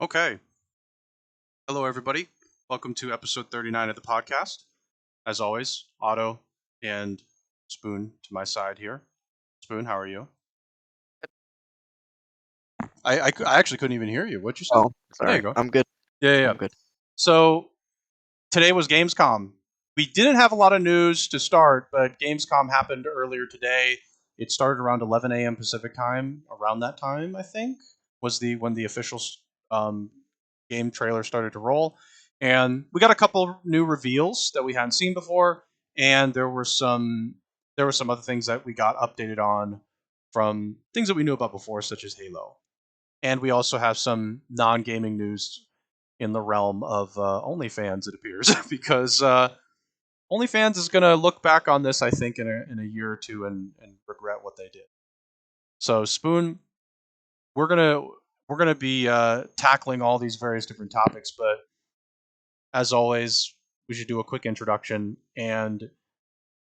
Okay. Hello, everybody. Welcome to episode 39 of the podcast. As always, Otto and Spoon to my side here. Spoon, how are you? I actually couldn't even hear you. What'd you say? Oh, There you sorry. go. I'm good. Yeah. I'm good. So today was Gamescom. We didn't have a lot of news to start, but Gamescom happened earlier today. It started around 11 a.m. Pacific time. Around that time, I think, was when the official um, game trailer started to roll, and we got a couple new reveals that we hadn't seen before, and there were some other things that we got updated on from things that we knew about before, such as Halo, and we also have some non-gaming news in the realm of OnlyFans, it appears, because OnlyFans is going to look back on this, I think, in a year or two and regret what they did. So, Spoon, we're gonna be tackling all these various different topics, but as always, we should do a quick introduction, and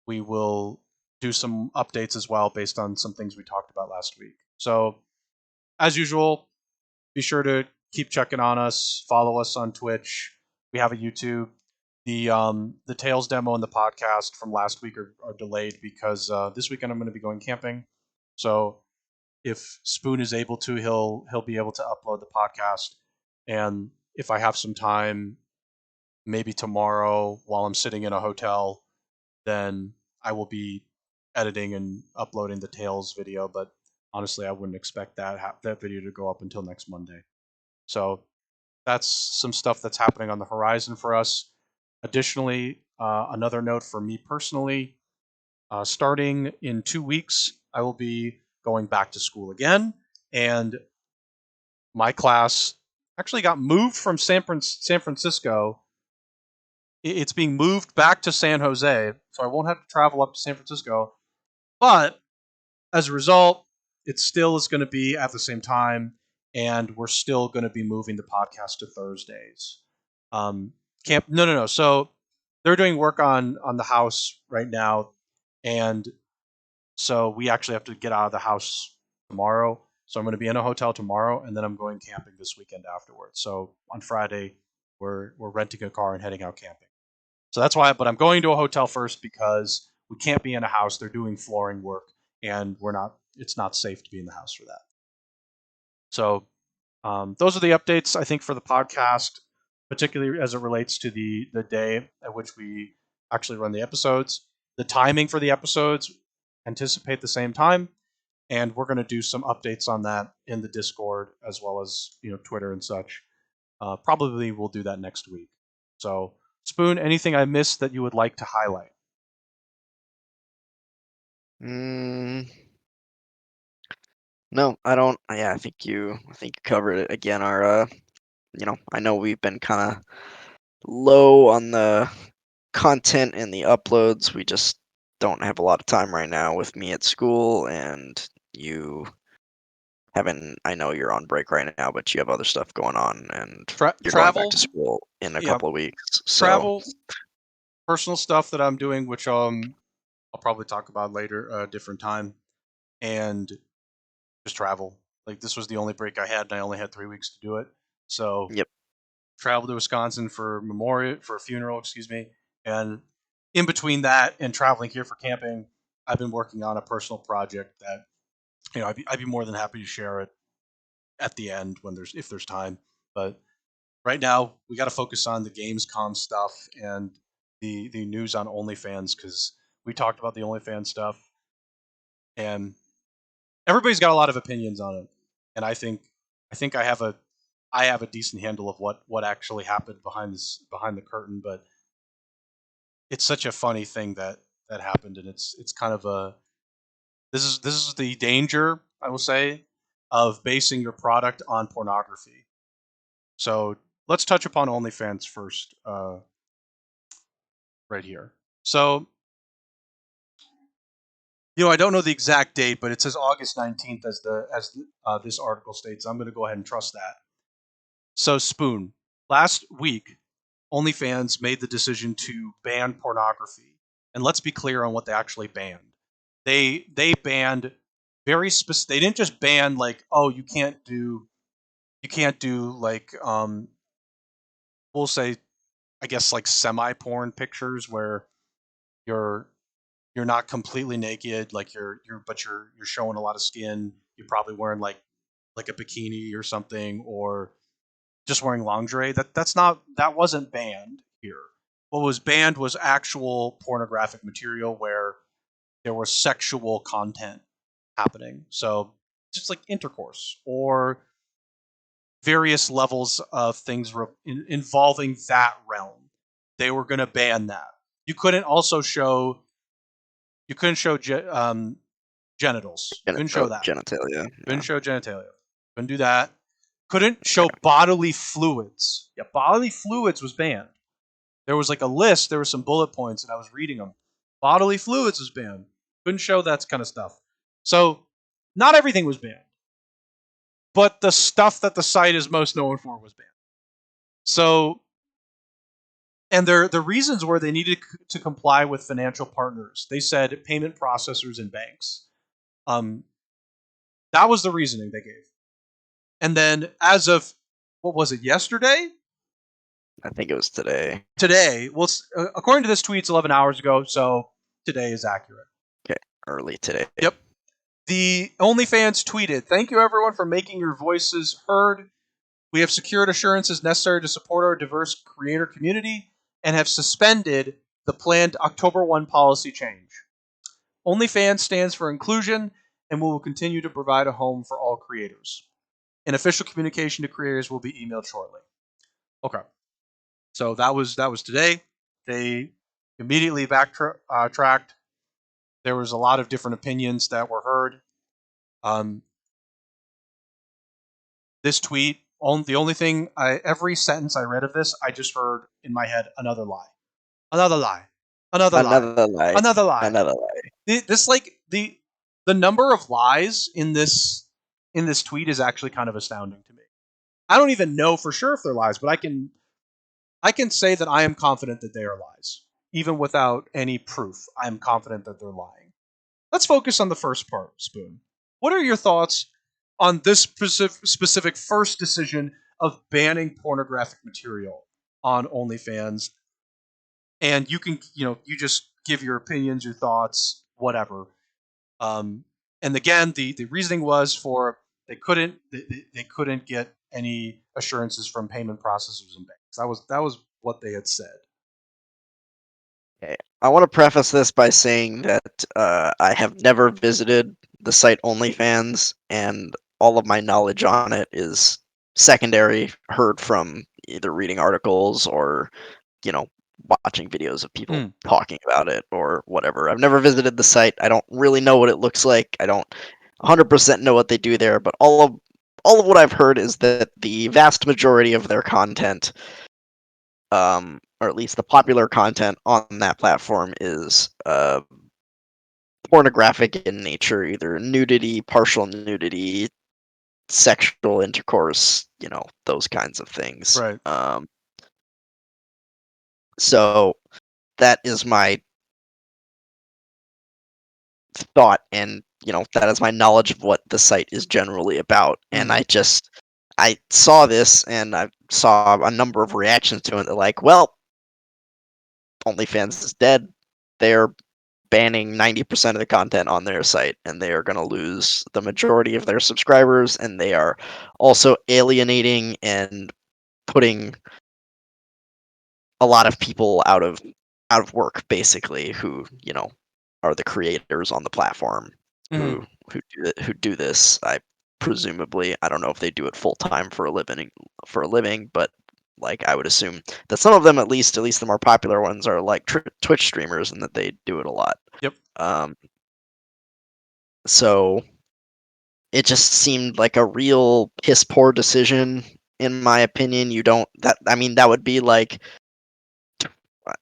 we will do some updates as well based on some things we talked about last week. So, as usual, be sure to keep checking on us. Follow us on Twitch. We have a YouTube. The Tales demo and the podcast from last week are delayed because this weekend I'm going to be going camping. So if Spoon is able to, he'll be able to upload the podcast. And if I have some time, maybe tomorrow while I'm sitting in a hotel, then I will be editing and uploading the Tales video. But honestly, I wouldn't expect that video to go up until next Monday. So that's some stuff that's happening on the horizon for us. Additionally, another note for me personally, starting in 2 weeks, I will be going back to school again, and my class actually got moved from San Francisco. It's being moved back to San Jose, so I won't have to travel up to San Francisco. But as a result, it still is going to be at the same time, and we're still going to be moving the podcast to Thursdays. No. So they're doing work on the house right now, and so we actually have to get out of the house tomorrow. So I'm going to be in a hotel tomorrow, and then I'm going camping this weekend afterwards. So on Friday, we're renting a car and heading out camping. So that's why. But I'm going to a hotel first because we can't be in a house. They're doing flooring work, and we're not. It's not safe to be in the house for that. So those are the updates I think for the podcast, particularly as it relates to the day at which we actually run the episodes. The timing for the episodes anticipate the same time, and we're going to do some updates on that in the Discord as well as Twitter and such. Probably we'll do that next week. So, Spoon, anything I missed that you would like to highlight? Mm, no, I don't. Yeah, I think you covered it again. I know we've been kind of low on the content and the uploads. We just don't have a lot of time right now with me at school, and you haven't. I know you're on break right now, but you have other stuff going on, and you're going back Travel, to school in a yeah, couple of weeks. So, travel, personal stuff that I'm doing, which I'll probably talk about later, a different time, and just travel. Like this was the only break I had, and I only had 3 weeks to do it. So yep. traveled to Wisconsin for a funeral, excuse me, and in between that and traveling here for camping, I've been working on a personal project that I'd be more than happy to share it at the end when if there's time. But right now we got to focus on the Gamescom stuff and the news on OnlyFans because we talked about the OnlyFans stuff and everybody's got a lot of opinions on it, and I think I have a decent handle of what actually happened behind the curtain, but it's such a funny thing that happened, and it's kind of a this is the danger, I will say, of basing your product on pornography. So let's touch upon OnlyFans first, right here. So I don't know the exact date, but it says August 19th as this article states. I'm going to go ahead and trust that. So Spoon, last week, OnlyFans made the decision to ban pornography, and let's be clear on what they actually banned. They banned very specific. They didn't just ban like, oh, you can't do You can't do like we'll say, I guess, like semi-porn pictures where you're you're not completely naked, like you're showing a lot of skin. You're probably wearing like a bikini or something, or just wearing lingerie. That wasn't banned here. What was banned was actual pornographic material where there was sexual content happening. So just like intercourse or various levels of things involving that realm. They were going to ban that. You couldn't also show genitals. Couldn't show that. Genitalia. Couldn't Yeah. show genitalia. Couldn't do that. Couldn't show Okay. bodily fluids. Yeah, bodily fluids was banned. There was like a list. There were some bullet points, and I was reading them. Bodily fluids was banned. Couldn't show that kind of stuff. So not everything was banned, but the stuff that the site is most known for was banned. So, and the reasons were they needed to comply with financial partners. They said payment processors and banks. Um, that was the reasoning they gave. And then as of what was it, yesterday? I think it was today. Today, well, according to this tweet, it's 11 hours ago, so today is accurate. Okay, early today. Yep. The OnlyFans tweeted, "Thank you everyone for making your voices heard. We have secured assurances necessary to support our diverse creator community and have suspended the planned October 1 policy change. OnlyFans stands for inclusion and we will continue to provide a home for all creators. An official communication to creators will be emailed shortly." Okay. So that was today. They immediately backtracked. There was a lot of different opinions that were heard. This tweet, the only thing, every sentence I read of this, I just heard in my head another lie, another lie, another lie, Another lie. another lie. Another lie. This like the number of lies in this tweet is actually kind of astounding to me. I don't even know for sure if they're lies, but I can say that I am confident that they are lies, even without any proof. I am confident that they're lying. Let's focus on the first part, Spoon. What are your thoughts on this specific first decision of banning pornographic material on OnlyFans? And you can, you just give your opinions, your thoughts, whatever. Um, and again, the reasoning was for they couldn't get any assurances from payment processors and banks. That was what they had said. Okay. I want to preface this by saying that I have never visited the site OnlyFans, and all of my knowledge on it is secondary, heard from either reading articles or, you know, watching videos of people Mm. talking about it or whatever. I've never visited the site. I don't really know what it looks like. I don't 100% know what they do there, but all of what I've heard is that the vast majority of their content, or at least the popular content on that platform, is pornographic in nature, either nudity, partial nudity, sexual intercourse, those kinds of things. Right. So that is my thought, and that is my knowledge of what the site is generally about. And Mm. I saw this, and I saw a number of reactions to it. They're like, well, OnlyFans is dead. They're banning 90% of the content on their site, and they are going to lose the majority of their subscribers, and they are also alienating and putting a lot of people out of work, basically, who are the creators on the platform, Mm. who do this. I don't know if they do it full time for a living, but like I would assume that some of them, at least the more popular ones, are like Twitch streamers, and that they do it a lot. Yep. Um, so it just seemed like a real piss poor decision, in my opinion. That would be like,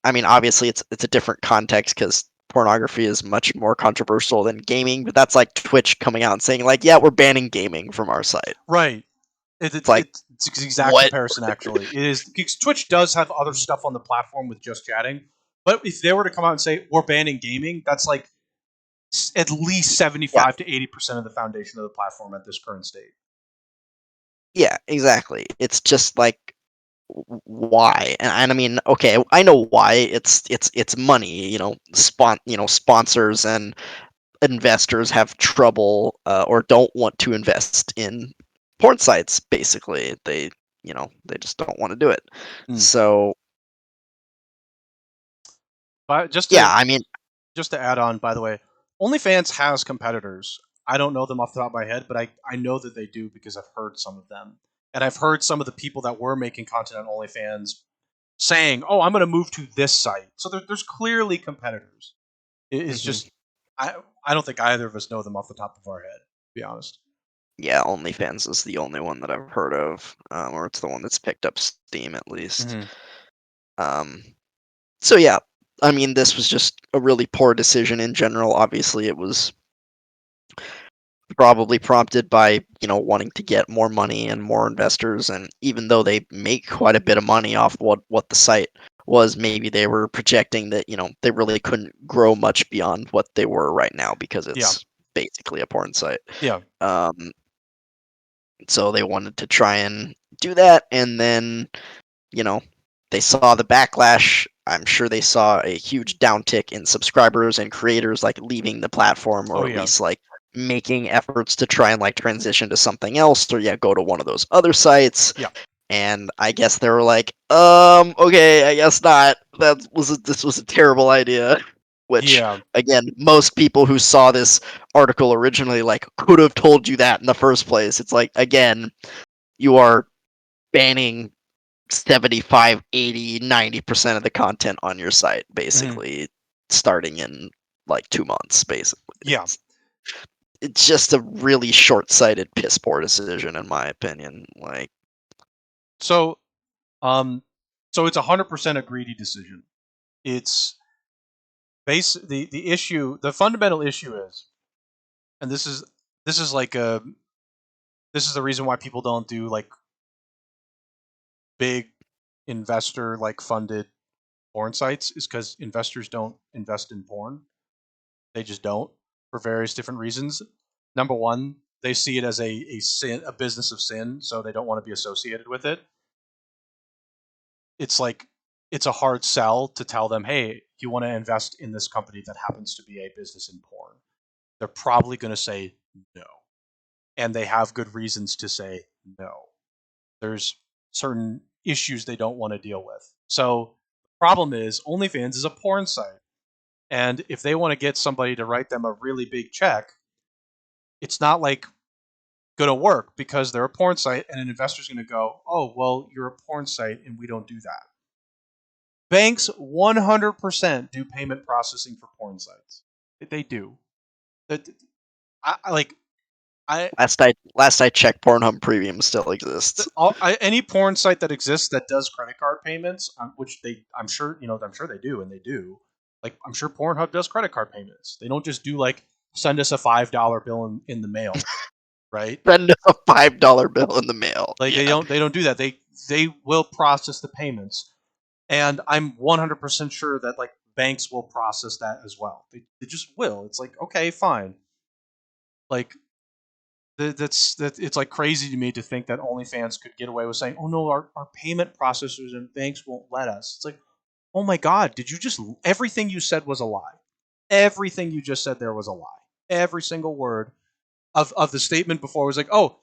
obviously it's a different context because pornography is much more controversial than gaming, but that's like Twitch coming out and saying like, yeah, we're banning gaming from our site. Right. It's like, It's the exact what? comparison, actually. It is because Twitch does have other stuff on the platform with just chatting, but if they were to come out and say we're banning gaming, that's like at least Yeah, 75 to 80% of the foundation of the platform at this current state. Yeah, exactly. It's just like why? And I mean, okay, I know why. It's money. Sponsors and investors have trouble or don't want to invest in porn sites. Basically, they just don't want to do it. Mm. So But yeah, I mean, just to add on, by the way, OnlyFans has competitors. I don't know them off the top of my head, but I know that they do because I've heard some of them. And I've heard some of the people that were making content on OnlyFans saying, "Oh, I'm going to move to this site." So there's clearly competitors. It is mhm. just I don't think either of us know them off the top of our head, to be honest. Yeah, OnlyFans is the only one that I've heard of, or it's the one that's picked up steam at least. Mm-hmm. Um, so yeah, I mean, this was just a really poor decision in general. Obviously, it was probably prompted by wanting to get more money and more investors, and even though they make quite a bit of money off what the site was, maybe they were projecting that they really couldn't grow much beyond what they were right now because Yeah, it's basically a porn site. yeah. Um, so they wanted to try and do that, and then you know, they saw the backlash. I'm sure they saw a huge downtick in subscribers and creators like leaving the platform, Oh or at yeah, least like making efforts to try and like transition to something else, or yeah, go to one of those other sites. yeah, And I guess they were like, okay, I guess not. This was a terrible idea. Which yeah. again, most people who saw this article originally like could have told you that in the first place. It's like again, you are banning 75, 80, 90% of the content on your site, Mm-hmm. basically, starting in like 2 months, basically. Yeah. It's just a really short sighted, piss poor decision, in my opinion. Like, So um, so it's 100% a greedy decision. It's the issue. The fundamental issue is, and this is like a this is the reason why people don't do like big investor like funded porn sites is because investors don't invest in porn. They just don't for various different reasons. Number one, they see it as a sin, a business of sin, so they don't want to be associated with it. It's like it's a hard sell to tell them, hey, you want to invest in this company that happens to be a business in porn. They're probably going to say no, and they have good reasons to say no. There's certain issues they don't want to deal with. So the problem is OnlyFans is a porn site. And if they want to get somebody to write them a really big check, it's not like going to work because they're a porn site and an investor's going to go, oh, well, you're a porn site and we don't do that. Banks 100% do payment processing for porn sites. They do. Like I last I checked, Pornhub Premium still exists. any porn site that exists that does credit card payments, which I'm sure they do, and they do. Like I'm sure Pornhub does credit card payments. They don't just do like send us a $5 bill in the mail, right? Send a $5 bill in the mail. Like Yeah. they don't do that. They will process the payments, and I'm 100% sure that like banks will process that as well. They just will. It's like okay, fine. Like that it's like crazy to me to think that OnlyFans could get away with saying, "Oh no, our payment processors and banks won't let us." It's like, "Oh my god, did you just everything you said was a lie. Everything you just said there was a lie. Every single word of the statement before was like, "Oh,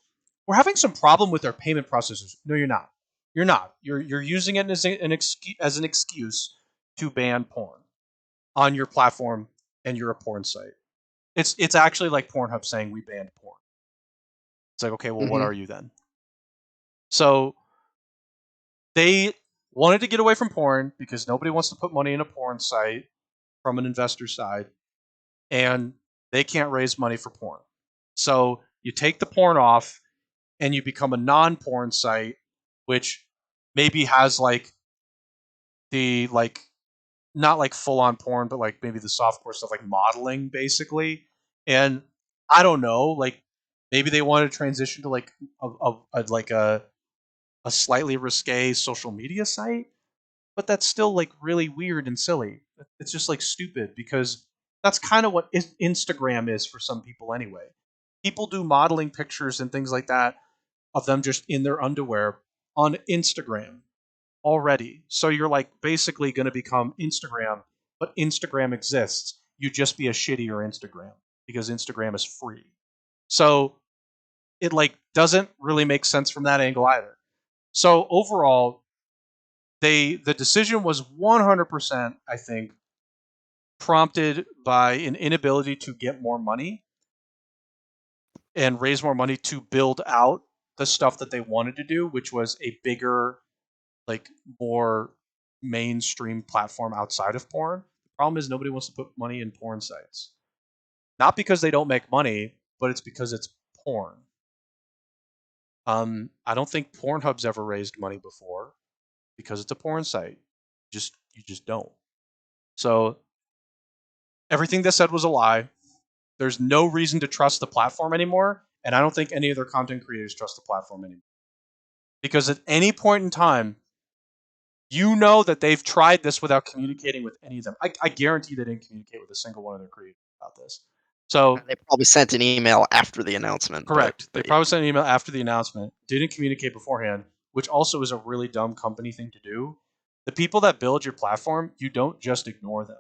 we're having some problem with our payment processors." No, you're not. You're not. You're using it as an excuse to ban porn on your platform and you're a porn site. It's actually like Pornhub saying we banned porn. It's like, okay, well, what Hmm. are you then? So they wanted to get away from porn because nobody wants to put money in a porn site from an investor side, and they can't raise money for porn. So you take the porn off and you become a non-porn site, which maybe has like the like not like full on porn, but like maybe the softcore stuff like modeling basically. And I don't know, like maybe they want to transition to like like a slightly risque social media site, but that's still like really weird and silly. It's just like stupid because that's kind of what Instagram is for some people anyway. People do modeling pictures and things like that of them just in their underwear on Instagram already. So you're like basically going to become Instagram, but Instagram exists. You just be a shittier Instagram because Instagram is free. So it like doesn't really make sense from that angle either. So overall, the decision was 100%, I think, prompted by an inability to get more money and raise more money to build out the stuff that they wanted to do, which was a bigger, like more mainstream platform outside of porn. The problem is nobody wants to put money in porn sites. Not because they don't make money, but it's because it's porn. I don't think Pornhub's ever raised money before because it's a porn site. You just don't. So everything they said was a lie. There's no reason to trust the platform anymore, and I don't think any of their content creators trust the platform anymore. Because at any point in time, you know that they've tried this without communicating with any of them. I guarantee they didn't communicate with a single one of their creators about this. So They probably sent an email after the announcement. correct. They But probably sent an email after the announcement, didn't communicate beforehand, which also is a really dumb company thing to do. The people that build your platform, you don't just ignore them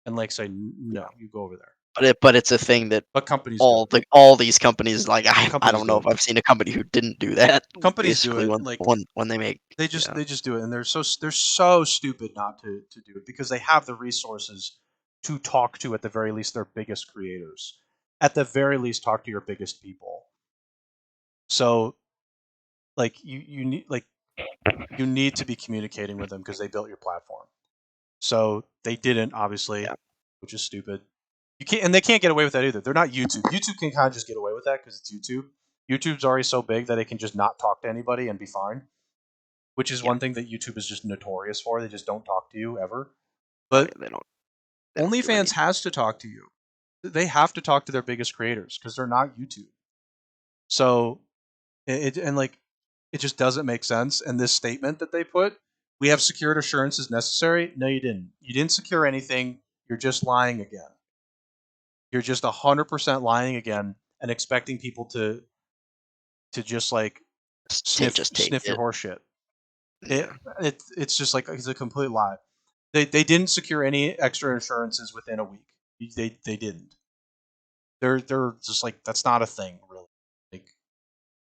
and like say yeah, no, you go over there. but it's a thing that But companies do it. all these companies, like, I Companies don't do know it. if I've seen a company who didn't do that. Companies do Basically, it. Like when they make, yeah, they just do it, and they're so stupid not to do it because they have the resources to talk to at the very least their biggest creators. At the very least, talk to your biggest people. So like you need to be communicating with them because they built your platform. So they didn't, obviously, yeah, which is stupid. You can't, and they can't get away with that either. They're not YouTube. YouTube can kind of just get away with that because it's YouTube. YouTube's already so big that it can just not talk to anybody and be fine, which is yeah. one thing that YouTube is just notorious for. They just don't talk to you ever. Oh But yeah, they don't do OnlyFans anything. has to talk to you. They have to talk to their biggest creators because they're not YouTube. So and like it just doesn't make sense. And this statement that they put, we have secured assurances necessary. No, you didn't. You didn't secure anything. You're just lying again. You're just 100% lying again and expecting people to just like Just take sniff your it. horseshit. It, Yeah, it's just like it's a complete lie. They didn't secure any extra insurances within a week. They didn't. They're just like that's not a thing really. Like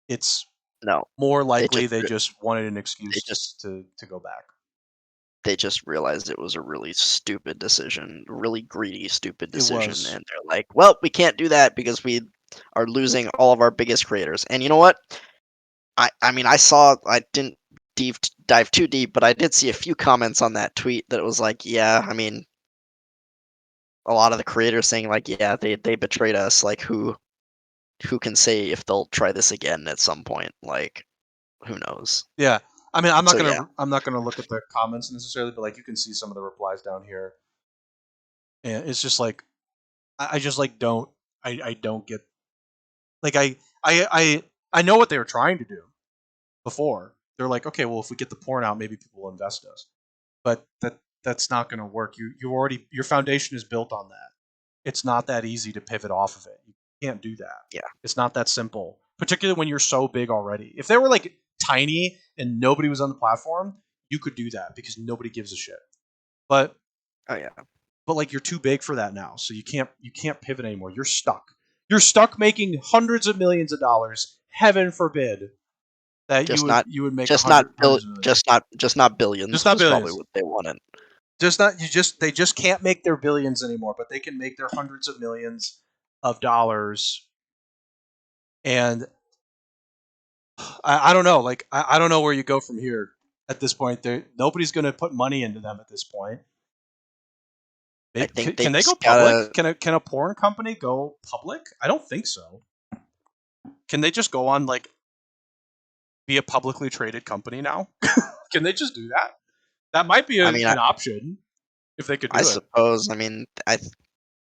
it's no, more they likely just they re- just wanted an they excuse just to go back. they just realized it was a really stupid decision, really greedy, stupid It decision, was. and they're like, "Well, we can't do that because we are losing all of our biggest creators." And you know what? I mean, I didn't dive too deep, but I did see a few comments on that tweet that was like, "Yeah, I mean, a lot of the creators saying like, yeah, they betrayed us. Like, who can say if they'll try this again at some point? Like, who knows?" Yeah. I mean, So yeah, I'm not gonna look at the comments necessarily, but like you can see some of the replies down here, and it's just like I just like don't I don't get like I I I know what they were trying to do before. They're like, okay, well, if we get the porn out, maybe people will invest in us. But that's not going to work. You already your foundation is built on that. It's not that easy to pivot off of it. You can't do that. yeah, It's not that simple, particularly when you're so big already. If they were like tiny and nobody was on the platform, you could do that because nobody gives a shit. But oh yeah. like you're too big for that now, so you can't pivot anymore. You're stuck. You're stuck making hundreds of millions of dollars. Heaven forbid that Just not, you would make hundreds of millions. just not Just billions not was probably billions. what they wanted. Just not you just they just can't make their billions anymore, but they can make their hundreds of millions of dollars. And I don't know, like I don't know where you go from here at this point. There nobody's going to put money into them at this point. I Maybe, think they can they go just public? gotta Can a porn company go public? I don't think so. Can they just go on like be a publicly traded company now? Can they just do that? That might be I mean, an option if they could I do it. suppose, I mean, I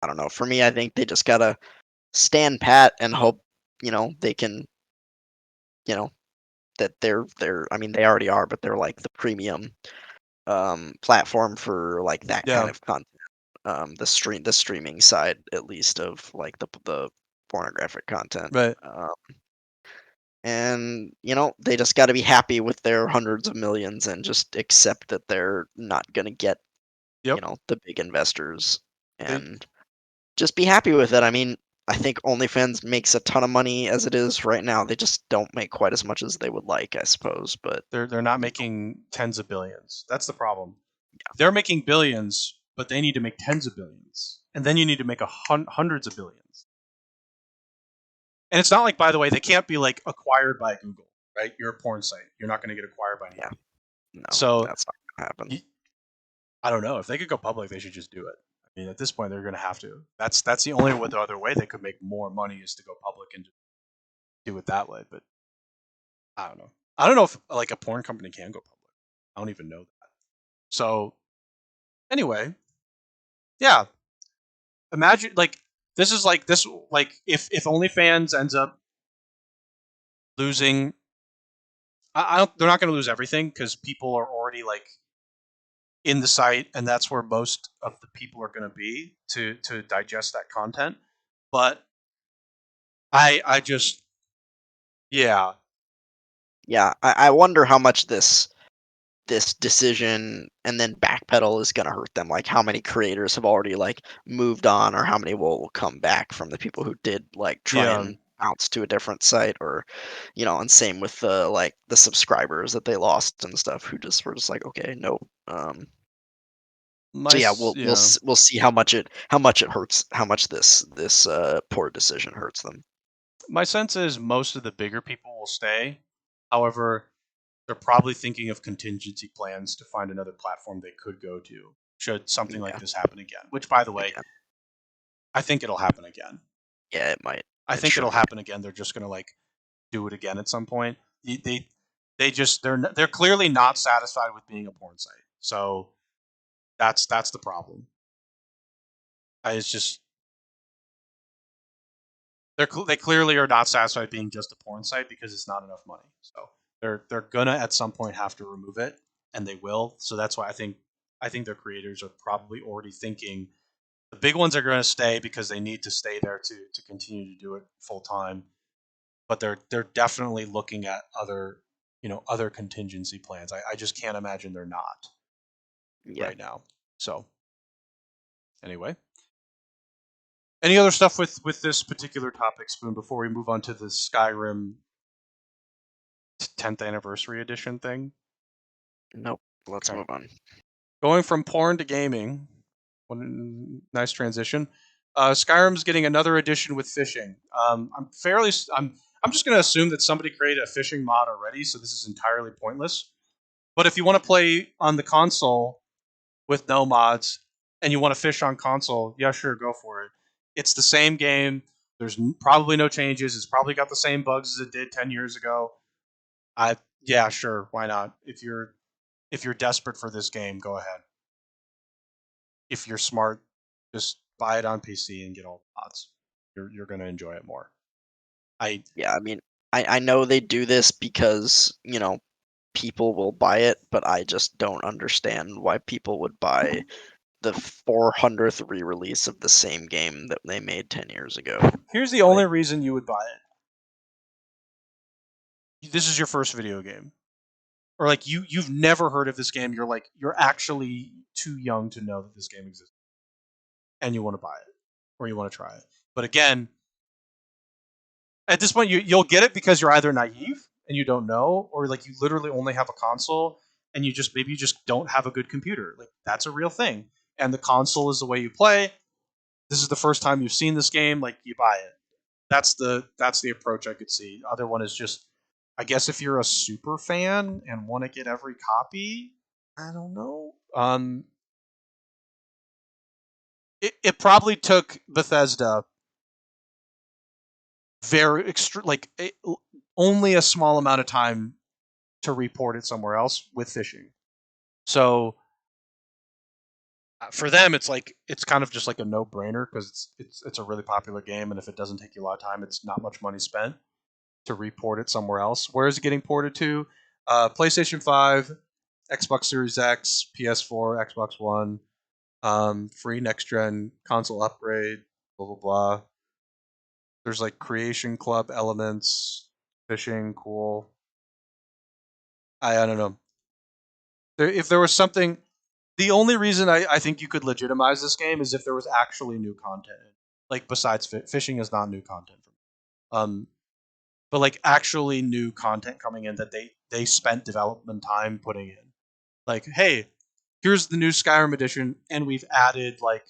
don't know. For me, I think they just gotta stand pat and hope, they can, you know, that they're I mean, they already are, but they're like the premium platform for like that kind Yeah, of content. The streaming side at least of like the pornographic content. but Um, and they just got to be happy with their hundreds of millions and just accept that they're not going to get Yep. the big investors, They and just be happy with it. I mean, I think OnlyFans makes a ton of money as it is right now. They just don't make quite as much as they would like, I suppose. But they're not making tens of billions. That's the problem. They're making billions, but they need to make tens of billions, and then you need to make hundreds of billions. And it's not like, by the way, they can't be like acquired by Google, right? You're a porn site. You're not going to get acquired by yeah, anybody. no, So that's not gonna happen. I don't know if they could go public. They should just do it. I mean, at this point, they're going to have to. That's the only other way they could make more money is to go public and just do it that way. But I don't know. I don't know if like a porn company can go public. I don't even know that. So anyway, yeah. Imagine like this is like this like if OnlyFans ends up losing, I don't. They're not going to lose everything because people are already like in the site, and that's where most of the people are going to be to digest that content. But I just yeah Yeah, I wonder how much this decision and then backpedal is going to hurt them. Like how many creators have already like moved on, or how many will come back from the people who did like try yeah and bounce to a different site, or and same with the like the subscribers that they lost and stuff, who just were just like, okay, no. So yeah, yeah. we'll see how much it hurts, how much this poor decision hurts them. My sense is most of the bigger people will stay. However, they're probably thinking of contingency plans to find another platform they could go to should something like Yeah, this happen again. Which, by the way, again, I think it'll happen again. yeah, it might, I it think it'll should. happen again. They're just gonna like do it again at some point. They just they're clearly not satisfied with being a porn site. So that's the problem. It's just they clearly are not satisfied being just a porn site because it's not enough money. So they're gonna at some point have to remove it, and they will. So that's why I think their creators are probably already thinking the big ones are going to stay because they need to stay there to continue to do it full time. But they're definitely looking at other contingency plans. I just can't imagine they're not Yeah. right now. So anyway, any other stuff with this particular topic, Spoon, before we move on to the Skyrim 10th anniversary edition thing? Nope. Let's Okay, move on. going from porn to gaming. One nice transition. Skyrim's getting another edition with fishing. I'm just going to assume that somebody created a fishing mod already, so this is entirely pointless. But if you want to play on the console with no mods and you want to fish on console, yeah, sure, go for it. It's the same game. There's probably no changes. It's probably got the same bugs as it did 10 years ago. I Yeah, sure, why not? If you're desperate for this game, go ahead. If you're smart, just buy it on PC and get all the mods. You're going to enjoy it more. I Yeah, I mean, I know they do this because, people will buy it, but I just don't understand why people would buy the 400th re-release of the same game that they made 10 years ago. Here's the Like, only reason you would buy it. This is your first video game. Or like you've never heard of this game. You're actually too young to know that this game exists and you want to buy it or you want to try it. But again, at this point you'll get it because you're either naive and you don't know, or like you literally only have a console and maybe you just don't have a good computer. Like that's a real thing. And the console is the way you play. This is the first time you've seen this game, like you buy it. That's the approach I could see. Other one is just, I guess, if you're a super fan and want to get every copy, I don't know. It probably took Bethesda very only a small amount of time to report it somewhere else with fishing. So for them, it's kind of just like a no brainer because it's a really popular game, and if it doesn't take you a lot of time, it's not much money spent to report it somewhere else. Where is it getting ported to? PlayStation 5, Xbox Series X, PS4, Xbox One, free next gen console upgrade, blah blah blah. There's like creation club elements. Fishing, cool. I don't know. If there was something, the only reason I think you could legitimize this game is if there was actually new content. Like besides fishing is not new content for me. But like actually new content coming in that they spent development time putting in. Like, hey, here's the new Skyrim edition, and we've added like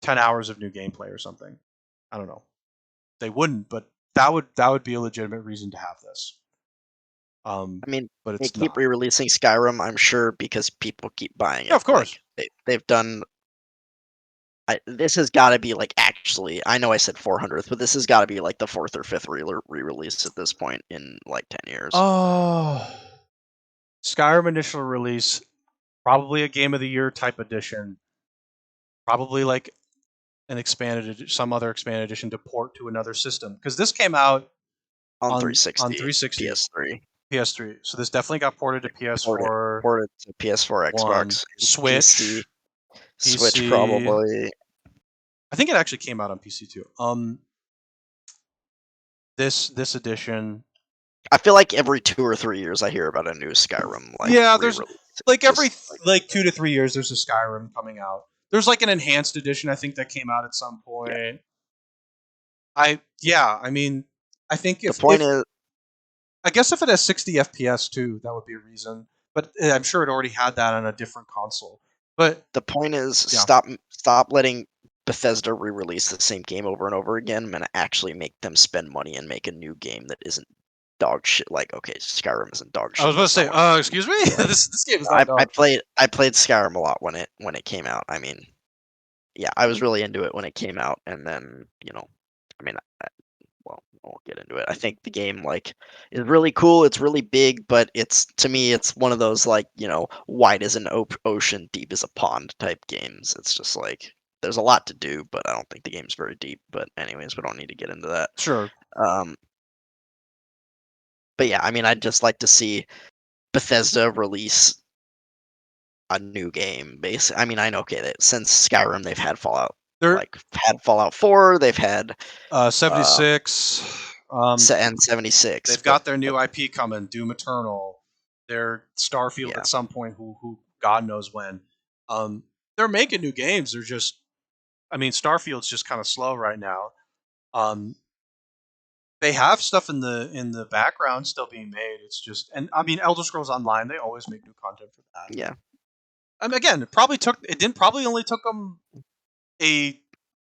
10 hours of new gameplay or something. I don't know. They wouldn't, but that would be a legitimate reason to have this. I mean, But they it's keep not. re-releasing Skyrim, I'm sure, because people keep buying Yeah, it. of course. Like they've done. This has got to be like actually. I know I said 400th, but this has got to be like the fourth or fifth re-release at this point in like 10 years. Oh, Skyrim initial release, probably a Game of the Year type edition. Probably like some other expanded edition to port to another system because this came out On on 360, 360, PS3, PS3. So this definitely got ported to ported PS4, ported to PS4, one, Xbox, PC, Switch, Switch PC. probably. I think it actually came out on PC too. This edition. I feel like every 2 or 3 years I hear about a new Skyrim like Yeah, there's re-release. like every Just like like 2 to 3 years there's a Skyrim coming out. There's like an enhanced edition I think that came out at some yeah. point. I mean, I think The if point if is, I guess if it has 60 FPS too, that would be a reason. But I'm sure it already had that on a different console. But yeah, stop letting Bethesda re-release the same game over and over again and actually make them spend money and make a new game that isn't dog shit. Like, okay, Skyrim isn't dog I was shit. about to That's not say, what I mean. excuse me, Like, this game is not dog. I played Skyrim a lot when it came out. I mean, yeah, I was really into it when it came out, and then I mean, well, I won't get into it. I think the game like is really cool. It's really big, but it's to me, it's one of those like wide as an ocean, deep as a pond type games. It's just like there's a lot to do, but I don't think the game's very deep. But anyways, we don't need to get into that. Sure, Um, but yeah, I mean, I'd just like to see Bethesda release a new game. Basically, I mean, I know okay that since Skyrim they've had they're Fallout 4, they've had 76. and 76, They've but got their new IP coming, Doom Eternal. Their Starfield yeah, at some point, who God knows when. They're making new games. They're just, I mean, Starfield's just kind of slow right now. Um, they have stuff in the background still being made. It's just, and I mean, Elder Scrolls Online. They always make new content for that. yeah, Again, it didn't probably only took them a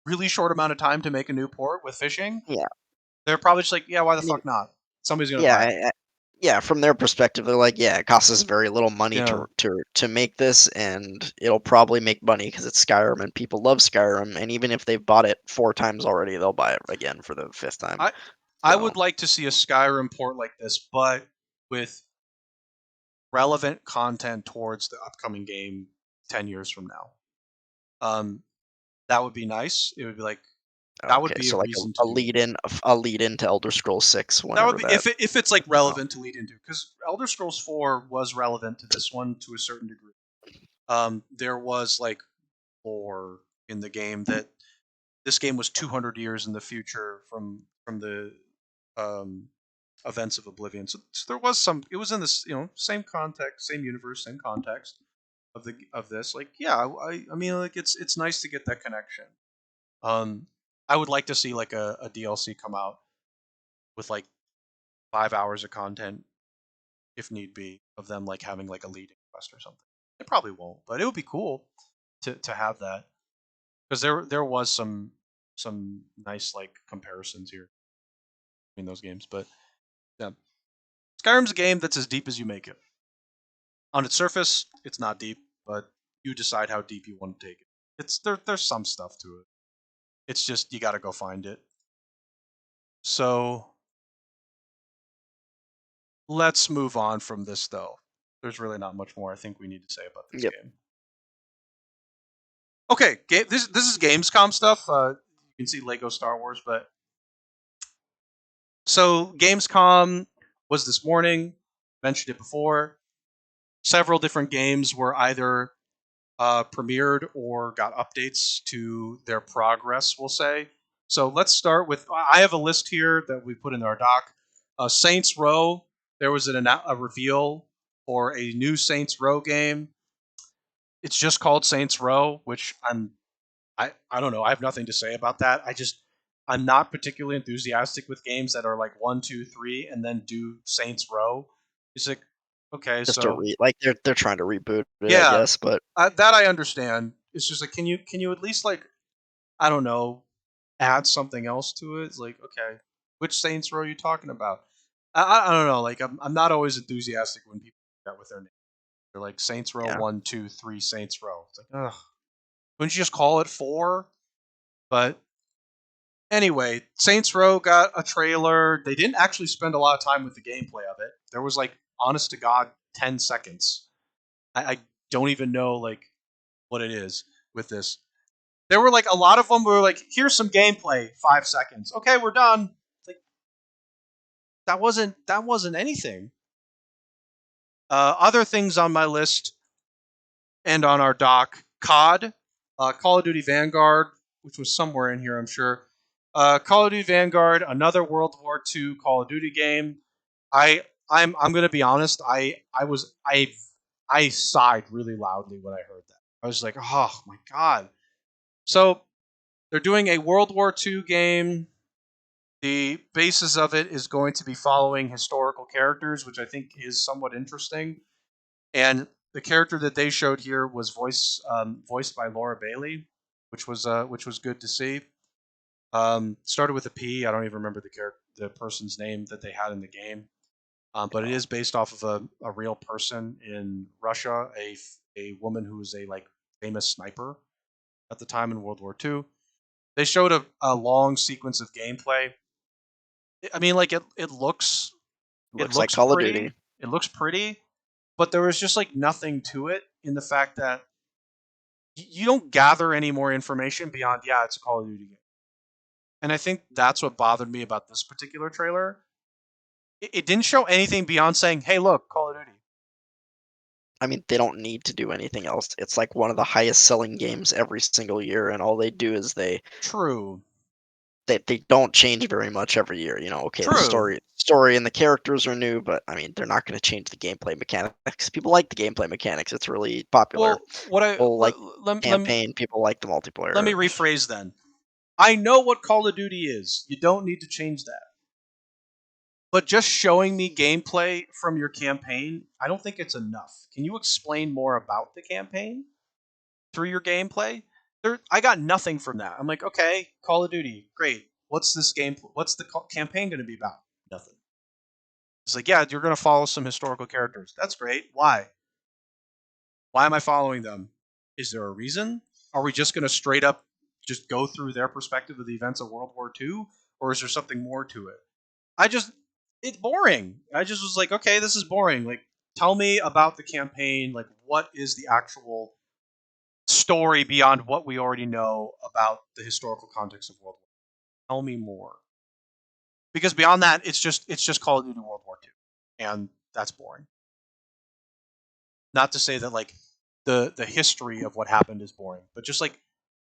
really short amount of time to make a new port with fishing. yeah. They're probably just like, yeah, why the I mean, fuck not? Somebody's gonna yeah, buy it. yeah. From their perspective, they're like, yeah, it costs us very little money Yeah, to make this, and it'll probably make money because it's Skyrim and people love Skyrim. And even if they've bought it 4 times already, they'll buy it again for the fifth time. I I So would like to see a Skyrim port like this, but with relevant content towards the upcoming game 10 years from now. Um, that would be nice. It would be like that would okay, be a so like reason to do it. a lead in to Elder Scrolls 6 That would whenever be that. if it's like Oh, relevant to lead into because Elder Scrolls 4 was relevant to this one to a certain degree. There was like lore in the game that this game was 200 years in the future from the um, events of Oblivion. So there was some. It was in this same context, same universe, same context of this. Like yeah, I mean like it's nice to get that connection. Um, I would like to see like a DLC come out with like 5 hours of content if need be of them like having like a leading quest or something. It probably won't, but it would be cool to have that because there was some nice like comparisons here between those games. But yeah, Skyrim's a game that's as deep as you make it. On its surface, it's not deep, but you decide how deep you want to take it. There's some stuff to it. It's just you got to go find it. So let's move on from this though. There's really not much more I think we need to say about this yep, game. Okay, this is Gamescom stuff. You can see Lego Star Wars, but so Gamescom was this morning. Mentioned it before. Several different games were either premiered or got updates to their progress. We'll say. So let's start with. I have a list here that we put in our doc. Saints Row. There was a reveal for a new Saints Row game. It's just called Saints Row, which I don't know. I have nothing to say about that. I'm not particularly enthusiastic with games that are like 1, 2, 3, and then do Saints Row. It's like, okay, Just a so like they're trying to reboot it, I yeah, guess. But that I understand. It's just like, can you at least like, I don't know, add something else to it? It's like, okay, which Saints Row are you talking about? I don't know. Like, I'm not always enthusiastic when people do that with their name. They're like Saints Row yeah, 1, 2, 3 Saints Row. It's like, ugh, wouldn't you just call it 4? But anyway, Saints Row got a trailer. They didn't actually spend a lot of time with the gameplay of it. There was like, honest to God, 10 seconds. I don't even know like what it is with this. There were like a lot of them were like, here's some gameplay, 5 seconds. Okay, we're done. It's like, that wasn't anything. Other things on my list and on our doc: COD, Call of Duty Vanguard, which was somewhere in here, I'm sure. Call of Duty Vanguard, another World War II Call of Duty game. I'm gonna be honest. I sighed really loudly when I heard that. I was like, oh my god. So they're doing a World War II game. The basis of it is going to be following historical characters, which I think is somewhat interesting. And the character that they showed here was voiced by Laura Bailey, which was good to see. Started with a P. I don't even remember the person's name that they had in the game, but it is based off of a real person in Russia, a woman who was a like famous sniper at the time in World War II. They showed a long sequence of gameplay. I mean, like it looks it looks like looks Call of pretty. Duty. It looks pretty, but there was just like nothing to it in the fact that you don't gather any more information beyond, yeah, it's a Call of Duty game. And I think that's what bothered me about this particular trailer. It didn't show anything beyond saying, hey, look, Call of Duty. I mean, they don't need to do anything else. It's like one of the highest selling games every single year, and all they do is True. they don't change very much every year. Okay, the True. story and the characters are new, but I mean, they're not going to change the gameplay mechanics. People like the gameplay mechanics. It's really popular. Well, what I People like let campaign. People like the let me multiplayer. rephrase then. I know what Call of Duty is. You don't need to change that. But just showing me gameplay from your campaign, I don't think it's enough. Can you explain more about the campaign through your gameplay? I got nothing from that. I'm like, okay, Call of Duty, great. What's this game? What's the campaign going to be about? Nothing. It's like, yeah, you're going to follow some historical characters. That's great. Why? Why am I following them? Is there a reason? Are we just going to straight up just go through their perspective of the events of World War II, or is there something more to it? I just it's boring. I just was like, okay, this is boring. Like, tell me about the campaign. Like, what is the actual story beyond what we already know about the historical context of World War? Tell me more. Because beyond that, it's just Call of Duty World War II, and that's boring. Not to say that like the history of what happened is boring, but just like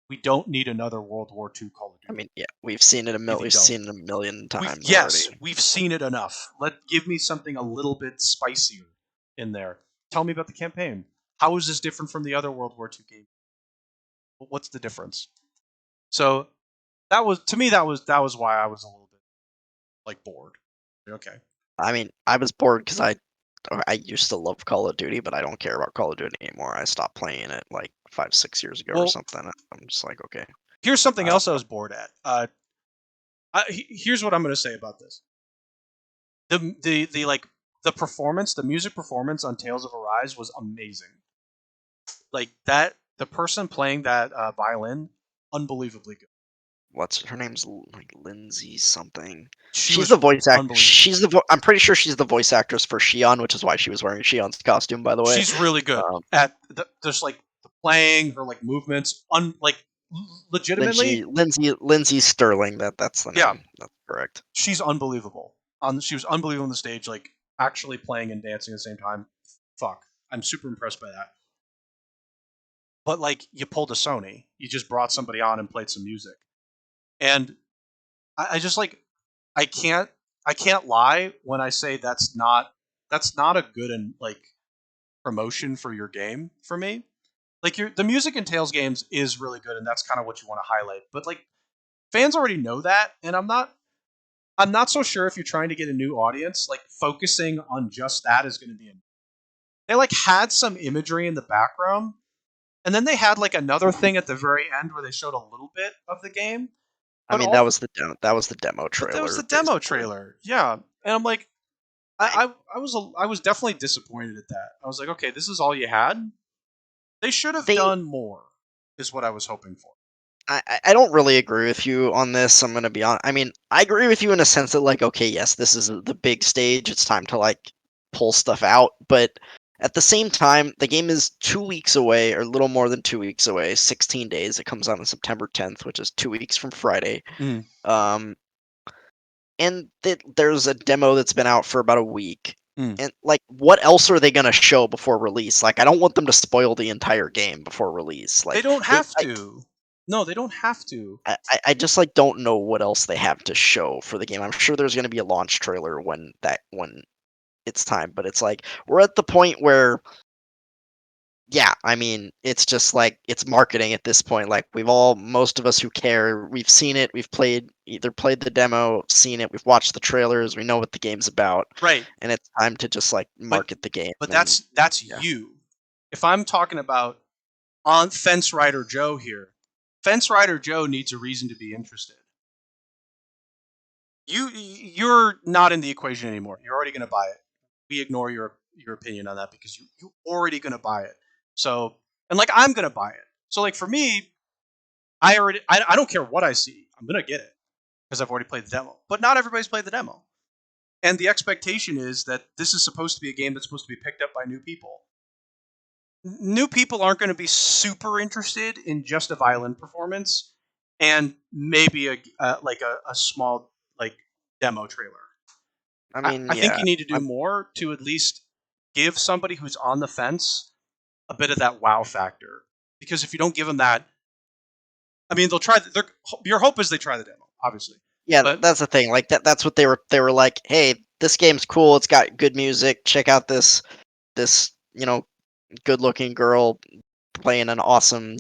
we don't need another World War II Call of I Duty. mean, yeah, we've seen it Really we've don't. seen it a million We've times already. yes, we've seen it enough. Give me something a little bit spicier in there. Tell me about the campaign. How is this different from the other World War II game? What's the difference? So that was to me that was why I was a little bit like bored. Okay. I mean, I was bored because I used to love Call of Duty, but I don't care about Call of Duty anymore. I stopped playing it like 5, 6 years ago or Well, something. I'm just like, okay, here's something I don't else I know. was bored at. Here's what I'm going to say about this. The like the performance, the music performance on Tales of Arise was amazing. Like that, the person playing that violin, unbelievably good. What's her name's like Lindsay something. She She's was the voice act. unbelievable. I'm pretty sure she's the voice actress for Shion, which is why she was wearing Shion's costume, by the way. She's really good Um, at just like the playing, her like movements, like legitimately, Lindsay Sterling. That's the yeah, name. That's correct. she's unbelievable. She was unbelievable on the stage, like actually playing and dancing at the same time. Fuck, I'm super impressed by that. But like, you pulled a Sony, you just brought somebody on and played some music, and I just like I can't I can't lie when I say that's not a good and like promotion for your game for me. Like the music in Tales games is really good, and that's kind of what you want to highlight. But like fans already know that, and I'm not so sure if you're trying to get a new audience, like focusing on just that is going to be. They like had some imagery in the background, and then they had like another thing at the very end where they showed a little bit of the game. I But mean, all, that was the demo but that was trailer, the demo basically. trailer, yeah. And I'm like, I, I was definitely disappointed at that. I was like, okay, this is all you had. They should have they done more, is what I was hoping for. I don't really agree with you on this. I'm gonna be honest. I mean, I agree with you in a sense that like, okay, yes, this is the big stage. It's time to like pull stuff out, but at the same time, the game is 2 weeks away, or a little more than 2 weeks away. 16 days. It comes out on September 10th, which is 2 weeks from Friday. Mm. Um, and there's a demo that's been out for about a week. Mm. And like, what else are they gonna show before release? Like, I don't want them to spoil the entire game before release. They Like, don't have to. No, they don't have to. I just like don't know what else they have to show for the game. I'm sure there's gonna be a launch trailer when it's time, but it's like we're at the point where yeah, I mean, it's just like it's marketing at this point. Like most of us who care, we've seen it, either played the demo, seen it, we've watched the trailers, we know what the game's about, Right. and it's time to just like But market the game. but And that's yeah, you. If I'm talking about on Fence Rider Joe here, Fence Rider Joe needs a reason to be interested. You're not in the equation anymore. You're already going to buy it. We ignore your opinion on that because you're already going to buy it. So and like I'm going to buy it. So like for me, I don't care what I see. I'm going to get it because I've already played the demo. But not everybody's played the demo. And the expectation is that this is supposed to be a game that's supposed to be picked up by new people. New people aren't going to be super interested in just a violin performance and maybe a small like demo trailer. I mean, I think yeah, you need to do I'm, more to at least give somebody who's on the fence a bit of that wow factor. Because if you don't give them that, I mean, they'll try. Your hope is they try the demo, obviously, yeah, but that's the thing. Like that's what they were like. Hey, this game's cool. It's got good music. Check out this good looking girl playing an awesome,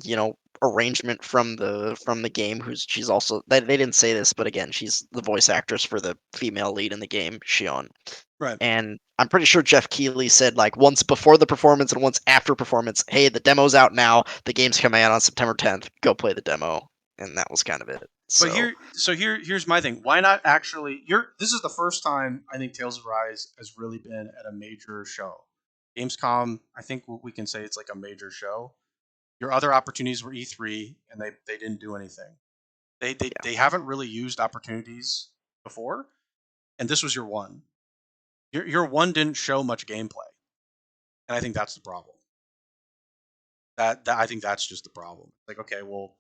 arrangement from the game. She's also they didn't say this, but again, she's the voice actress for the female lead in the game, Shion. right. And I'm pretty sure Jeff Keighley said like once before the performance and once after performance, hey, the demo's out now. The game's coming out on September 10th. Go play the demo. And that was kind of it. But So here's my thing. Why not actually? This is the first time I think Tales of Rise has really been at a major show. Gamescom, I think we can say it's like a major show. Your other opportunities were E3, and they didn't do anything. yeah, They haven't really used opportunities before, and this was your one. Your one didn't show much gameplay, and I think that's the problem. That I think that's just the problem. Like, okay, well,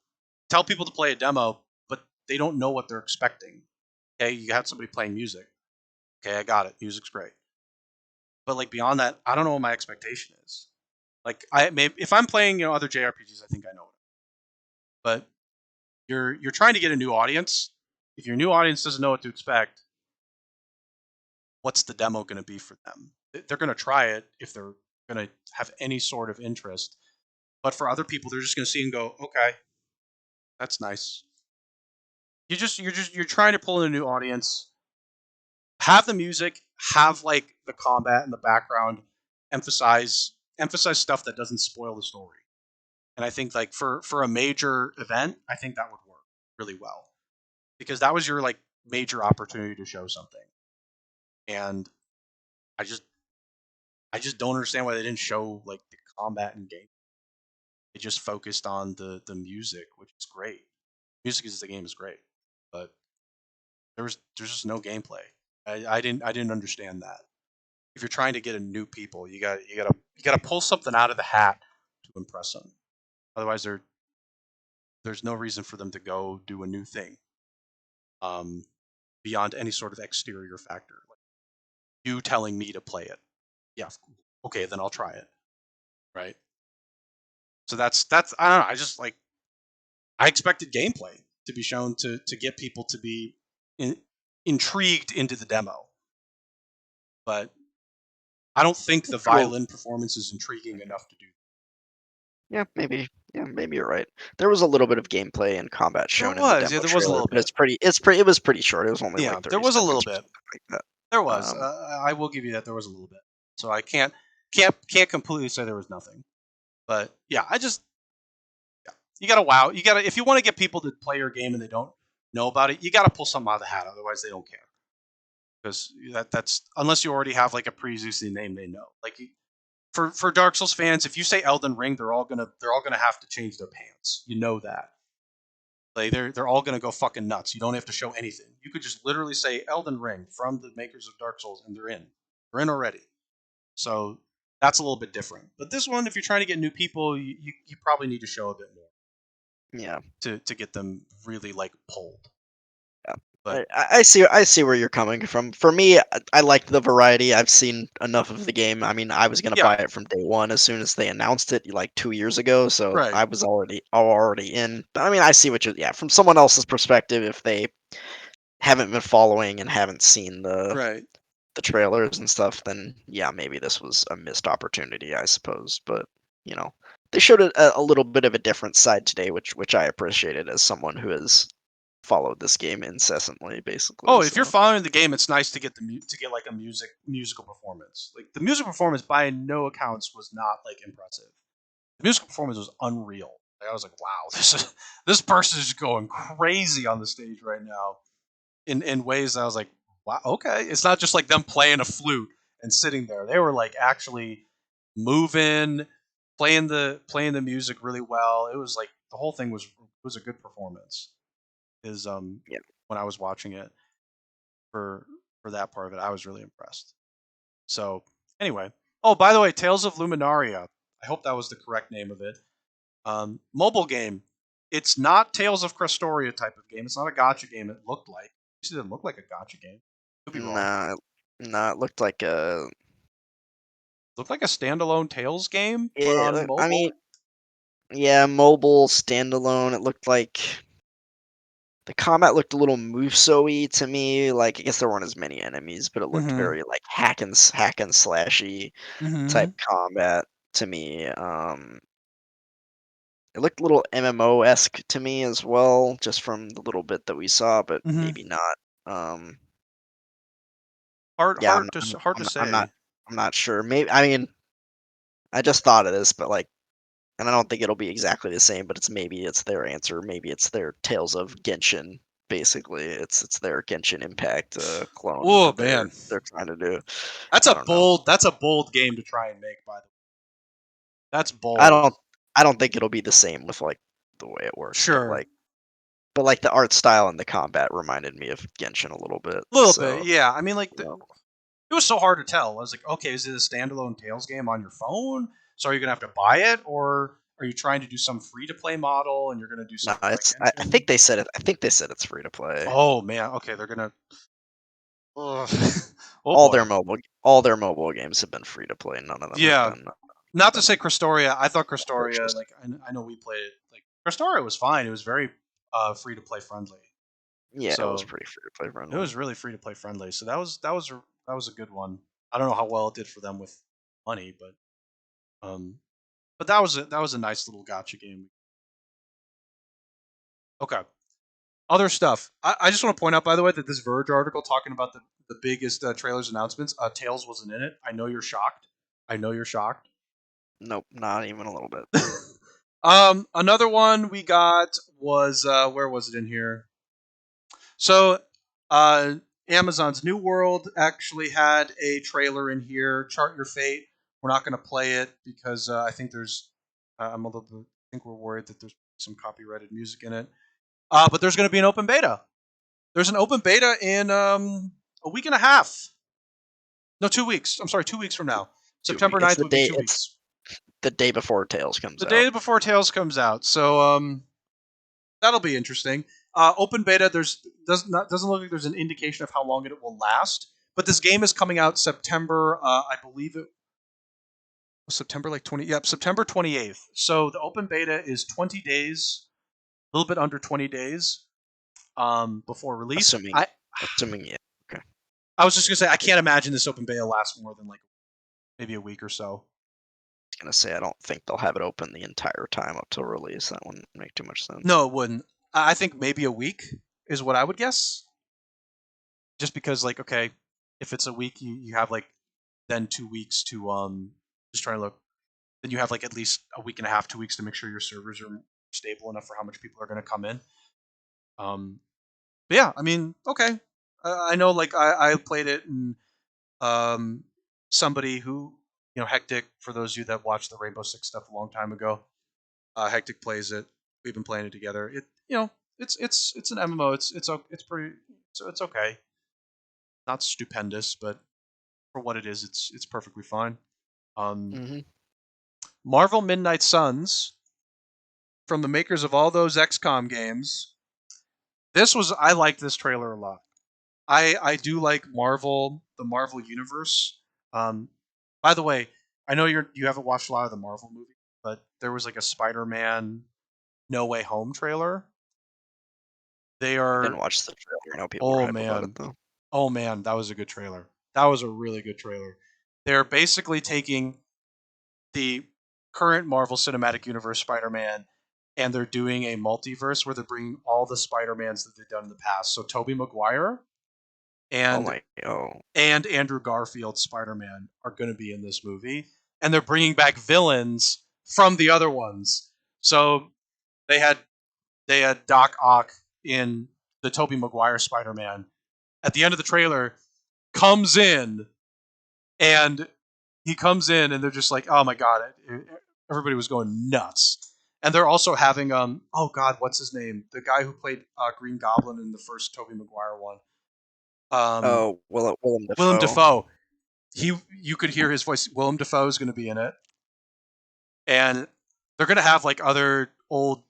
tell people to play a demo, but they don't know what they're expecting. Okay, you had somebody playing music. Okay, I got it. Music's great. But like beyond that, I don't know what my expectation is. Like if I'm playing other JRPGs, I think I know it. But you're trying to get a new audience. If your new audience doesn't know what to expect, what's the demo going to be for them? They're going to try it if they're going to have any sort of interest. But for other people, they're just going to see and go, okay, that's nice. You're trying to pull in a new audience. Have the music, have like the combat in the background, emphasize stuff that doesn't spoil the story. And I think like for a major event, I think that would work really well because that was your like major opportunity to show something. And I just I just don't understand why they didn't show like the combat and game. They just focused on the music, which is great. Music is the game is great, but there's just no gameplay. I didn't understand that. If you're trying to get a new people, you got to pull something out of the hat to impress them. Otherwise, there's no reason for them to go do a new thing um, beyond any sort of exterior factor. Like you telling me to play it. Yeah, okay, then I'll try it. Right. So that's I don't know. I just like I expected gameplay to be shown to get people to be in, intrigued into the demo, but I don't think the Cool. violin performance is intriguing enough to do. Yeah, maybe. Yeah, maybe you're right. There was a little bit of gameplay and combat There shown in the was, yeah, demo there was a trailer, little but bit. it was pretty short. It was only Yeah, like there 30 was a little seconds or bit. something like that. There was. Um, I will give you that there was a little bit. So I can't completely say there was nothing. But yeah, you gotta wow. You gotta if you want to get people to play your game and they don't know about it, you gotta pull something out of the hat. Otherwise, they don't care. Because that's unless you already have like a pre-existing name they know. Like for Dark Souls fans, if you say Elden Ring, they're all gonna have to change their pants. You know that. Like they're all gonna go fucking nuts. You don't have to show anything. You could just literally say Elden Ring from the makers of Dark Souls, and they're in. They're in already. So that's a little bit different. But this one, if you're trying to get new people, you probably need to show a bit more yeah. to get them really like pulled. Yeah. But I see where you're coming from. For me, I like the variety. I've seen enough of the game. I mean, I was gonna yeah, buy it from day one as soon as they announced it, like 2 years ago. So right, I was already in. But I mean, I see what you. Yeah, from someone else's perspective, if they haven't been following and haven't seen right. the trailers and stuff, then yeah, maybe this was a missed opportunity, I suppose. But you know, they showed a little bit of a different side today, which I appreciated as someone who has followed this game incessantly, basically. Oh, if you're So following the game, it's nice to get to get like a musical performance. Like the musical performance, by no accounts, was not like impressive. The musical performance was unreal. Like, I was like, wow, this person is going crazy on the stage right now in ways that I was like, wow, okay. It's not just like them playing a flute and sitting there. They were like actually moving, playing the music really well. It was like the whole thing was a good performance. Is yeah, when I was watching it for for that part of it, I was really impressed. So anyway, oh by the way, Tales of Luminaria. I hope that was the correct name of it. Mobile game. It's not Tales of Crestoria type of game. It's not a gotcha game. It looked like. It didn't look like a gotcha game. Could be wrong. nah, nah, it looked like a. Looked like a standalone Tales game, but on I mean, mobile. yeah, mobile standalone. It looked like the combat looked a little Muso-y to me. Like I guess there weren't as many enemies, but it looked Mm-hmm. very like hack and slashy Mm-hmm. type combat to me. It looked a little MMO-esque to me as well, just from the little bit that we saw, but Mm-hmm. maybe not. Um, Hard, yeah, hard to say. I'm not sure. Maybe I mean, I just thought of this, but like, and I don't think it'll be exactly the same, but it's their answer. Maybe it's their Tales of Genshin. Basically, it's their Genshin Impact clone Oh that man, they're trying to do. that's I a don't know. bold. That's a bold game to try and make. By the way, that's I bold. don't I don't think it'll be the same with like the way it works, Sure. but like the art style and the combat reminded me of Genshin a little bit. A little bit, So yeah. I mean, like you know, it was so hard to tell. I was like, okay, is it a standalone Tales game on your phone? So are you gonna have to buy it, or are you trying to do some free to play model and you're gonna do no, something like it's I Genshin? think they said it. I think they said it's free to play. Oh man, okay, they're gonna. Ugh. Oh All boy, their mobile games have been free to play. None of them have yeah. Not to say been Crestoria. I thought Crestoria, purchased. like I know we played it. Like Crestoria was fine. It was very free to play friendly. Yeah, it was So pretty free to play it friendly. was really free to play friendly. So that was a good one. I don't know how well it did for them with money, um, but that was a nice little gotcha game. Okay. Other stuff. I just want to point out, by the way, that this Verge article talking about the biggest trailers announcements, Tails wasn't in it. I know you're shocked. I know you're shocked. Nope, not even a little bit. Another one we got was where was it in here? So, uh, Amazon's New World actually had a trailer in here. Chart Your Fate. We're not going to play it because I think there's. I'm a little bit. I think we're worried that there's some copyrighted music in it. But there's going to be an open beta. There's an open beta in a week and a half. No, 2 weeks. I'm sorry, 2 weeks from now. 2 weeks. September 9th would be 2 weeks. It's the day before Tails comes The out. day before Tails comes out. So that'll be interesting. Open beta. Doesn't look like there's an indication of how long it will last. But this game is coming out September. I believe it was September like 20. Yep, September 28th. So the open beta is 20 days, a little bit under 20 days before release. Assuming I assuming yeah, I was just gonna say I can't imagine this open beta lasts more than like maybe a week or so. Gonna say I don't think they'll have it open the entire time up till release. That wouldn't make too much sense. No, it wouldn't. I think maybe a week is what I would guess. Just because, like, okay, if it's a week, you have like then 2 weeks to just try to look. Then you have like at least a week and a half, 2 weeks to make sure your servers are stable enough for how much people are going to come in. But yeah, I mean, okay. I know, like I played it, and um, somebody who Hectic. For those of you that watched the Rainbow Six stuff a long time ago, Hectic plays it. We've been playing it together. It's an MMO. It's pretty. It's okay. Not stupendous, but for what it is, it's perfectly fine. Um, Hmm. Marvel Midnight Suns, from the makers of all those XCOM games. I liked this trailer a lot. I do like Marvel, the Marvel universe. Um, by the way, I know you haven't watched a lot of the Marvel movies, but there was like a Spider-Man No Way Home trailer. They I didn't are watch the trailer. I know people were oh hype about it man, though. oh man, that was a good trailer. That was a really good trailer. They're basically taking the current Marvel Cinematic Universe Spider-Man, and they're doing a multiverse where they're bringing all the Spider-Mans that they've done in the past. So Tobey Maguire Oh and my, oh, Andrew Garfield's Spider-Man are going to be in this movie, and they're bringing back villains from the other ones. So they had Doc Ock in the Tobey Maguire Spider-Man. At the end of the trailer, comes in, and he comes in, and they're just like, "Oh my god!" Everybody was going nuts, and they're also having oh god, what's his name? The guy who played Green Goblin in the first Tobey Maguire one, um, oh, Willem Willem Dafoe. Dafoe. You could hear his voice. Willem Dafoe is going to be in it, and they're going to have like other old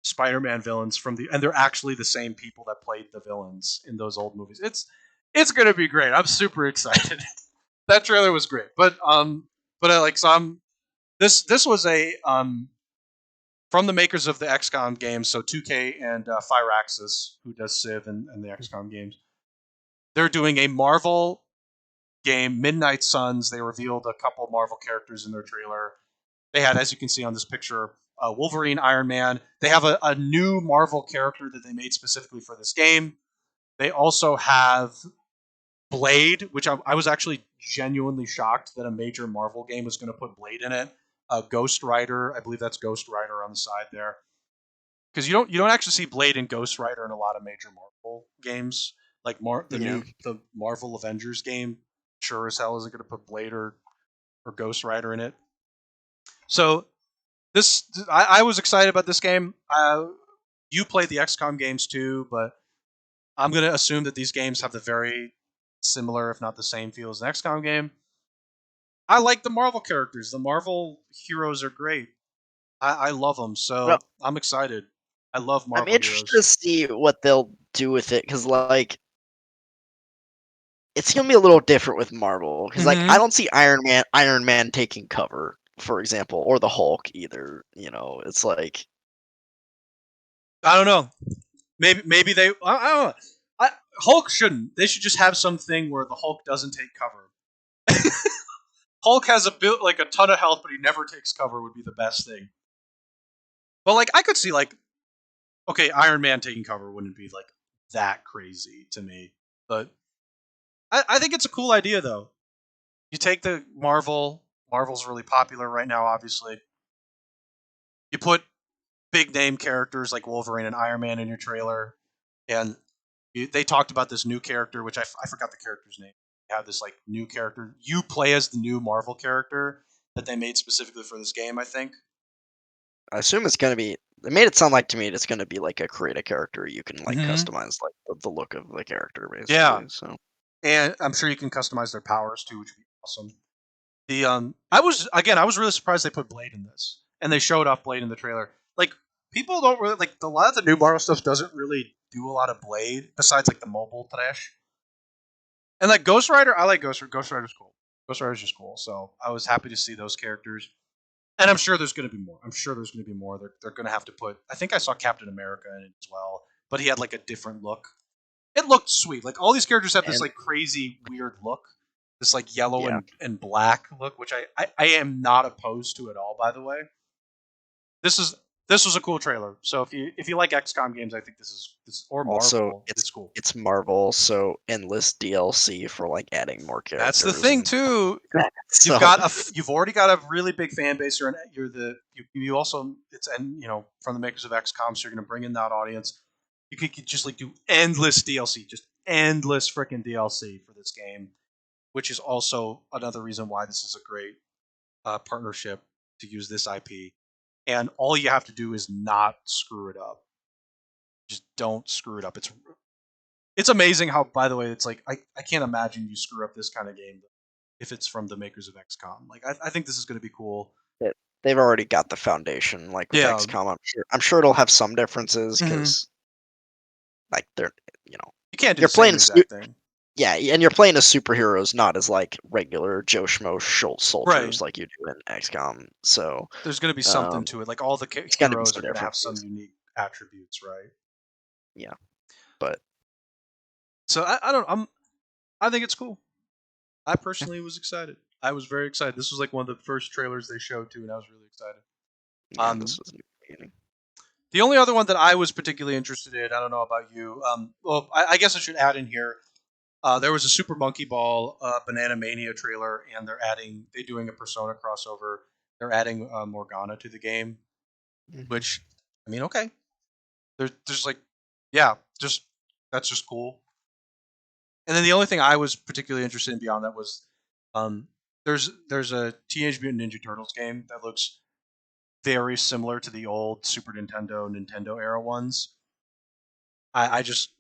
Spider-Man villains and they're actually the same people that played the villains in those old movies. It's going to be great. I'm super excited. That trailer was great, but I like so I'm this was a from the makers of the XCOM games, so 2K and Firaxis, who does Civ and the XCOM games. They're doing a Marvel game, Midnight Suns. They revealed a couple Marvel characters in their trailer. They had, as you can see on this picture, Wolverine, Iron Man. They have a new Marvel character that they made specifically for this game. They also have Blade, which I was actually genuinely shocked that a major Marvel game was going to put Blade in it. Ghost Rider, I believe that's Ghost Rider on the side there, because you don't actually see Blade and Ghost Rider in a lot of major Marvel games. Like Yeah, the Marvel Avengers game, sure as hell isn't going to put Blade or Ghost Rider in it. So I was excited about this game. You played the XCOM games too, but I'm going to assume that these games have the very similar, if not the same, feel as an XCOM game. I like the Marvel characters. The Marvel heroes are great. I love them, well, so I'm excited. I love I'm Marvel interested to heroes. see what they'll do with it because, like, it's gonna be a little different with Marvel because, like, I Mm-hmm. don't see Iron Man taking cover, for example, or the Hulk either. It's like, I don't know. Maybe they. I don't know. Hulk shouldn't. They should just have something where the Hulk doesn't take cover. Hulk has like a ton of health, but he never takes cover. Would be the best thing. But like I could see like okay, Iron Man taking cover wouldn't be like that crazy to me. But I think it's a cool idea though. You take the Marvel's really popular right now, obviously. You put big name characters like Wolverine and Iron Man in your trailer, and they talked about this new character, which I forgot the character's name. They have this like new character. You play as the new Marvel character that they made specifically for this game, I think. I assume it's gonna be. They made it sound like to me it's gonna be like create a character you can like Mm-hmm. customize like the look of the character Yeah, basically. So and I'm sure you can customize their powers too, which would be awesome. I was really surprised they put Blade in this, and they showed off Blade in the trailer. Like people don't really like a lot of the new Marvel stuff doesn't really do a lot of Blade besides like the mobile trash. And like Ghost Rider, I like Ghost Rider. Ghost Rider's cool. Ghost Rider's just cool. So I was happy to see those characters, and I'm sure there's going to be more. I'm sure there's going to be more. They're going to have to put. I think I saw Captain America in it as well, but he had like a different look. it looked sweet. Like all these characters have this And like crazy weird look, this like yellow yeah, and black look, which I am not opposed to at all. By the way, this is this was a cool trailer. So if you like XCOM games, I think this or also Marvel, it's cool. it's Marvel, so endless DLC for like adding more That's the characters thing and stuff too. like that. You've So got you've already got a really big fan base. You also it's and you know from the makers of XCOM, so you're going to bring in that audience. You could just like do endless DLC, just endless freaking DLC for this game, which is also another reason why this is a great partnership to use this IP. And all you have to do is not screw it up. Just don't screw it up. It's amazing how, by the way, it's like I can't imagine you screw up this kind of game if it's from the makers of XCOM. Like I think this is going to be cool. it, they've already got the foundation. Like with Yeah. XCOM, I'm sure it'll have some differences Hmm. because like they're you know You can't do you're the same playing exact thing. yeah, and you're playing as superheroes, not as like regular Joe Schmo Right. soldiers like you do in XCOM. So There's going to be something um, to it. Like all the it's gonna be heroes some are going to have some differences. unique attributes, right? Yeah, but So I don't. I think it's cool. I personally was excited. I was very excited. This was like one of the first trailers they showed too, and I was really excited. yeah, Um, this was new beginning. the only other one that I was particularly interested in, I don't know about you. Well, I guess I should add in here. There was a Super Monkey Ball Banana Mania trailer, and they're doing a Persona crossover. They're adding Morgana to the game, Hmm. which I mean, okay. There's like, yeah, just that's just cool. And then the only thing I was particularly interested in beyond that was, um, there's a Teenage Mutant Ninja Turtles game that looks very similar to the old Super Nintendo era ones. I, I just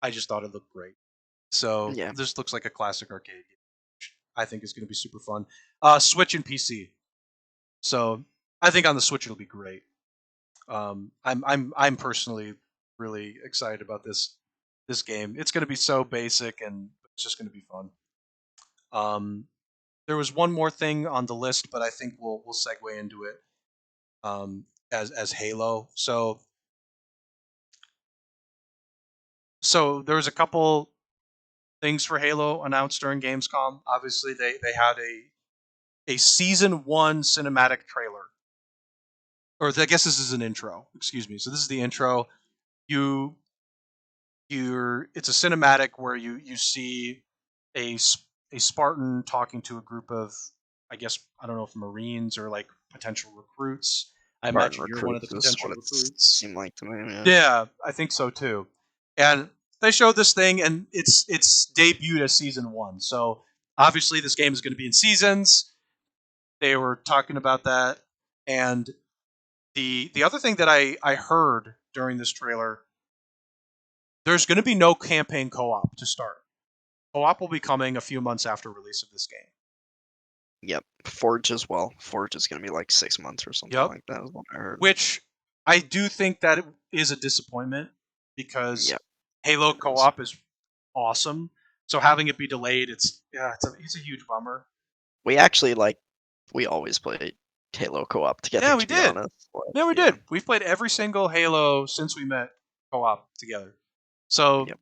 I just thought it looked great. So Yeah, this looks like a classic arcade game, which I think is going to be super fun. Switch and PC. So I think on the Switch it'll be great. I'm personally really excited about this game. It's going to be so basic and it's just going to be fun. Um, there was one more thing on the list, but I think we'll segue into it as Halo. So there was a couple things for Halo announced during Gamescom. Obviously, they had a season one cinematic trailer, or I guess this is an intro. Excuse me. So this is the intro. You it's a cinematic where you see a a Spartan talking to a group of, I guess I don't know if Marines or like potential recruits. I Spartan imagine you're one of the recruits is potential what it's recruits. seemed like to me. Yeah, Yeah, I think so too. And they showed this thing, and it's debuted as season one. So obviously, this game is going to be in seasons. They were talking about that, and the other thing that I heard during this trailer, there's going to be no campaign co-op to start. Co-op will be coming a few months after release of this game. yep. Forge as well. Forge is gonna be like 6 months or something Yep. like that. Is what I heard. Which I do think that is a disappointment because Yep, Halo it is. co-op is awesome. So having it be delayed, it's a huge bummer. We actually like we always play Halo co-op together. Yeah, we To be did. honest, like, Yeah, we yeah, did. We've played every single Halo since we met co-op together. So yep,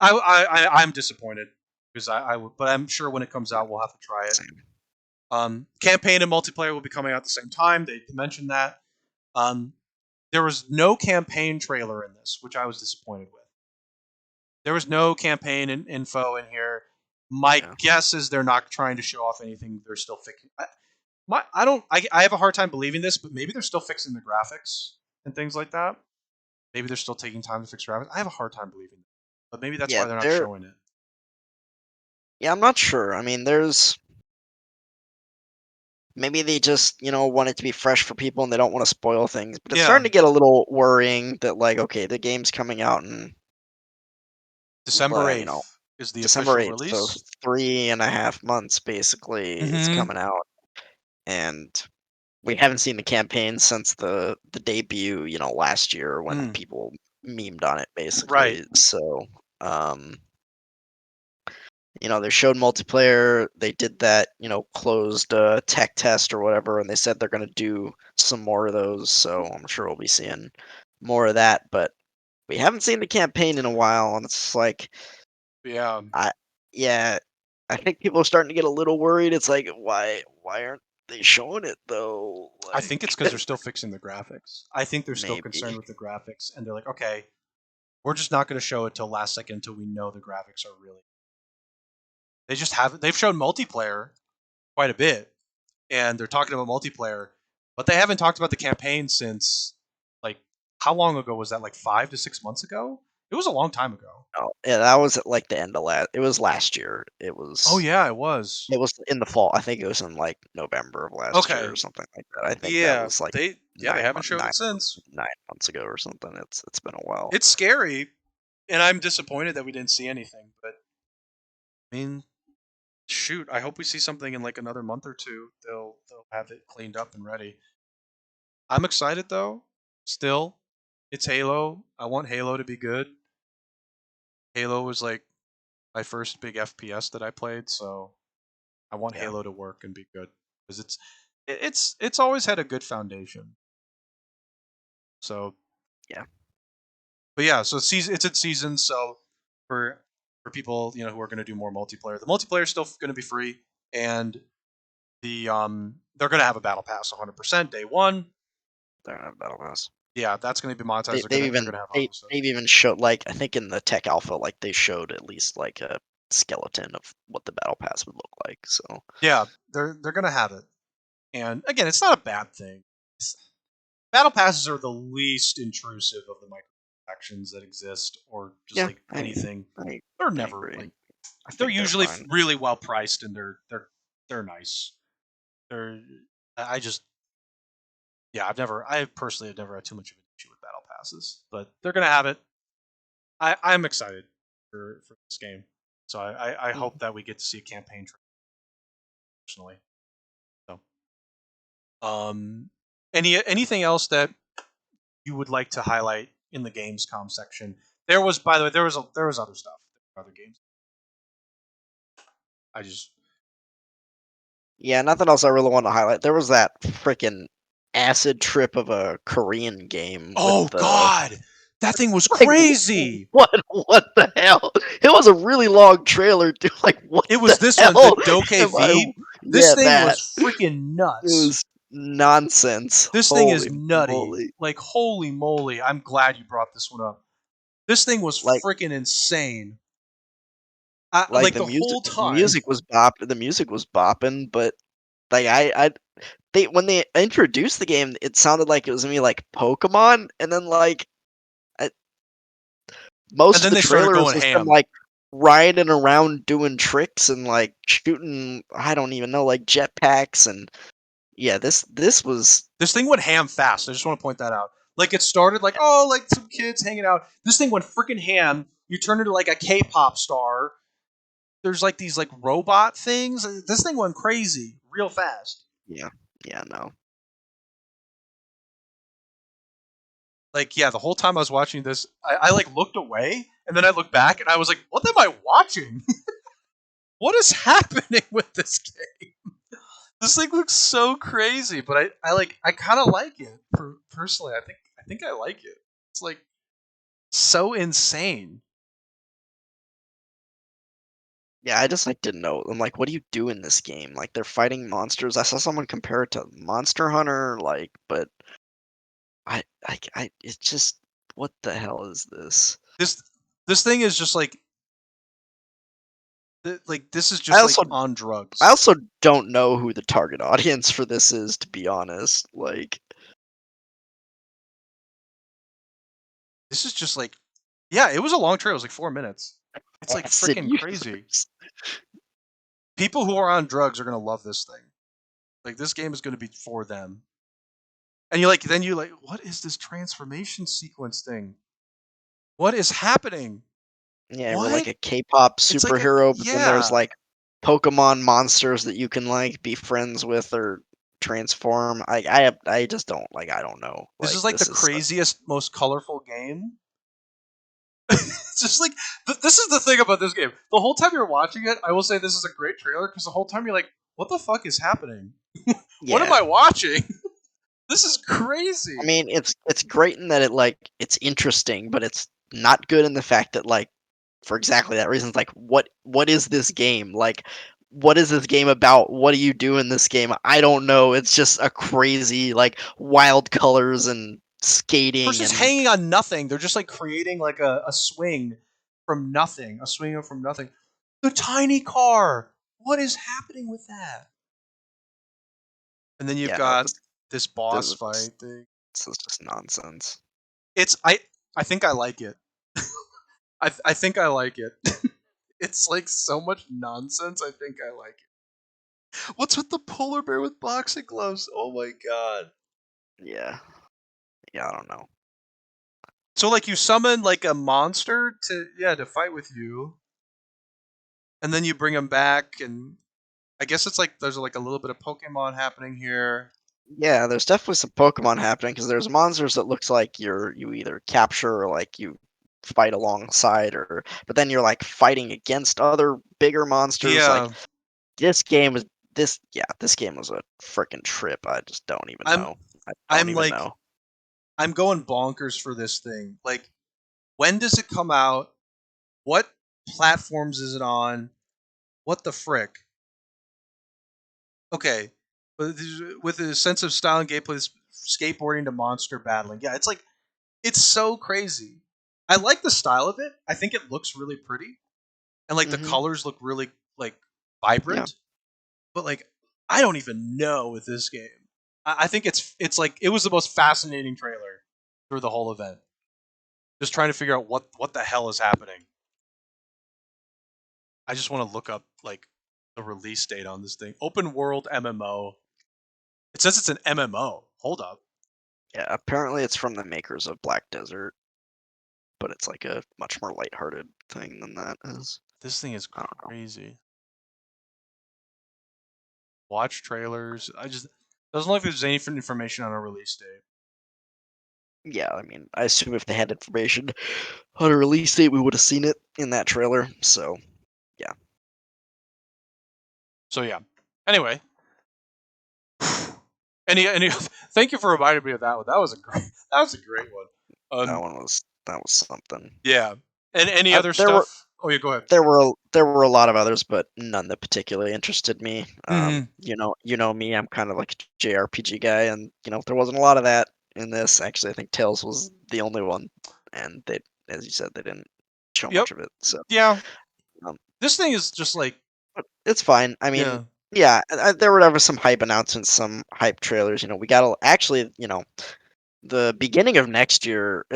I'm disappointed because but I'm sure when it comes yeah, out we'll have to try it. same. Campaign and multiplayer will be coming out at the same time. They mentioned that. Um, there was no campaign trailer in this, which I was disappointed with. There was no campaign info in here. My Yeah, guess is they're not trying to show off anything. They're still fixing. I don't. I have a hard time believing this, but maybe they're still fixing the graphics and things like that. Maybe they're still taking time to fix graphics. I have a hard time believing it, but maybe that's yeah. why they're not They're showing it. yeah. I'm not sure. I mean, there's maybe they just want it to be fresh for people and they don't want to spoil things. But it's Yeah, starting to get a little worrying that like, okay, the game's coming out in December you know 8th is the December official 8th, so release. 3.5 months basically it's Mm-hmm. coming out, and we haven't seen the campaign since the debut, last year when Mm, people memed on it right. basically. So, um, they showed multiplayer. They did that, closed tech test or whatever, and they said they're going to do some more of those. So I'm sure we'll be seeing more of that. But we haven't seen the campaign in a while, and it's like, Yeah, I yeah, I think people are starting to get a little worried. It's like, why aren't they showing it though? I think it's Like because they're still fixing the graphics. I think they're still concerned maybe. with the graphics, and they're like, okay, we're just not going to show it till last second until we know the graphics are really. They just haven't. They've shown multiplayer quite a bit, and they're talking about multiplayer, but they haven't talked about the campaign since like how long ago was that? Like 5 to 6 months ago. It was a long time ago. Oh, yeah, that was at like the end of last. It was last year. It Oh was. yeah, it was. It was in the fall. I think it was in like November of last year Okay. or something like that. I think that Yeah, was like they haven't showed it nine since. 9 months ago or something. It's been a while. It's scary, and I'm disappointed that we didn't see anything. But I mean, shoot, I hope we see something in like another month or two. They'll have it cleaned up and ready. I'm excited though. Still, it's Halo. I want Halo to be good. Halo was like my first big FPS that I played, so I want Yeah, Halo to work and be good because it's always had a good foundation. So, yeah, but yeah, so season it's in season. So for for people who are going to do more multiplayer, the multiplayer is still going to be free, and they're going to have a battle pass 100% day one. they're gonna have battle pass. Yeah, that's going to be monetized. They They're they've gonna they're even gonna have they auto stuff. they've even showed like I think in the tech alpha like they showed at least like a skeleton of what the battle pass would look like. So Yeah, they're going to have it, and again, it's not a bad thing. Battle passes are the least intrusive of the microtransactions that exist, or just yeah, like anything. I They're I never agree. like I they're think they're usually fine. really well priced, and they're nice. They're I just yeah I personally have never had too much of an issue with battle passes, but they're gonna have it. I'm excited for this game, so I Mm. hope that we get to see a campaign personally. So anything else that you would like to highlight in the Gamescom section? There was, by the way, there was other stuff, other games. I just Yeah, nothing else I really want to highlight. There was that freaking acid trip of a Korean game with oh the god, that thing was like crazy. what the hell? It was a really long trailer, dude. Like what It was the this one, the hell Doke am I? V. This Yeah, thing was that freaking it nuts. was nonsense. This thing is Holy nutty. moly! Like holy moly, I'm glad you brought this one up. This thing was Like freaking insane. like Like the whole the time. music was the music was bopping, but like they when they introduced the game, it sounded like it was gonna be like Pokemon, and then like I, And most of then the they started trailer was going just them ham. like riding around doing tricks and like shooting. I don't even know, like jetpacks and yeah. This was This thing went ham fast. I just want to point that out. Like it started like like some kids hanging out. This thing went freaking ham. You turn into like a K-pop star. There's like these like robot things. This thing went crazy real fast. yeah yeah no Like yeah, the whole time I was watching this, I like looked away and then I looked back and I was like, what am I watching? What is happening with this game? This thing looks so crazy, but I kind of like it. Personally, I think I like it. It's like so insane. yeah. I just like didn't know. I'm like, what do you do in this game? Like they're fighting monsters. I saw someone compare it to Monster Hunter, like, but I it's just what the hell is this? This this thing is just like this is I just like also on I drugs. also don't know who the target audience for this is, to be honest. Like, This is just like yeah, it was a long trail. It was like 4 minutes. It's like acid freaking crazy. users. People who are on drugs are gonna love this thing. Like this game is gonna be for them. And you like, what is this transformation sequence thing? What is happening? Yeah, we're like What? a K-pop It's like a superhero, but then there's yeah. like Pokemon monsters that you can like be friends with or transform. I just don't like. I don't know. This Like is like the this is craziest, most colorful game. It's just like this is the thing about this game. The whole time you're watching it, I will say this is a great trailer because the whole time you're like, "What the fuck is happening? What am yeah. I watching? This is I crazy." mean, it's great in that it's interesting, but it's not good in the fact that like for exactly that reason, it's like what is this game? Like what is this game about? What do you do in this game? I don't know. It's just a crazy like wild colors and skating Person's and hanging on nothing. They're just like creating like a swing from nothing, a swing from nothing. The tiny car. What is happening with that? And then you've yeah, no, got this boss this, fight thing. this is just nonsense. It's I think I like it. I think I like it. It's like so much nonsense. I think I like it. What's with the polar bear with boxing gloves? Oh my god. Yeah. Yeah, I don't know. So like you summon like a monster to fight with you, and then you bring him back, and I guess it's like there's like a little bit of Pokemon happening here. Yeah, there's definitely some Pokemon happening because there's monsters that looks like you either capture or like you fight alongside or but then you're like fighting against other bigger monsters. Like Yeah, this game is this game was a freaking trip. I just don't even I'm know. I don't I'm even like know. I'm going bonkers for this thing. Like, when does it come out? What platforms is it on? What the frick? Okay, with a sense of style and gameplay, skateboarding to monster battling. Yeah, it's so crazy. I like the style of it. I think it looks really pretty, and like the Hmm. colors look really like Yeah. vibrant. But like, I don't even know with this game. I think it's like it was the most fascinating trailer through the whole event. Just trying to figure out what the hell is happening. I just want to look up like the release date on this thing. Open world MMO. It says it's an MMO. Hold up. Yeah. Apparently, it's from the makers of Black Desert, but it's like a much more lighthearted thing than that is. This thing is I don't know. crazy. Watch trailers. I just doesn't look like there's any information on a release date. Yeah, I mean, I assume if they had information on a release date, we would have seen it in that trailer. So, yeah. So yeah. Anyway, any thank you for reminding me of that one. That was a great one. That one was that was something. Yeah. And any I, other stuff? Oh yeah, go ahead. there were a lot of others, but none that particularly interested me. Mm-hmm. You know me, I'm kind of like a JRPG guy, and there wasn't a lot of that in this. Actually, I think Tails was the only one, and they, as you said, they didn't show Yep. much of it. So, Yeah. um, This thing is just like but it's fine. I mean, yeah. yeah, there were ever some hype announcements, some hype trailers. We got actually, the beginning of next year,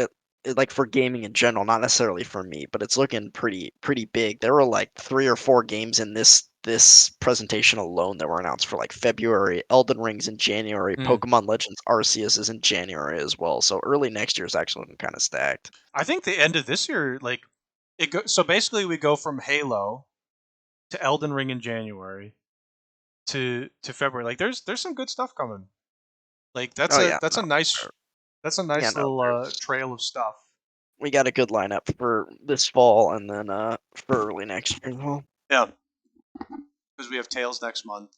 like for gaming in general, not necessarily for me, but it's looking pretty big. There were like 3 or 4 games in this presentation alone that were announced for like February. Elden Ring's in January. Mm. Pokemon Legends Arceus is in January as well. So early next year is actually looking kind of stacked. I think the end of this year, like so basically we go from Halo to Elden Ring in January to February. Like there's some good stuff coming. Like Oh yeah, that's no, a nice there- that's a yeah, nice no, little there's trail of stuff. we got a good lineup for this fall and then for early next year as well. Yeah, because we have Tales next month.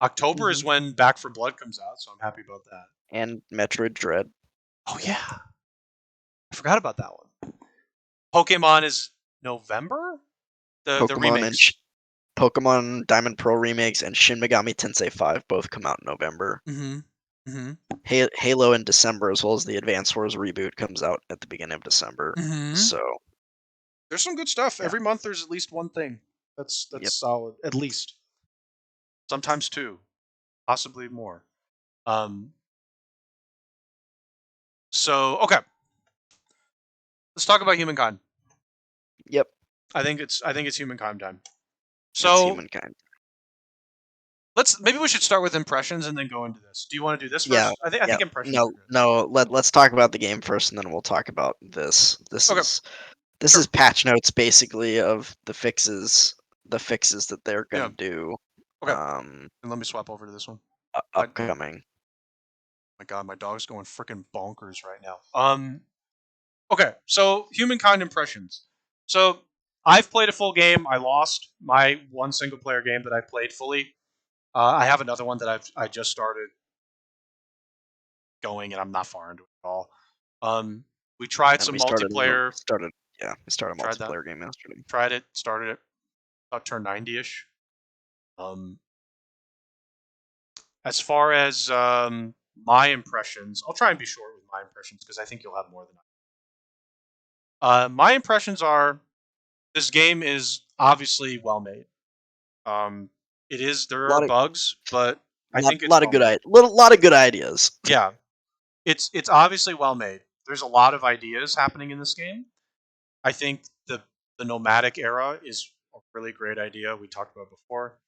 October is Hmm. when Back for Blood comes out, so I'm happy about that. And Metroid Dread. Oh yeah, I forgot about that one. Pokemon is November. The Pokemon and remakes. Pokemon Diamond Pearl remakes and Shin Megami Tensei 5 both come out in November. Mm-hmm. Mm-hmm. Halo in December, as well as the Advance Wars reboot, comes out at the beginning of December. Mm-hmm. So, There's some good stuff. yeah, Every month there's at least one thing. That's yep, solid. At least. Sometimes two. Possibly more. Um so okay. Let's talk about Humankind. yep. I think it's Humankind time. It's So Humankind. maybe we should start with impressions and then go into this. Do you want to do this Yeah, first? I yeah. think impressions are No, good. no. Let's talk about the game first, and then we'll talk about this. Okay, This sure. is patch notes basically of the fixes that they're Yeah. gonna do. Okay. Um, And let me swap over to this one. I, upcoming. my God, my dog's going freaking bonkers right now. Okay, so Humankind Impressions. So I've played a full game. I lost my one single player game that I played fully. I have another one that I just started going, and I'm not far into it at all. Um, We tried And some we started multiplayer. we started a Tried that. multiplayer game yesterday. Tried it. Started it. About turn 90-ish. As far as my impressions, I'll try and be short with my impressions because I think you'll have more than I. My impressions are this game is obviously well made. It is. A There are lot of bugs, but I lot, think it's lot of well good made. lot of good ideas. Yeah, it's obviously well made. There's a lot of ideas happening in this game. I think the nomadic era is a really great idea. We talked about before.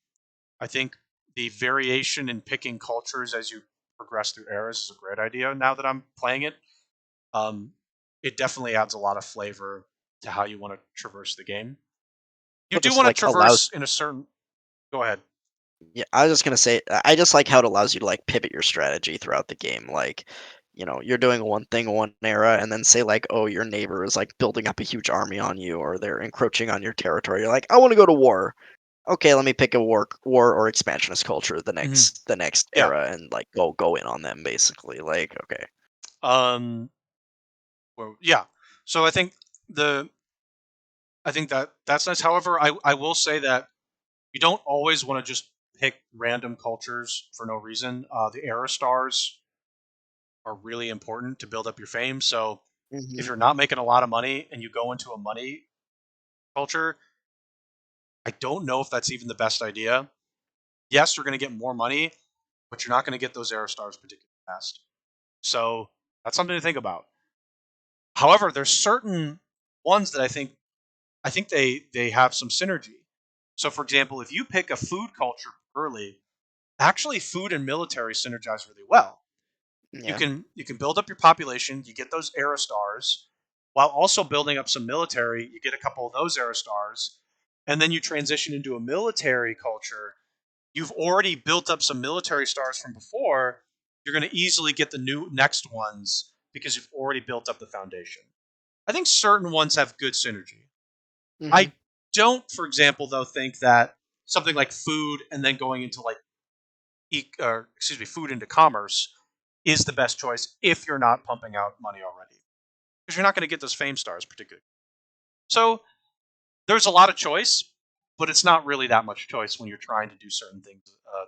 I think the variation in picking cultures as you progress through eras is a great idea. Now that I'm playing it, um, it definitely adds a lot of flavor to how you want to traverse the game. You It do just want to like allows. traverse in a certain. Go ahead. Yeah, I was just gonna say, I just like how it allows you to like pivot your strategy throughout the game. Like, you're doing one thing one era, and then say like, oh, your neighbor is like building up a huge army on you, or they're encroaching on your territory. You're like, I want to go to war. Okay, let me pick a war or expansionist culture Hmm. the next Yeah. era and like go in on them basically. Like, okay. Um. Well, yeah. So the I think that's nice. However, I will say that you don't always want to just pick random cultures for no reason. The era stars are really important to build up your fame. So if Hmm. you're not making a lot of money and you go into a money culture, I don't know if that's even the best idea. Yes, you're going to get more money, but you're not going to get those era stars particularly fast. So that's something to think about. However, there's certain ones that I think they have some synergy. So for example, if you pick a food culture early, actually food and military synergize really well. Yeah. You can build up your population, you get those era stars, while also building up some military, you get a couple of those era stars, and then you transition into a military culture. You've already built up some military stars from before. You're going to easily get the new next ones because you've already built up the foundation. I think certain ones have good synergy. Hmm. I don't, for example, though, think that something like food and then going into like food into commerce is the best choice if you're not pumping out money already, because you're not going to get those fame stars particularly. So there's a lot of choice, but it's not really that much choice when you're trying to do certain things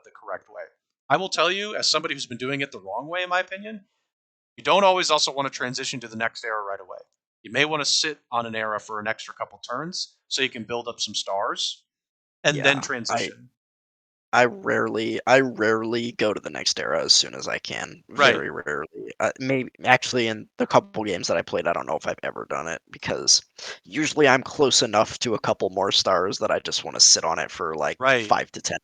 the correct way. I will tell you, as somebody who's been doing it the wrong way, in my opinion, you don't always also want to transition to the next era right away. You may want to sit on an era for an extra couple turns so you can build up some stars and then Yeah. I transition. I rarely go to the next era as soon as I can. Right. Very rarely. Maybe actually in the couple games that I played, I don't know if I've ever done it because usually I'm close enough to a couple more stars that I just want to sit on it for like Right. 5 to 10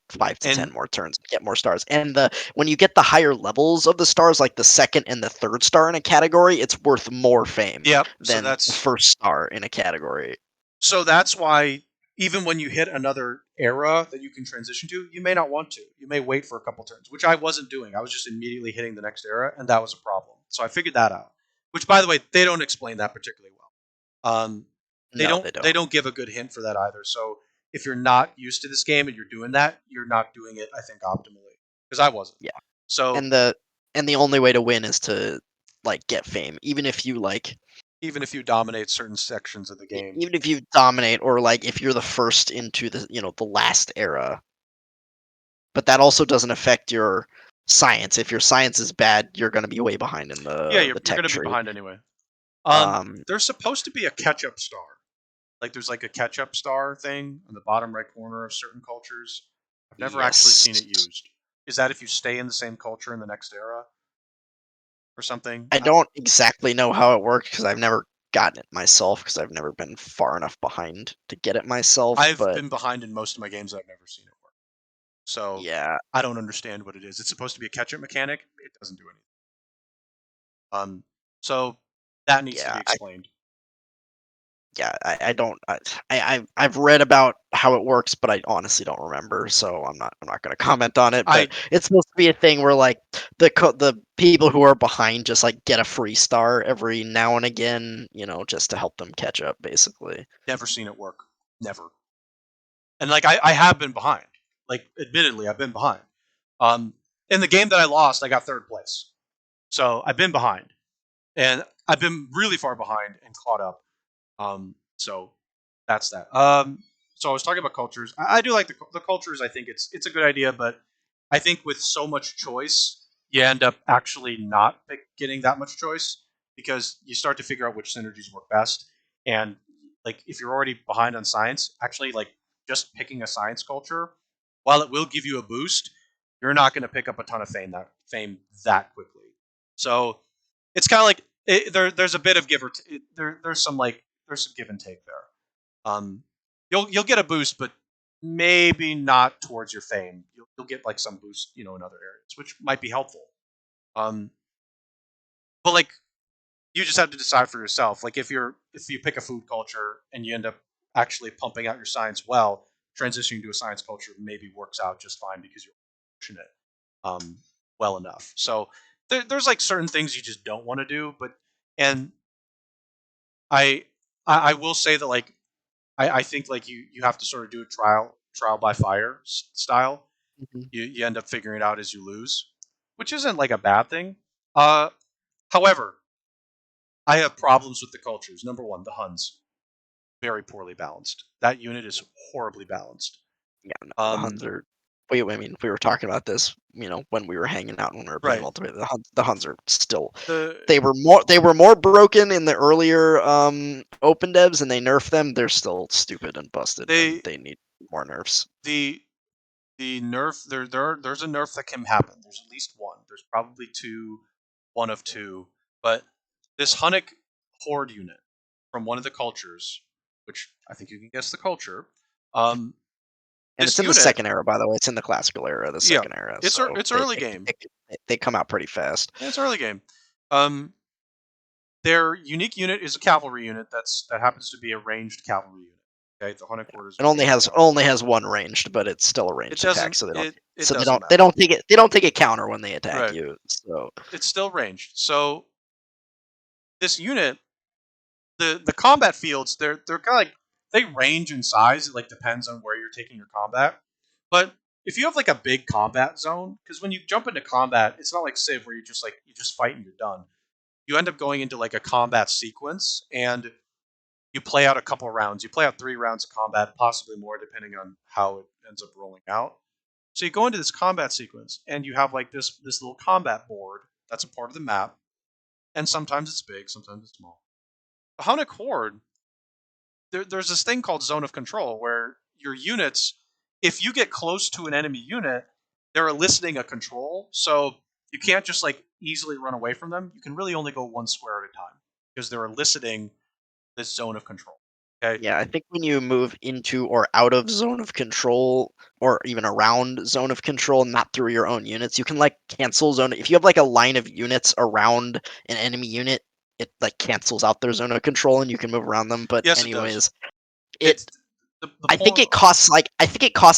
And more turns and get more stars. And the when you get the higher levels of the stars, like the second and the third star in a category, it's worth more fame yep, than the first star in a category. so that's why even when you hit another era that you can transition to, you may not want to. You may wait for a couple turns, which I wasn't doing. I was just immediately hitting the next era, and that was a problem. So I figured that out. Which, by the way, they don't explain that particularly well. No, they They don't. don't give a good hint for that either. So if you're not used to this game and you're doing that, you're not doing it, I think, optimally. Because I wasn't. Yeah. So And the only way to win is to like get fame, even if you like even if you dominate certain sections of the game, even if you dominate or like if you're the first into the last era. But that also doesn't affect your science. If your science is bad, you're going to be way behind in yeah, the you're tech going to be tree. behind anyway. Um, There's supposed to be a catch-up star. Like there's like a catch-up star thing on the bottom right corner of certain cultures. I've never actually yes. seen it used. Is that if you stay in the same culture in the next era or something? I don't exactly know how it works because I've never gotten it myself because I've never been far enough behind to get it myself, I've but been behind in most of my games. I've never seen it work. So yeah, I don't understand what it is. It's supposed to be a catch-up mechanic. It doesn't do anything. So that needs to be yeah. explained. Yeah, I don't I've read about how it works, but I honestly don't remember, so I'm not gonna comment on it. But I it's supposed to be a thing where like the people who are behind just like get a free star every now and again, just to help them catch up, basically. never seen it work. Never. And like I have been behind. Like admittedly, I've been behind. Um, in the game that I lost, I got third place. So I've been behind. and I've been really far behind and caught up. So that's that. So I was talking about cultures. I do like the cultures. I think it's a good idea, but I think with so much choice, you end up actually not getting that much choice because you start to figure out which synergies work best. And like if you're already behind on science, actually like just picking a science culture, while it will give you a boost, you're not going to pick up a ton of fame that quickly. So it's kind of like there's a bit of give or there's some give and take there. Um, you'll get a boost, but maybe not towards your fame. You'll get like some boost, in other areas, which might be helpful. Um, but like you just have to decide for yourself. Like if you pick a food culture and you end up actually pumping out your science well, transitioning to a science culture maybe works out just fine because you're pushing it well enough. So there's like certain things you just don't want to do, and I I will say that like I think like you have to sort of do a trial by fire style. Mhm. You end up figuring it out as you lose, which isn't like a bad thing. Uh, However, I have problems with the cultures. Number one, the Huns, very poorly balanced. That unit is horribly balanced. Yeah, no, the Um, Huns are. I mean, we were talking about this, when we were hanging out when we were playing right. multiplayer. The Huns are still. The They were more broken in the earlier open devs, and they nerfed them. They're still stupid and busted, and they they need more nerfs. the the nerf there's a nerf that can happen. There's at least one. There's probably two, one of two. But this Hunnic horde unit from one of the cultures, which I think you can guess the culture. Um, And it's this in the unit, second era, by the way. It's in the classical era, the yeah, second era. it's So it's they early they game. they come out pretty fast. It's early game. Um, their unique unit is a cavalry unit that happens to be a ranged cavalry unit. Okay, the Hunnic horde is It a only ranged has cavalry. only has one ranged, but it's still a It ranged attack, doesn't so they don't it it so they doesn't don't they matter. don't take it they don't take a counter when they attack Right. you. So It's still ranged. So this unit, the combat fields, they're kind of like they range in size. It like depends on where you're taking your combat. But if you have like a big combat zone, because when you jump into combat, it's not like Civ where you just fight and you're done. You end up going into like a combat sequence and you play out a couple rounds. You play out 3 rounds of combat, possibly more, depending on how it ends up rolling out. So you go into this combat sequence and you have like this little combat board that's a part of the map, and sometimes it's big, sometimes it's small. The Hunnic Horde, there's this thing called zone of control where your units, if you get close to an enemy unit, they're eliciting a control. So you can't just like easily run away from them. You can really only go one square at a time because they're eliciting this zone of control. Okay. yeah, I think when you move into or out of zone of control or even around zone of control, not through your own units, you can like cancel zone. If you have like a line of units around an enemy unit, it like cancels out their zone of control and you can move around them. But Yes, it does. anyways, it It's the I think point. it costs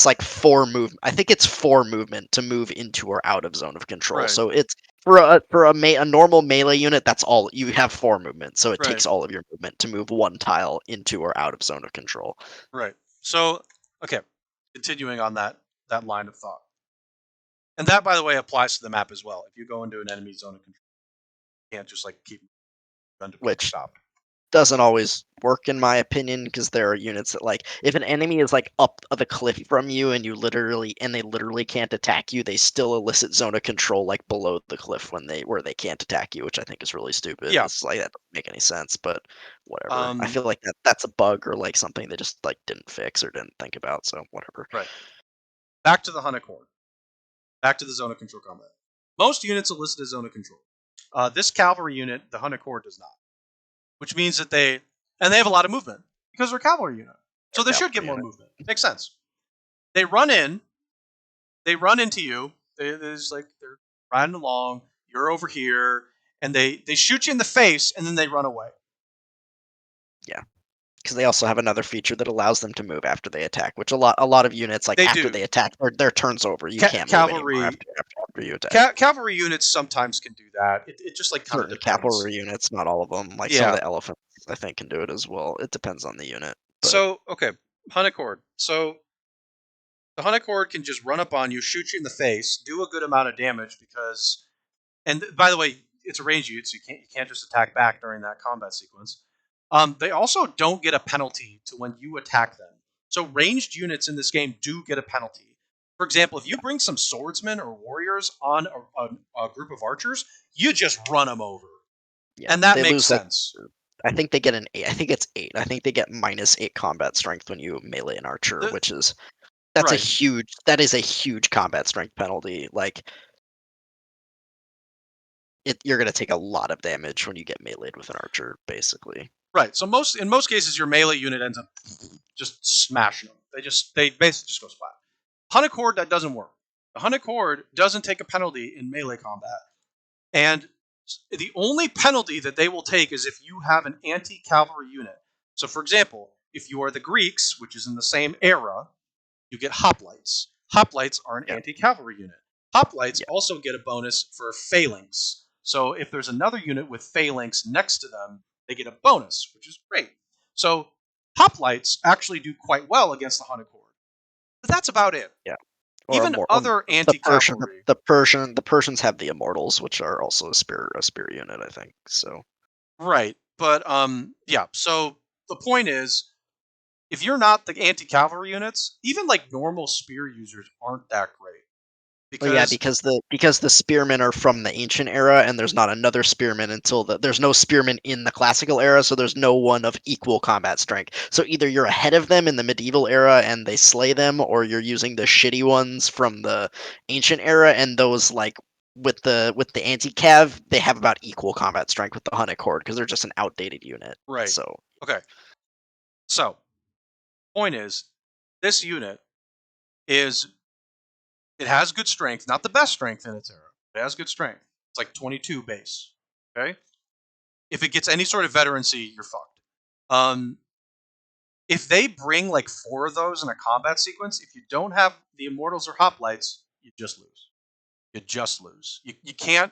like 4 movement to move into or out of zone of control. Right. So it's for a normal melee unit, that's all you have 4 movement. So it Right. takes all of your movement to move one tile into or out of zone of control. Right. So okay, continuing on that line of thought, and that by the way applies to the map as well. If you go into an enemy zone of control, you can't just like keep you end up getting Which stopped. doesn't always work in my opinion because there are units that like if an enemy is like up the cliff from you and they literally can't attack you, they still elicit zone of control like below the cliff where they can't attack you, which I think is really stupid. Yeah. It's like that doesn't make any sense, but whatever. I Um. feel like that's a bug or like something they just like didn't fix or didn't think about, so whatever. Right. Back to the Hunnic Horde. Back to the zone of control combat. Most units elicit a zone of control. This cavalry unit, the Hunnic Horde, does not, which means that they have a lot of movement because they're a cavalry unit, so Or they should get cavalry more unit. movement. Makes sense. They run in, they run into you. They're riding along. You're over here, and they shoot you in the face, and then they run away. Yeah. Because they also have another feature that allows them to move after they attack, which a lot of units like They after do. they attack their turns over. You can't move anymore Cavalry after you attack. cavalry units sometimes can do that. It just like kind of Certain depends. cavalry units, not all of them. Like some of Yeah. the elephants, I think, can do it as well. It depends on the unit, but So okay, Hunnic Horde. So the Hunnic Horde can just run up on you, shoot you in the face, do a good amount of damage because. And by the way, it's a range unit, so you can't just attack back during that combat sequence. They also don't get a penalty to when you attack them. So ranged units in this game do get a penalty. For example, if you Yeah. bring some swordsmen or warriors on a group of archers, you just run them over, Yeah. and that They makes lose like sense. I think they get an 8. I think it's 8. I think they get -8 combat strength when you melee an archer, The, which is right, that is a huge combat strength penalty. Like you're gonna take a lot of damage when you get meleeed with an archer, basically. right. So in most cases, your melee unit ends up just smashing them. They basically just go splat. Hunted Horde, that doesn't work. The Hunted Horde doesn't take a penalty in melee combat. And the only penalty that they will take is if you have an anti-cavalry unit. So, for example, if you are the Greeks, which is in the same era, you get hoplites. Hoplites are an Yeah, anti-cavalry unit. Hoplites yeah, also get a bonus for phalanx. So if there's another unit with phalanx next to them, they get a bonus, which is great. So hoplites actually do quite well against the Hunted Horde. But that's about it. yeah. Or a Even more other anti-cavalry. the Persians have the immortals, which are also a spear unit, I think. So Right. But yeah, so the point is if you're not the anti-cavalry units, even like normal spear users aren't that great well, yeah, because because the spearmen are from the ancient era, and there's not another spearman until there's no spearman in the classical era, so there's no one of equal combat strength. So either you're ahead of them in the medieval era and they slay them, or you're using the shitty ones from the ancient era, and those like with the anti-cav, they have about equal combat strength with the Hunnic Horde because they're just an outdated unit. right. So Okay. So, point is this unit is it has good strength, not the best strength in its era. It has good strength. It's like 22 base. Okay? If it gets any sort of veterancy, you're fucked. Um if they bring like 4 of those in a combat sequence, if you don't have the immortals or hoplites, you just lose. You just lose. You can't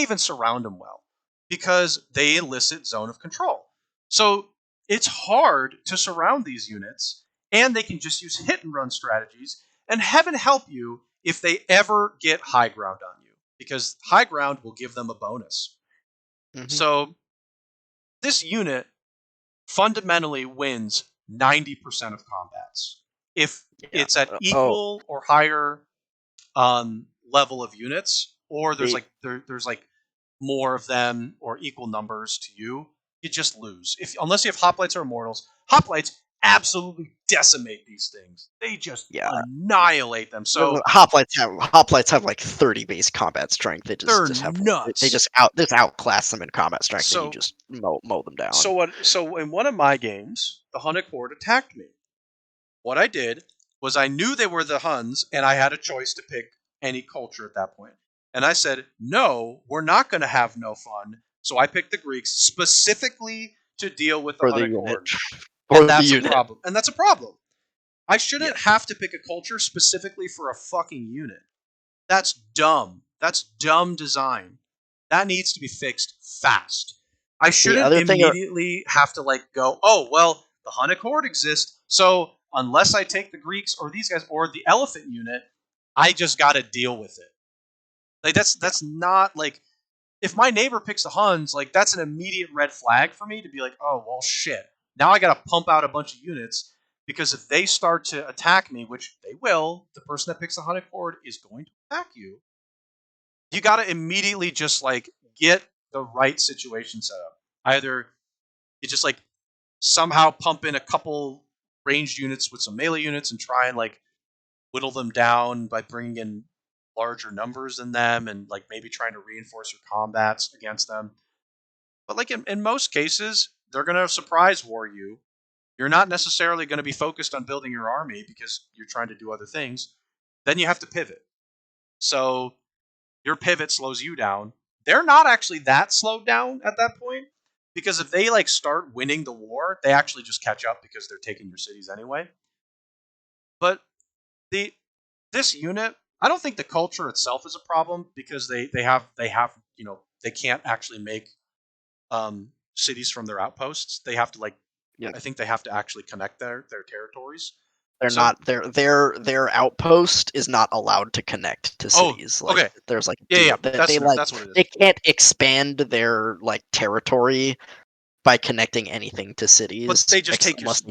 even surround them well because they elicit zone of control. So it's hard to surround these units, and they can just use hit and run strategies. And heaven help you if they ever get high ground on you, because high ground will give them a bonus. mhm. So this unit fundamentally wins 90% of combats if Yeah. it's at Oh, equal or higher level of units, or the there's like more of them or equal numbers to you, you just lose. If unless you have hoplites or immortals, hoplites absolutely decimate these things. They just yeah. annihilate them. So Hoplites have like 30 base combat strength. They they're just have nuts. they just outclass them in combat strength, and you So just mow them down. so what? So in one of my games, the Hunnic Horde attacked me. What I did was I knew they were the Huns, and I had a choice to pick any culture at that point. And I said, no, we're not going to have no fun. So I picked the Greeks specifically to deal with the For the Hunnic unit. Horde. And For the that's a unit. problem. And that's a problem. I Yeah. shouldn't have to pick a culture specifically for a fucking unit. That's dumb. That's dumb design. That needs to be fixed fast. I The shouldn't other thing immediately have to like go, oh well, the Hunnic Horde exists, so unless I take the Greeks or these guys or the Elephant unit, I just got to deal with it. Like yeah. that's not like if my neighbor picks the Huns, like that's an immediate red flag for me to be like, oh well, shit. Now I got to pump out a bunch of units because if they start to attack me, which they will, the person that picks the Hunnic Horde is going to attack you. You got to immediately just like get the right situation set up. Either you just like somehow pump in a couple ranged units with some melee units and try and like whittle them down by bringing in larger numbers than them and like maybe trying to reinforce your combats against them. But like in most cases, they're going to surprise war you. You're not necessarily going to be focused on building your army because you're trying to do other things. Then you have to pivot. So your pivot slows you down. They're not actually that slowed down at that point because if they like start winning the war, they actually just catch up because they're taking your cities anyway. But the this unit, I don't think the culture itself is a problem because they have they can't actually make cities from their outposts. They have to like Yeah. I think they have to actually connect their territories. They're So not their outpost is not allowed to connect to oh, cities. Like okay, there's like yeah, yeah, they like that's what it they is. can't expand their like territory by connecting anything to But cities they just take your unless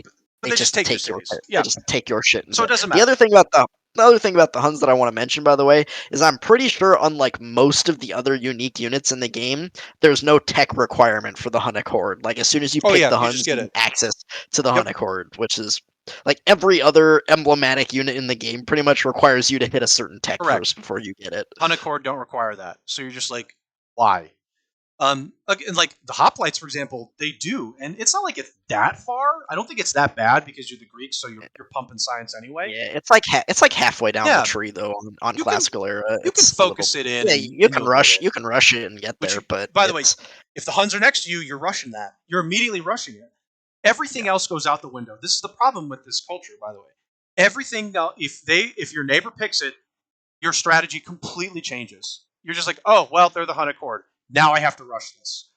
but they they just just take your take your cities. they Yeah, just take your shit and so go. it doesn't The matter. other thing about the other thing about the Huns that I want to mention, by the way, is I'm pretty sure, unlike most of the other unique units in the game, there's no tech requirement for the Hunnic Horde. Like as soon as you Oh pick yeah, the you just Huns, get you have it. access to the Yep, Hunnic Horde, which is like every other emblematic unit in the game pretty much requires you to hit a certain tech correct. first before you get it. Honeycord don't require that, so you're just like, why? And like the hoplites, for example, they do, and it's not like it's that far. I don't think it's that bad because you're the Greeks, so you're pumping science anyway. Yeah, it's like it's like halfway down the Yeah, tree though on you can classical era. you can It's a little focus it in, yeah, and you'll get it. you can rush it and get Which, there, but by the way, it's if the Huns are next to you, you're rushing that. You're immediately rushing it. Everything yeah. else goes out the window. This is the problem with this culture, by the way. Everything now, if your neighbor picks it, your strategy completely changes. You're just like, oh well, they're the Hunted Horde. Now I have to rush this.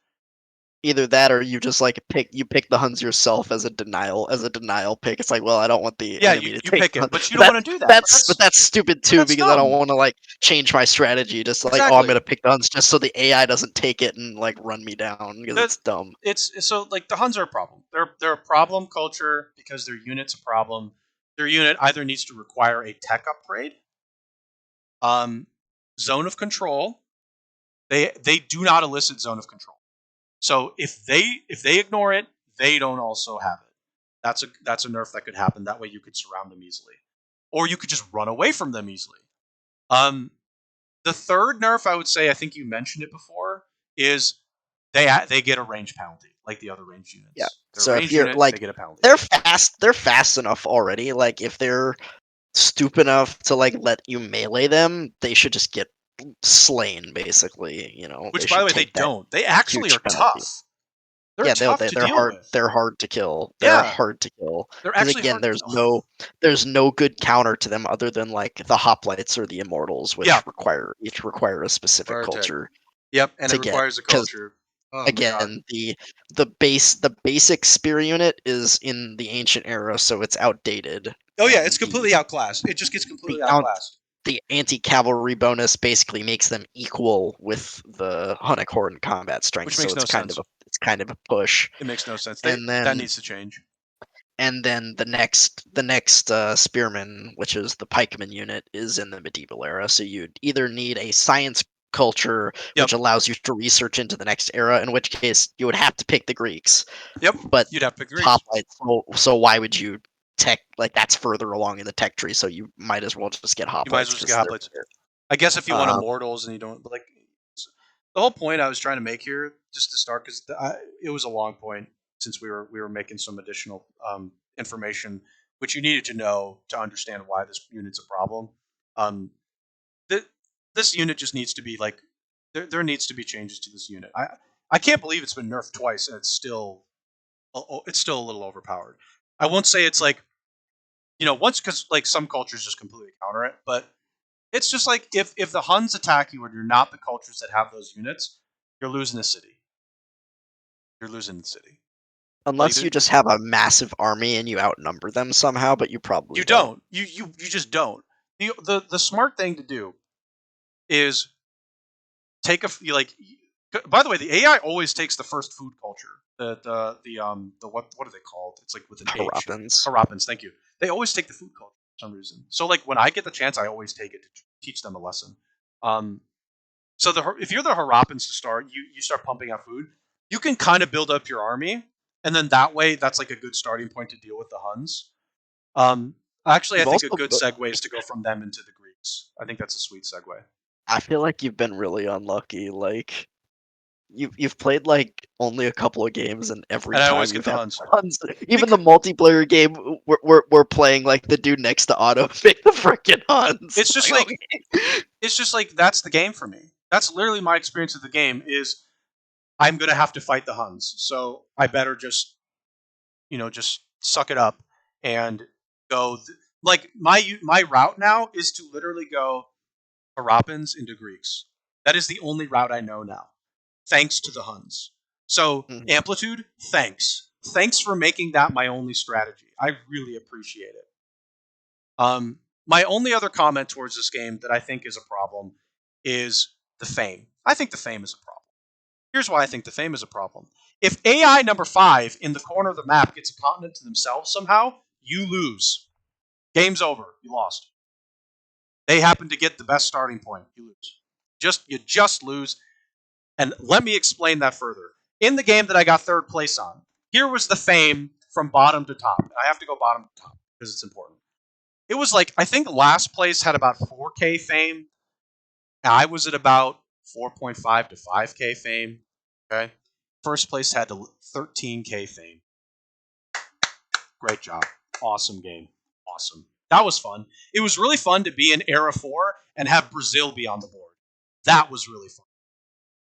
Either that or you just like pick the Huns yourself as a denial pick. It's like, well, I don't want the Yeah, enemy to you take pick the it, Hun. but you But don't want to do that. that's stupid But too that's because I don't dumb. want to like change my strategy. Just like, oh, I'm Exactly. gonna pick the Huns just so the AI doesn't take it and like run me down because The, it's dumb. it's so like the Huns are a problem. They're a problem culture because their unit's a problem. Their unit either needs to require a tech upgrade, um, zone of control. They do not elicit zone of control. So if they ignore it, they don't also have it. That's a nerf that could happen. That way you could surround them easily, or you could just run away from them easily. Um, the third nerf I would say, I think you mentioned it before, is they get a range penalty like the other range Yeah. units. They're a So if range you're unit, they like get a penalty. they're fast enough already. Like if they're stupid enough to like let you melee them, they should just get slain basically. You know, they Which, by the should way, they take that don't. They actually huge are penalty. tough. They're Yeah, tough to deal with. they're hard to kill. They're Yeah, hard to kill they're because actually again, hard to kill. there's no good counter to them other than like the hoplites or the immortals, Yeah, which require a specific prior tech. culture Yep, and it to get. requires a Because culture. Oh my god. again, the basic spear unit is in the ancient era, so it's outdated, Oh yeah, it's and completely outclassed. It just gets the completely out outclassed, the anti-cavalry bonus basically makes them equal with the Hunnic Horde in combat strength, which so makes no sense. it's kind of a push. It makes no sense. And That then needs to change. the next spearman, which is the pikeman unit, is in the medieval era. So you'd either need a science culture, Yep. which allows you to research into the next era, in which case you would have to pick the Greeks. Yep. But You'd have to pick Greeks. hoplites, so why would you tech like that's further along in the tech tree? So you might as well just get You might as hoplites well just because get hoplites. I guess if you want uh, immortals and you don't, but like the whole point I was trying to make here, just to start, because it was a long point since we were making some additional information which you needed to know to understand why this unit's a problem. Um, th- this unit just needs to be like there needs to be changes to this unit. I can't believe it's been nerfed twice and it's still a little overpowered. I won't say it's like once because like some cultures just completely counter it, but it's just like if the Huns attack you and you're not the cultures that have those units, you're losing the city. You're losing the city. Like unless you just have a massive army and you outnumber them somehow, but you probably you don't. don't. You just don't. The smart thing to do is take a like. By the way, the AI always takes the first food culture. The what are they called? It's like with an H. Harapans. Harapans. Thank you. They always take the food culture for some reason. So like when I get the chance, I always take it to teach them a lesson. Um, so if you're the Harappans to start, you start pumping out food. You can kind of build up your army, and then that way, that's like a good starting point to deal with the Huns. Actually, I You've think a also good segue is to go from them into the Greeks. I think that's a sweet segue. I feel like you've been really unlucky. Like you've played like only a couple of games, and every And I time always get you've the had Huns. tons. Even the Because multiplayer game, we're playing like the dude next to Otto pick the freaking Huns. it's just Like, like okay. that's the game for me. That's literally my experience of the game. Is I'm gonna have to fight the Huns, so I better just just suck it up and go. Like my route now is to literally go Harappans into Greeks. That is the only route I know now, thanks to the Huns. So Mhm. amplitude, thanks for making that my only strategy. I really appreciate it. My only other comment towards this game that I think is a problem is the fame. I think the fame is a problem. Here's why I think the fame is a problem. If AI number 5 in the corner of the map gets a continent to themselves somehow, you lose. Game's over. You lost. They happen to get the best starting point. You lose. You just lose. And let me explain that further. In the game that I got third place on, here was the fame from bottom to top. I have to go bottom to top because it's important. It was like, I think last place had about 4K fame. I was at about 4.5 to 5K fame. Okay. First place had 13K fame. Great job. Awesome game. Awesome. That was fun. It was really fun to be in Era 4 and have Brazil be on the board. That was really fun.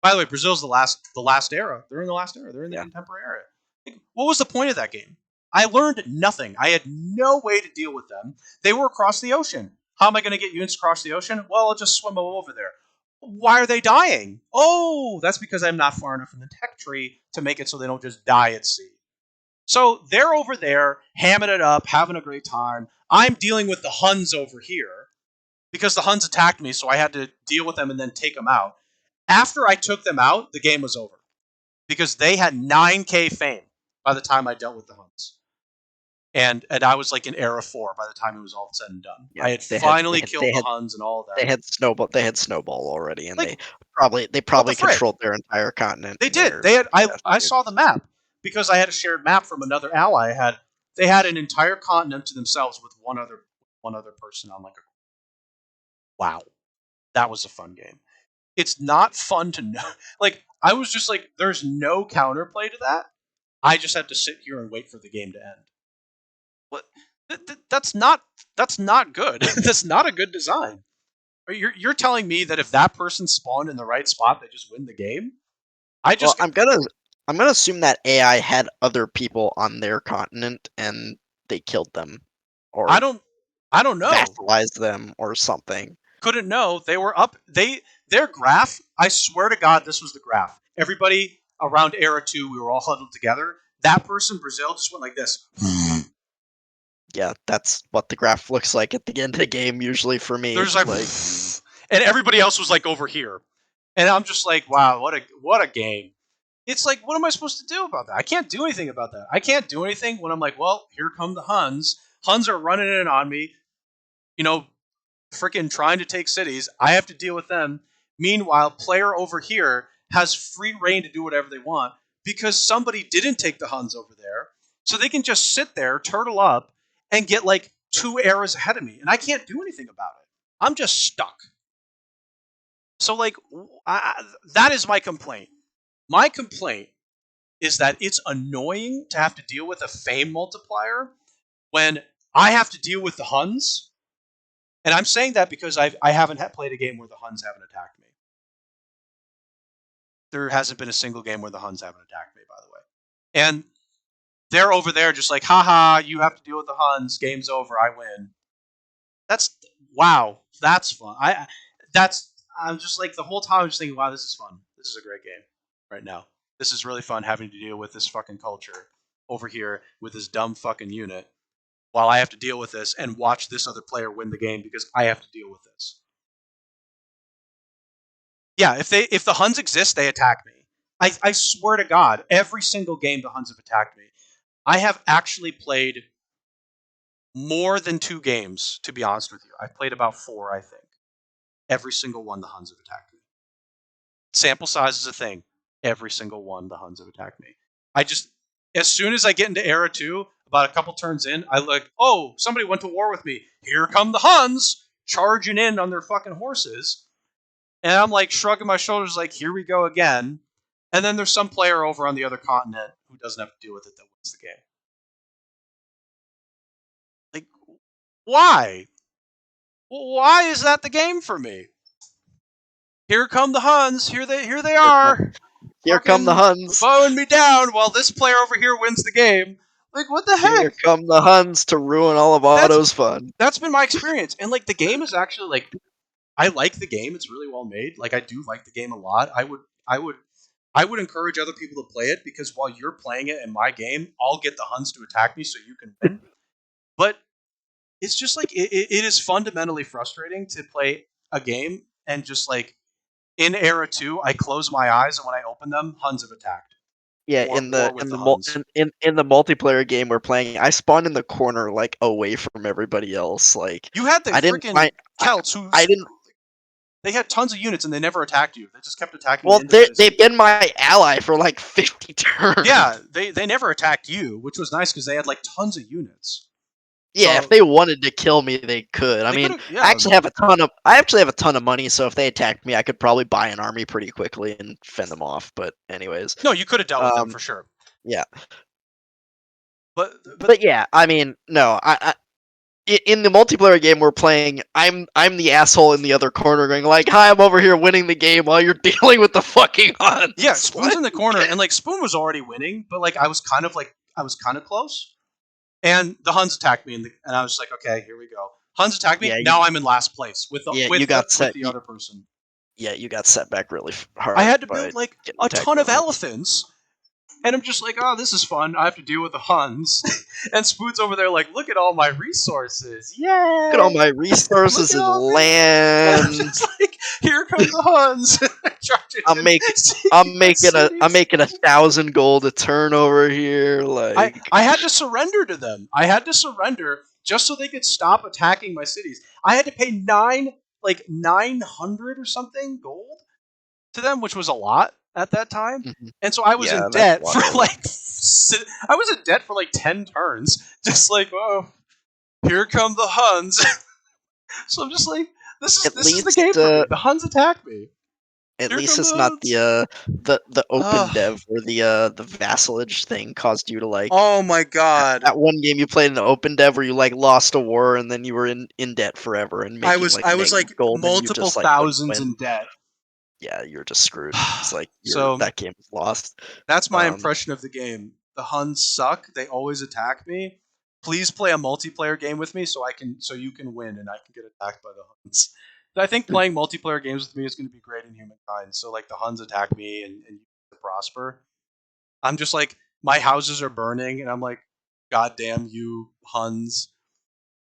By the way, Brazil's the last era. They're in the last era. They're in the contemporary era. Like, what was the point of that game? I learned nothing. I had no way to deal with them. They were across the ocean. How am I going to get units across the ocean? Well, I'll just swim over there. Why are they dying? Oh, that's because I'm not far enough in the tech tree to make it so they don't just die at sea. So they're over there, hamming it up, having a great time. I'm dealing with the Huns over here because the Huns attacked me, so I had to deal with them and then take them out. After I took them out, the game was over because they had 9K fame by the time I dealt with the Huns. And I was like in Era 4 by the time it was all said and done. Yeah, I had finally killed the Huns and all of that. They had snowball already, and like, they probably controlled their entire continent. They did. They had. I saw the map because I had a shared map from another ally. They had an entire continent to themselves with one other person on like a. Wow, that was a fun game. It's not fun to know. Like, I was just like, there's no counterplay to that. I just had to sit here and wait for the game to end. What? That's not good. That's not a good design. You're telling me that if that person spawned in the right spot, they just win the game? I'm gonna assume that AI had other people on their continent and they killed them, or I don't know. Vassalized them or something. Couldn't know. They were up. Their graph. I swear to God, this was the graph. Everybody around Era 2, we were all huddled together. That person, Brazil, just went like this. Yeah, that's what the graph looks like at the end of the game usually for me. There's like and everybody else was like over here. And I'm just like, wow, what a game. It's like, what am I supposed to do about that? I can't do anything about that. I can't do anything when I'm like, well, here come the Huns. Huns are running in on me. You know, freaking trying to take cities. I have to deal with them. Meanwhile, player over here has free reign to do whatever they want because somebody didn't take the Huns over there. So they can just sit there, turtle up, and get like 2 eras ahead of me. And I can't do anything about it. I'm just stuck. So, like, that is my complaint. My complaint is that it's annoying to have to deal with a fame multiplier when I have to deal with the Huns. And I'm saying that because I haven't played a game where the Huns haven't attacked me. There hasn't been a single game where the Huns haven't attacked me, by the way. And they're over there just like, haha, you have to deal with the Huns. Game's over. I win. Wow. That's fun. I'm just like, the whole time I'm just thinking, wow, this is fun. This is a great game right now. This is really fun having to deal with this fucking culture over here with this dumb fucking unit while I have to deal with this and watch this other player win the game because I have to deal with this. Yeah, if the Huns exist, they attack me. I swear to God, every single game the Huns have attacked me. I have actually played more than 2 games, to be honest with you. I've played about 4, I think. Every single one the Huns have attacked me. Sample size is a thing. Every single one the Huns have attacked me. As soon as I get into Era 2, about a couple turns in, I like, oh, somebody went to war with me. Here come the Huns charging in on their fucking horses. And I'm like shrugging my shoulders like, here we go again. And then there's some player over on the other continent who doesn't have to deal with it that wins the game. Like, why? Why is that the game for me? Here come the Huns. Here they are. Here come the Huns. Mowing me down while this player over here wins the game. Like, what the heck? Here come the Huns to ruin all of Otto's fun. That's been my experience. And, like, the game is actually, like, I like the game. It's really well made. Like, I do like the game a lot. I would encourage other people to play it because while you're playing it in my game, I'll get the Huns to attack me so you can win. But it's just like it is fundamentally frustrating to play a game and just like in Era 2, I close my eyes and when I open them, Huns have attacked. Yeah, War with in the the mul Huns. in the multiplayer game we're playing, I spawned in the corner, like, away from everybody else, like, You had the I didn't find freaking Celts who I didn't they had tons of units and they never attacked you. They just kept attacking the well, independent they've cities. been my ally for, like, 50 turns. Yeah, they never attacked you, which was nice because they had like tons of units. Yeah, if So they wanted to kill me, they could. I they could mean, have, yeah. I actually have a ton of money, so if they attacked me, I could probably buy an army pretty quickly and fend them off, but anyways. No, you could have dealt with them Um, for sure. yeah. But But yeah, I mean, no, in the multiplayer game we're playing, I'm the asshole in the other corner going like, "Hi, I'm over here winning the game while you're dealing with the fucking Huns." yeah, Spoon's What? in the corner, and like Spoon was already winning, but like I was kind of close, and the Huns attacked me, and I was like, okay, here we go. Huns attacked me. Yeah, Now I'm in last place with you got the other person. yeah, you got set back really I hard had to by build like getting a attacked ton by of the Huns. elephants. And I'm just like, oh, this is fun. I have to deal with the Huns. And Spoon's over there like, look at all my resources. Look at all Yay! my Look resources at and all this. And I'm land. just like, here come the Huns. Charging I'm in, making taking my I'm cities. making 1,000 gold a turn over here. Like, I had to surrender to them. I had to surrender just so they could stop attacking my cities. I had to pay 900 or something gold to them, which was a lot at that time. mhm. And so I was Yeah, in that's a debt lot for of gold. like I was in debt for like 10 turns. Just like, oh, here come the Huns. So I'm just like, At this is the game least, for me. The Huns attack me. at Here least come the it's not Huns. the open Ugh. dev where the vassalage thing caused you to like Oh my god. that one game you played in the open dev where you like lost a war and then you were in debt forever and making like I was negative like gold and you multiple just like wouldn't thousands in win. debt. Yeah, you're just screwed. It's like So that game is lost. that's my Um, impression of the game. The Huns suck. They always attack me. Please play a multiplayer game with me so you can win and I can get attacked by the Huns. I think playing multiplayer games with me is going to be great in Humankind. So like the Huns attack me and you prosper. I'm just like my houses are burning and I'm like, God damn you Huns,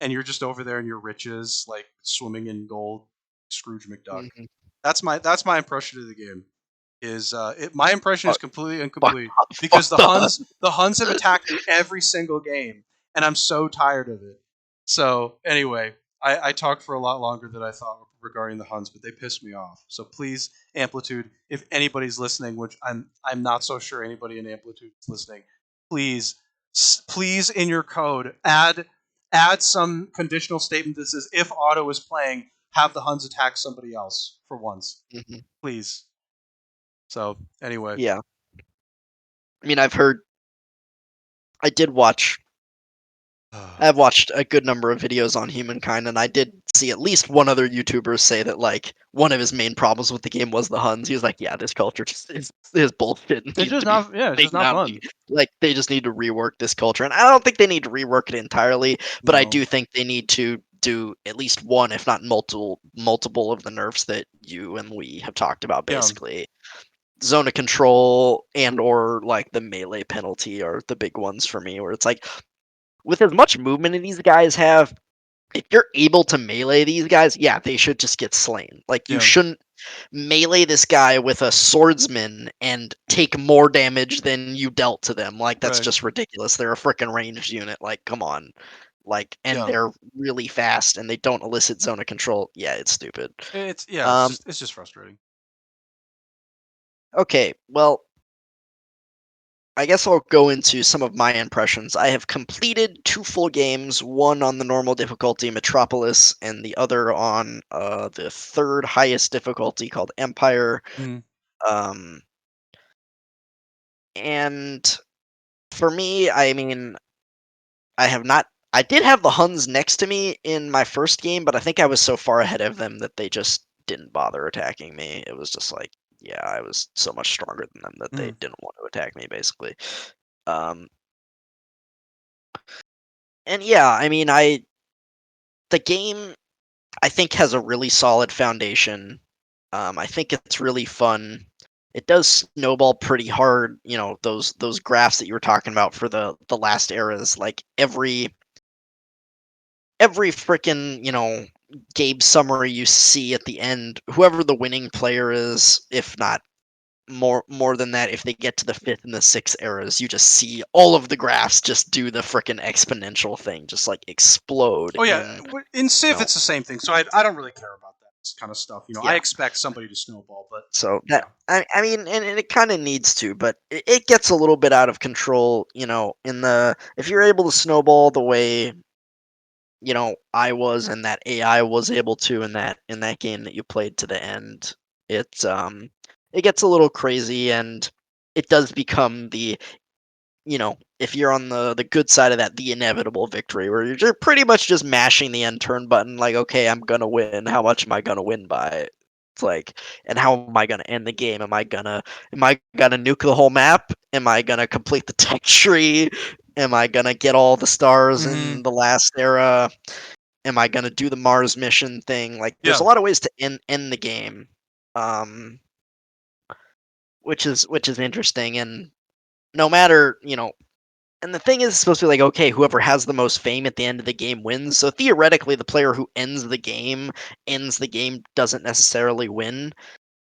and you're just over there in your riches, like swimming in gold, Scrooge McDuck. mhm. That's my impression of the game. My impression is Fuck, completely fuck, incomplete fuck because the the Huns have attacked me every single game, and I'm so tired of it. So anyway, I talked for a lot longer than I thought regarding the Huns, but they pissed me off. So please, Amplitude, if anybody's listening, which I'm not so sure anybody in Amplitude is listening, please please in your code add some conditional statement that says if auto is playing, have the Huns attack somebody else for once, Mhm. please. So anyway, Yeah, I mean, I did watch I've watched a good number of videos on Humankind, and I did see at least one other YouTuber say that like one of his main problems with the game was the Huns. He was like, "Yeah, this culture just is bullshit and it's needs just to be not it's just taken not out. fun. Like they just need to rework this culture." And I don't think they need to rework it entirely, but I No, do think they need to do at least one, if not multiple of the nerfs that you and we have talked about. yeah, Basically, zone of control and or like the melee penalty are the big ones for me. Where it's like with as much movement as these guys have, if you're able to melee these guys, yeah, they should just get slain. Like you yeah, shouldn't melee this guy with a swordsman and take more damage than you dealt to them. Like that's right, just ridiculous. They're a freaking ranged unit. Like come on. Like and yeah. they're really fast and they don't elicit zone of control. Yeah, it's stupid. It's Um just frustrating. okay, well, I guess I'll go into some of my impressions. I have completed two full games, one on the normal difficulty, Metropolis, and the other on the third highest difficulty called Empire. Mm. Um, and for me, I mean, I have not. I did have the Huns next to me in my first game, but I think I was so far ahead of them that they just didn't bother attacking me. It was just like, yeah, I was so much stronger than them that they Mm. didn't want to attack me, basically. Um, and yeah, I mean, the game I think has a really solid foundation. I think it's really fun. It does snowball pretty hard. You know those graphs that you were talking about for the last eras. Like every freaking, game summary you see at the end, whoever the winning player is, if not more than that, if they get to the fifth and the sixth eras, you just see all of the graphs just do the freaking exponential thing, just like explode Oh yeah, in, in you Civ know, it's the same thing. So I don't really care about that kind of stuff. I yeah. expect somebody to snowball, but So that yeah. I mean, and it kind of needs to, but it gets a little bit out of control, in the if you're able to snowball the way I was and that AI was able to in that game that you played to the end. It gets a little crazy and it does become if you're on the good side of that, the inevitable victory where you're just pretty much just mashing the end turn button like, okay, I'm gonna win. How much am I gonna win by? It's like, and how am I gonna end the game? Am I gonna nuke the whole map? Am I gonna complete the tech tree? Am I gonna get all the stars Hmm. in the last era? Am I gonna do the Mars mission thing? Like, there's Yeah. a lot of ways to end the game, um, which is interesting. And no matter and the thing is, it's supposed to be like, okay, whoever has the most fame at the end of the game wins. So theoretically, the player who ends the game doesn't necessarily win.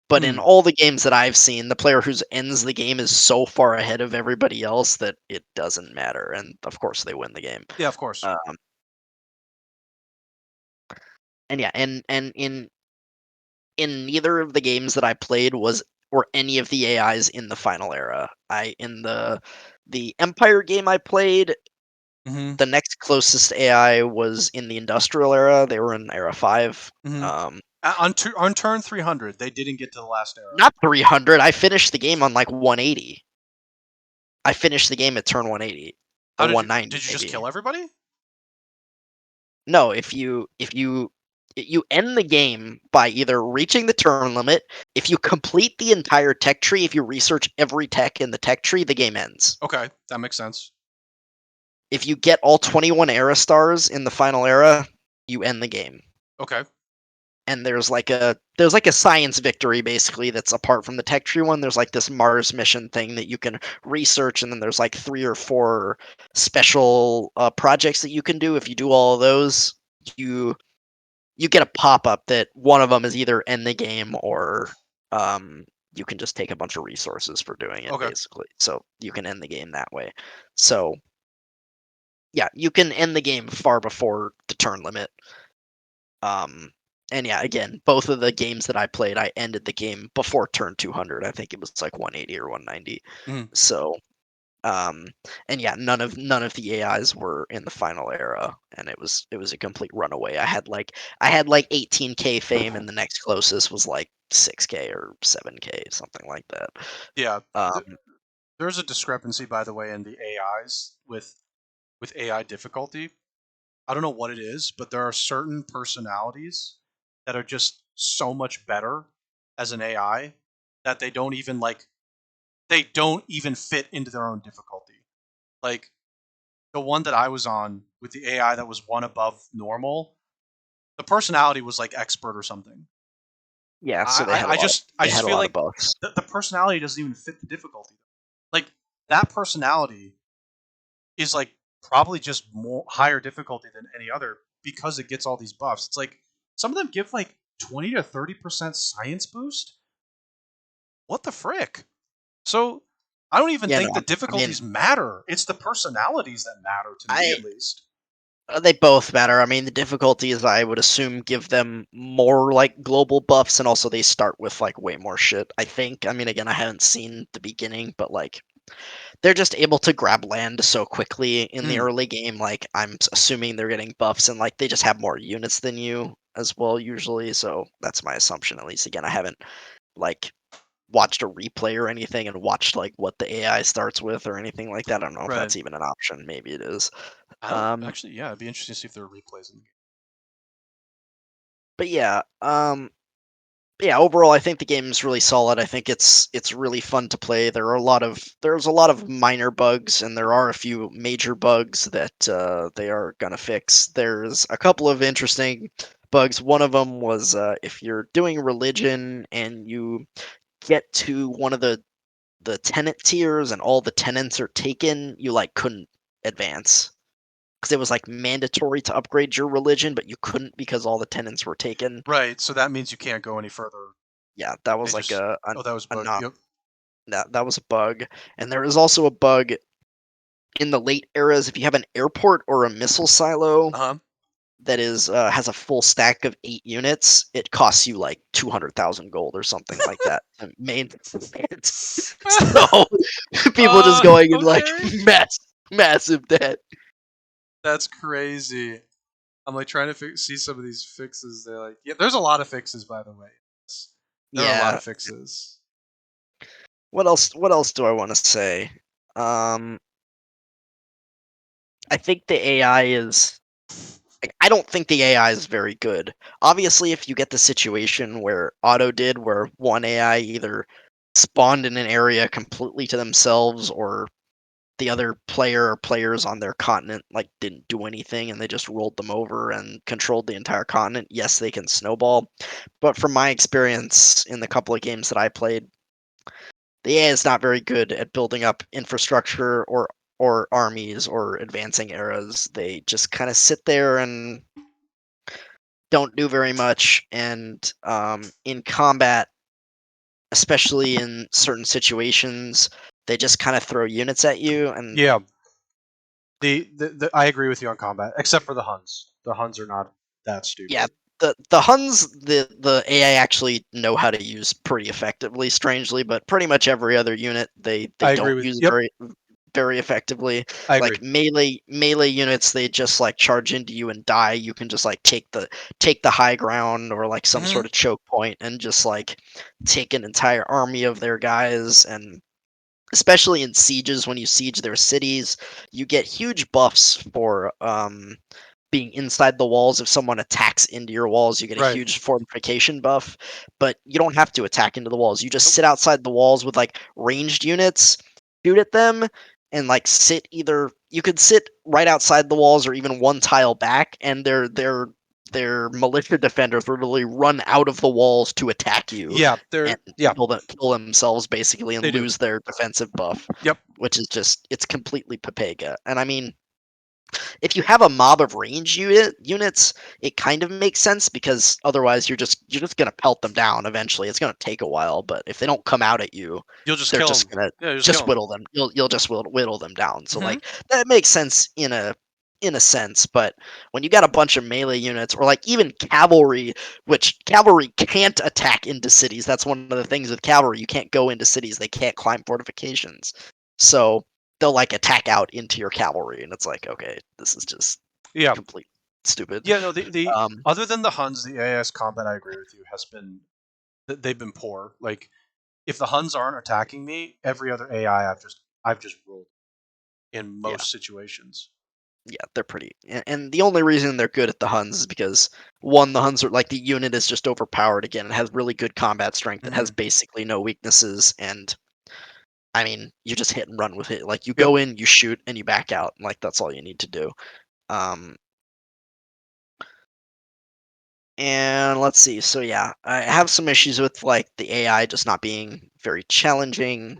But in Mm. all the games that I've seen, the player who ends the game is so far ahead of everybody else that it doesn't matter. And of course, they win the game. Yeah, of course. Um, and yeah, and in neither of the games that I played were any of the AIs in the final era. I in the Empire game I played, Hmm. the next closest AI was in the Industrial era. They were in Era 5. Hmm. Um, On turn 300, they didn't get to the last era. Not 300. I finished the game on like 180. I finished the game at turn 180 How or did you 190 did you just maybe. kill everybody? No, if you end the game by either reaching the turn limit, if you complete the entire tech tree, if you research every tech in the tech tree, the game ends. Okay, that makes sense. If you get all 21 era stars in the final era, you end the game. Okay. And there's like a science victory basically that's apart from the tech tree one. There's like this Mars mission thing that you can research, and then there's like 3 or 4 special projects that you can do. If you do all of those, you you get a pop up that one of them is either end the game or you can just take a bunch of resources for doing it Okay. basically. So you can end the game that way. So yeah, you can end the game far before the turn limit. Um, and yeah, again, both of the games that I played, I ended the game before turn 200. I think it was like 180 or 190. Mhm. So, um, and yeah, none of the AIs were in the final era, and it was a complete runaway. I had like 18K fame, and the next closest was like 6K or 7K, something like that. Yeah. Um, Th- There's a discrepancy, by the way, in the AIs with AI difficulty. I don't know what it is, but there are certain personalities that are just so much better as an AI that they don't even fit into their own difficulty. Like the one that I was on with the AI that was one above normal, the personality was like expert or something. yeah, so they had a lot of I they just had a feel lot of like buffs. the personality doesn't even fit the difficulty. Like that personality is like probably just more higher difficulty than any other because it gets all these buffs. It's like some of them give like 20 to 30% science boost. What the frick? So I don't even Yeah, no, think the I mean, difficulties matter. It's the personalities that matter to me I at least. They both matter. I mean, the difficulties I would assume give them more like global buffs, and also they start with like way more shit. I think. I mean, again, I haven't seen the beginning, but like they're just able to grab land so quickly in the Mm, early game. Like assuming they're getting buffs, and like they just have more units than you as well usually. So that's my assumption. At least again, I haven't like watched a replay or anything and watched like what the AI starts with or anything like that. I don't know if right. that's even an option. Maybe it is. I don't Um, actually. Yeah, it'd be interesting to see if there are replays in the game. but yeah, overall, I think the game is really solid. I think it's really fun to play. There's a lot of minor bugs, and there are a few major bugs that they are gonna fix. There's a couple of interesting bugs. One of them was if you're doing religion and you get to one of the tenant tiers and all the tenants are taken, you like couldn't advance. because it was like mandatory to upgrade your religion, but you couldn't because all the tenants were taken. Right. So that means you can't go any further. Yeah, that They was like just. Oh, that was a bug. not Yep. that was a bug. And there is also a bug in the late eras if you have an airport or a missile silo Uh huh. that is has a full stack of 8 units, it costs you like 200,000 gold or something like that to maintain it. So people just going in like Okay. massive debt. That's crazy. I'm like trying to see some of these fixes. They're like, yeah, there's a lot of fixes, by the way. There are a lot Yeah. of fixes. What else? What else do I want to say? Um, I think the AI is. Like, I don't think the AI is very good. Obviously, if you get the situation where Auto did, where one AI either spawned in an area completely to themselves, or the other player or players on their continent like didn't do anything and they just rolled them over and controlled the entire continent, yes, they can snowball. But from my experience in the couple of games that I played, the AI is not very good at building up infrastructure or armies or advancing eras. They just kind of sit there and don't do very much. And in combat, especially in certain situations, they just kind of throw units at you. And Yeah, I agree with you on combat, except for the Huns. The Huns are not that yeah, stupid. the Huns, the AI actually know how to use pretty effectively, strangely, but pretty much every other unit they I agree don't with. use Yep, very effectively. I agree. Like melee units, they just like charge into you and die. You can just like take the high ground or like some Hmm. sort of choke point and just like take an entire army of their guys. And especially in sieges, when you siege their cities, you get huge buffs for being inside the walls. If someone attacks into your walls, you get a Right. huge fortification buff, but you don't have to attack into the walls. You just Nope. sit outside the walls with like ranged units, shoot at them, and like sit either you could sit right outside the walls or even one tile back, and their militia defenders literally run out of the walls to attack you Yeah, and yeah, kill themselves basically and they do. lose their defensive buff, Yep. which is just it's completely Papega. And I mean, if you have a mob of units, it kind of makes sense because otherwise you're just gonna pelt them down eventually. It's gonna take a while, but if they don't come out at you, You'll just they're kill just them. gonna Yeah, just kill just them. whittle them. You'll just whittle them down. So Hmm. like that makes sense in a sense, but when you got a bunch of melee units or like even cavalry, which cavalry can't attack into cities. That's one of the things with cavalry. You can't go into cities. They can't climb fortifications. So they'll like attack out into your cavalry, and it's like, okay, this is just Yeah, complete stupid. yeah. No, the Um, other than the Huns, the AIS combat, I agree with you, has been they've been poor. Like if the Huns aren't attacking me, every other AI I've just ruled in yeah, most situations. yeah, they're pretty, and the only reason they're good at the Huns is because one, the Huns are like the unit is just overpowered again. It has really good combat strength. It has Hmm. basically no weaknesses, and I mean, you just hit and run with it. Like you Yep. go in, you shoot, and you back out. Like that's all you need to do. Um, and let's see. So yeah, I have some issues with like the AI just not being very challenging.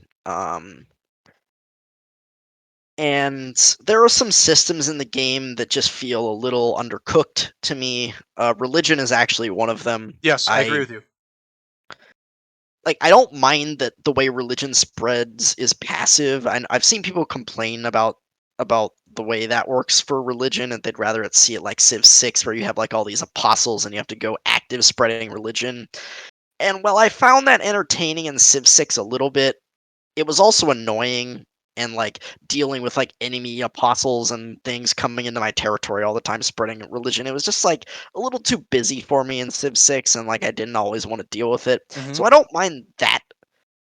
And there are some systems in the game that just feel a little undercooked to me. Religion is actually one of them. Yes, I agree I with you. I don't mind that the way religion spreads is passive. I've seen people complain about the way that works for religion, and they'd rather see it like Civ 6, where you have like all these apostles and you have to go active spreading religion. And while I found that entertaining in Civ 6 a little bit, it was also annoying and like dealing with like enemy apostles and things coming into my territory all the time spreading religion. It was just like a little too busy for me in Civ 6, and like I didn't always want to deal with it. Hmm. So I don't mind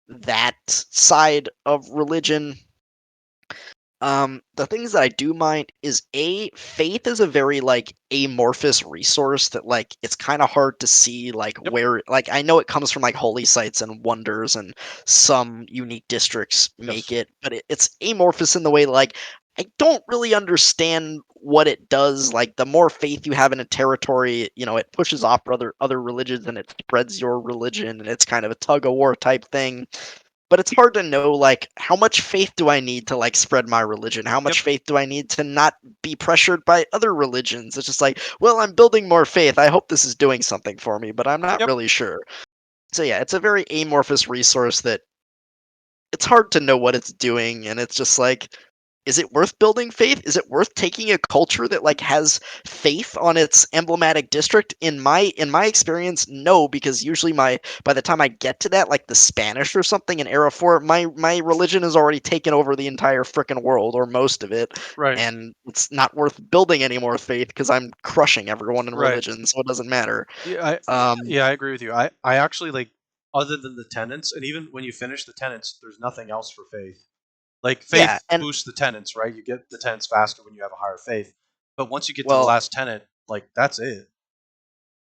that side of religion. The things that I do mind is faith is a very like amorphous resource that like it's kind of hard to see like Yep. where like I know it comes from like holy sites and wonders and some unique districts make Yes. it, but it's amorphous in the way like I don't really understand what it does. Like the more faith you have in a territory, it pushes off other religions and it spreads your religion and it's kind of a tug of war type thing. but it's hard to know like how much faith do I need to like spread my religion? How Yep. much faith do I need to not be pressured by other religions? It's just like, well, I'm building more faith. I hope this is doing something for me, but I'm not Yep. really sure. So yeah, it's a very amorphous resource that it's hard to know what it's doing, and it's just like, is it worth building faith? Is it worth taking a culture that like has faith on its emblematic district? In my experience, no, because usually my by the time I get to that, like the Spanish or something in Era 4, my religion has already taken over the entire frickin' world or most of it, Right. and it's not worth building any more faith because I'm crushing everyone in Right. religion, so it doesn't matter. Yeah, I Um, yeah, I agree with you. I actually like other than the tenants, and even when you finish the tenants, there's nothing else for faith. Like yeah, faith and boosts the tenants, right? You get the tenants faster when you have a higher faith. But once you get to the well, last tenant, like that's it,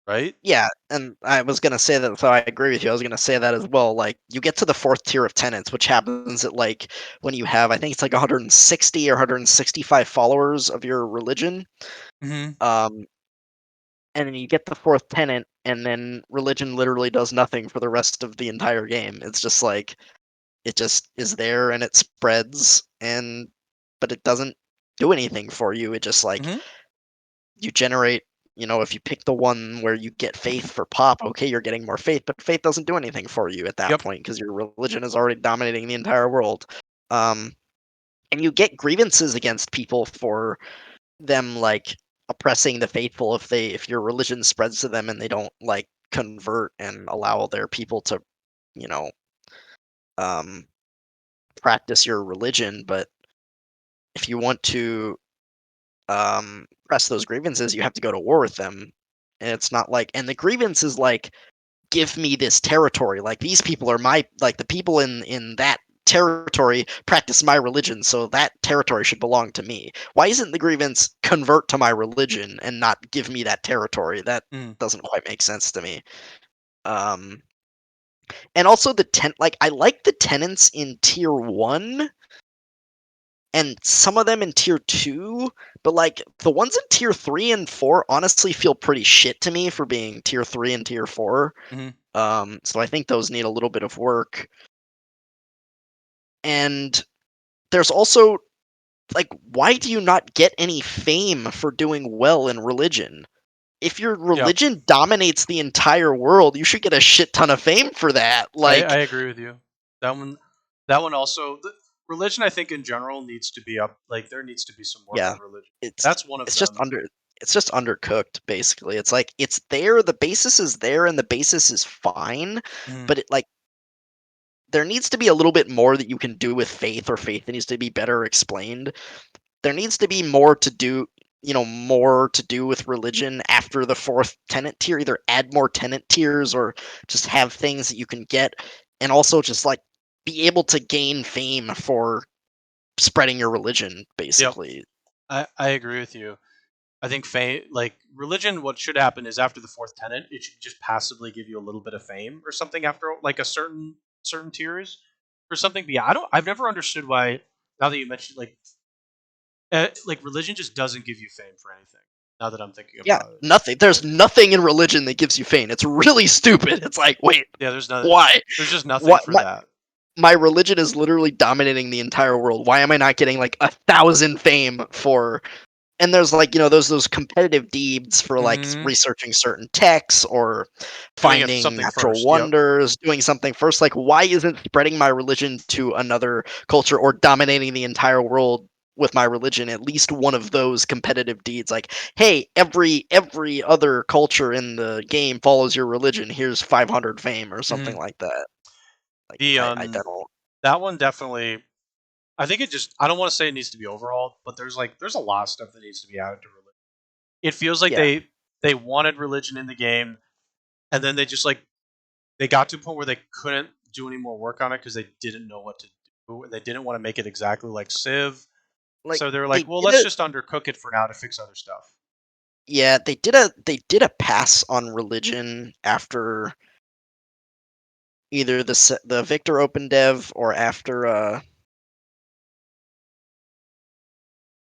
right? yeah, and I was gonna say that, so I agree with you. I was gonna say that as well. Like, you get to the fourth tier of tenants, which happens at like when you have, I think it's like 160 or 165 followers of your religion. Hmm. Um, and then you get the fourth tenant, and then religion literally does nothing for the rest of the entire game. It's just like it just is there and it spreads, and but it doesn't do anything for you. It just like Hmm. you generate, if you pick the one where you get faith for pop, okay, you're getting more faith, but faith doesn't do anything for you at that Yep. point because your religion is already dominating the entire world. um and you get grievances against people for them like oppressing the faithful if your religion spreads to them and they don't like convert and allow their people to, you know um practice your religion. But if you want to press those grievances, you have to go to war with them. And it's not like, and the grievance is like, give me this territory. Like, these people are my, like, the people in that territory practice my religion, so that territory should belong to me. Why isn't the grievance convert to my religion and not give me that territory? That Mm. doesn't quite make sense to me. Um, and also like, I like the tenants in tier 1 and some of them in tier 2, but like the ones in tier 3 and 4 honestly feel pretty shit to me for being tier 3 and tier 4. Hmm. So I think those need a little bit of work. And there's also like, why do you not get any fame for doing well in religion? If your Yep. religion dominates the entire world, you should get a shit ton of fame for that. I Like, agree with you. That one that one also religion I think in general needs to be up like there needs to be some work yeah, on religion. it's That's one of it's just them. under it's just undercooked basically. It's like it's there, the basis is there and the basis is fine, Mhm. but it like there needs to be a little bit more that you can do with faith, or faith needs to be better explained. There needs to be more to do with religion after the fourth tenant tier. Either add more tenant tiers or just have things that you can get, and also just like be able to gain fame for spreading your religion, Yep. basically. I agree with you. I think fame, like religion, what should happen is after the fourth tenant, it should just passively give you a little bit of fame or something after like a certain tiers or something. But yeah, I've never understood why. Now that you mentioned like religion just doesn't give you fame for anything. Now that I'm thinking Yeah, about it, nothing. There's right? nothing in religion that gives you fame. It's really stupid. It's like, wait, Yeah, there's no, why? there's just nothing What? for that. My religion is literally dominating the entire world. Why am I not getting like 1,000 fame for? And there's like, those competitive deeds for like Hmm. researching certain texts or Doing it finding something natural first. Yep. wonders, doing something first. Like, why isn't spreading my religion to another culture or dominating the entire world with my religion at least one of those competitive deeds? Like, hey, every other culture in the game follows your religion. Here's 500 fame or something Hmm. like that. Like, The I don't. that one definitely. I think it just. I don't want to say it needs to be overhauled, but there's a lot of stuff that needs to be added to religion. It feels like Yeah, they wanted religion in the game, and then they just like they got to a point where they couldn't do any more work on it because they didn't know what to do, and they didn't want to make it exactly like Civ. like So they're they like, well, did let's a just undercook it for now to fix other stuff. yeah, they did a pass on religion after either the Victor Open Dev or after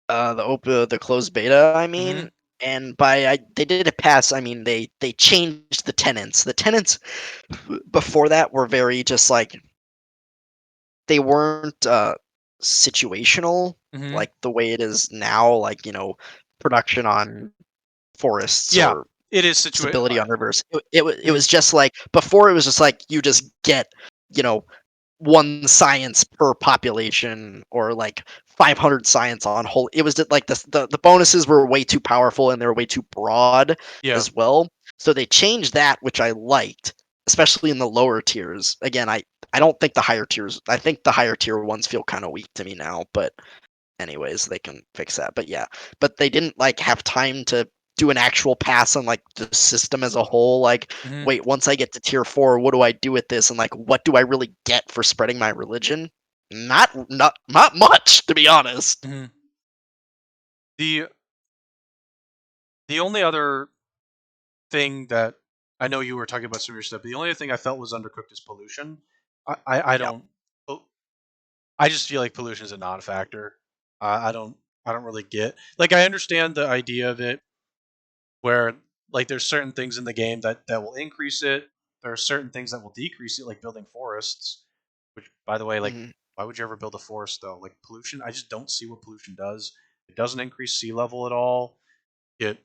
the closed beta, I Hmm. mean. And they did a pass, I mean, they changed the tenants. The tenants before that were very just like they weren't situational Hmm. like the way it is now, like, production on forests Yeah, or it is stability on rivers. It mhm. was just like before. It was just like you just get, you know one science per population, or like 500 science on whole. It was just like the bonuses were way too powerful and they were way too broad Yeah. as well. So they changed that, which I liked, especially in the lower tiers. Again, I don't think the higher tiers. I think the higher tier ones feel kind of weak to me now, but anyways, they can fix that. But yeah, but they didn't like have time to do an actual pass on like the system as a whole. Like, Hmm. wait, once I get to tier 4, what do I do with this? And like, what do I really get for spreading my religion? Not much, to be honest. Hmm. The the only other thing that I know you were talking about some of your stuff, but the only thing I felt was undercooked is pollution. I Yeah. don't. Oh, I just feel like pollution is a non-factor. I don't. I don't really get. Like, I understand the idea of it, where like there's certain things in the game that will increase it. There are certain things that will decrease it, like building forests. Which, by the way, like, Mhm. why would you ever build a forest though? Like pollution, I just don't see what pollution does. It doesn't increase sea level at all. It,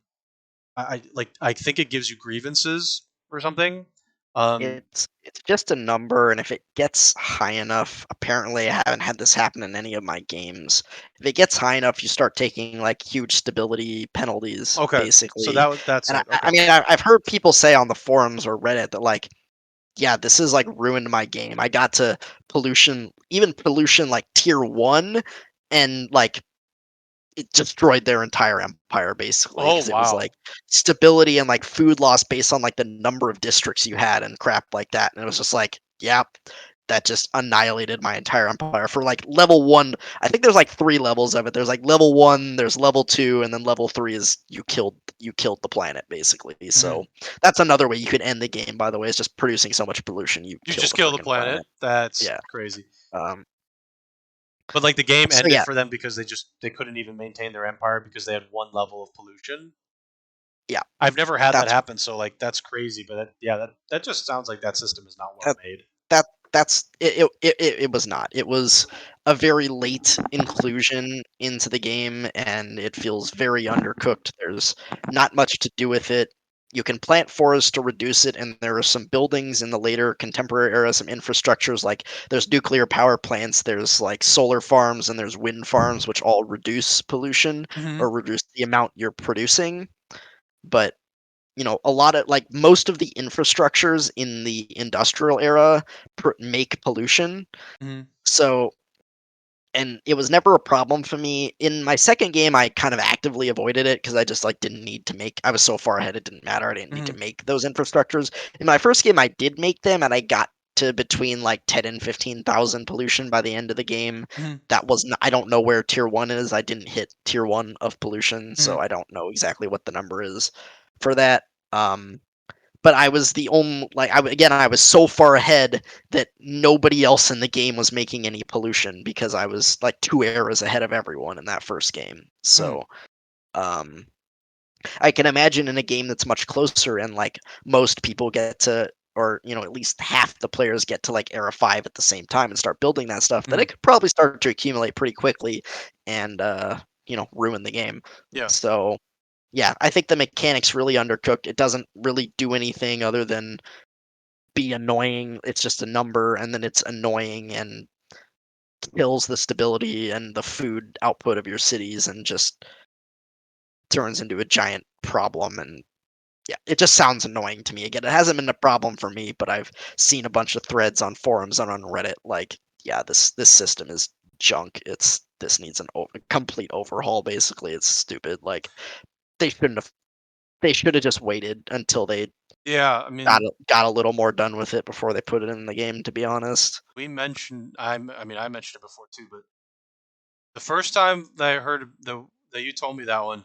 I think it gives you grievances or something. Um, It's just a number, and if it gets high enough, apparently I haven't had this happen in any of my games. If it gets high enough, you start taking like huge stability penalties, okay, so basically. that's And it. I Okay. mean, I've heard people say on the forums or Reddit that like, yeah, this is like ruined my game. I got to even pollution like tier 1, and like it destroyed their entire empire basically, Oh because it was like wow. stability and like food loss based on like the number of districts you had and crap like that. And it was just like, yep, that just annihilated my entire empire for like level 1. I think there's like 3 levels of it. There's like level 1, there's level 2, and then level 3 is you killed the planet basically. Hmm. So that's another way you could end the game, by the way, is just producing so much pollution you You kill just the kill the freaking planet. planet. That's Yeah. crazy. Um But like the game so ended yeah, for them because they couldn't even maintain their empire because they had one level of pollution. yeah. I've never had that That's happen, so like that's crazy. But yeah, that just sounds like that system is not well that made. it was not. It was a very late inclusion into the game, and it feels very undercooked. There's not much to do with it. You can plant forests to reduce it, and there are some buildings in the later contemporary era, some infrastructures like there's nuclear power plants, there's like solar farms, and there's wind farms, which all reduce pollution Hmm. or reduce the amount you're producing. But a lot of like most of the infrastructures in the industrial era make pollution. Hmm. So, and it was never a problem for me. In my second game, I kind of actively avoided it because I just like didn't need to make. I was so far ahead, it didn't matter. I didn't need to Hmm. make those infrastructures. In my first game, I did make them, and I got to between like 10 and 15,000 pollution by the end of the game. Hmm. That wasn't. I don't know where tier 1 is. I didn't hit tier 1 of pollution, Hmm. so I don't know exactly what the number is for that. Um, but I was the only like I was so far ahead that nobody else in the game was making any pollution because I was like 2 eras ahead of everyone in that first game. Hmm. So, um I can imagine in a game that's much closer and like most people get to, or at least half the players get to like era 5 at the same time and start building that stuff, that Hmm. it could probably start to accumulate pretty quickly and ruin the game. Yeah. So yeah, I think the mechanics really undercooked. It doesn't really do anything other than be annoying. It's just a number, and then it's annoying and kills the stability and the food output of your cities, and just turns into a giant problem. And yeah, it just sounds annoying to me. Again, it hasn't been a problem for me, but I've seen a bunch of threads on forums and on Reddit like, yeah, this system is junk. This needs a complete overhaul. Basically, it's stupid. Like they shouldn't have. They should have just waited until they Yeah. I got mean, got a little more done with it before they put it in the game. To be honest. we mentioned. I mean, I mentioned it before too, but the first time that I heard that you told me that one,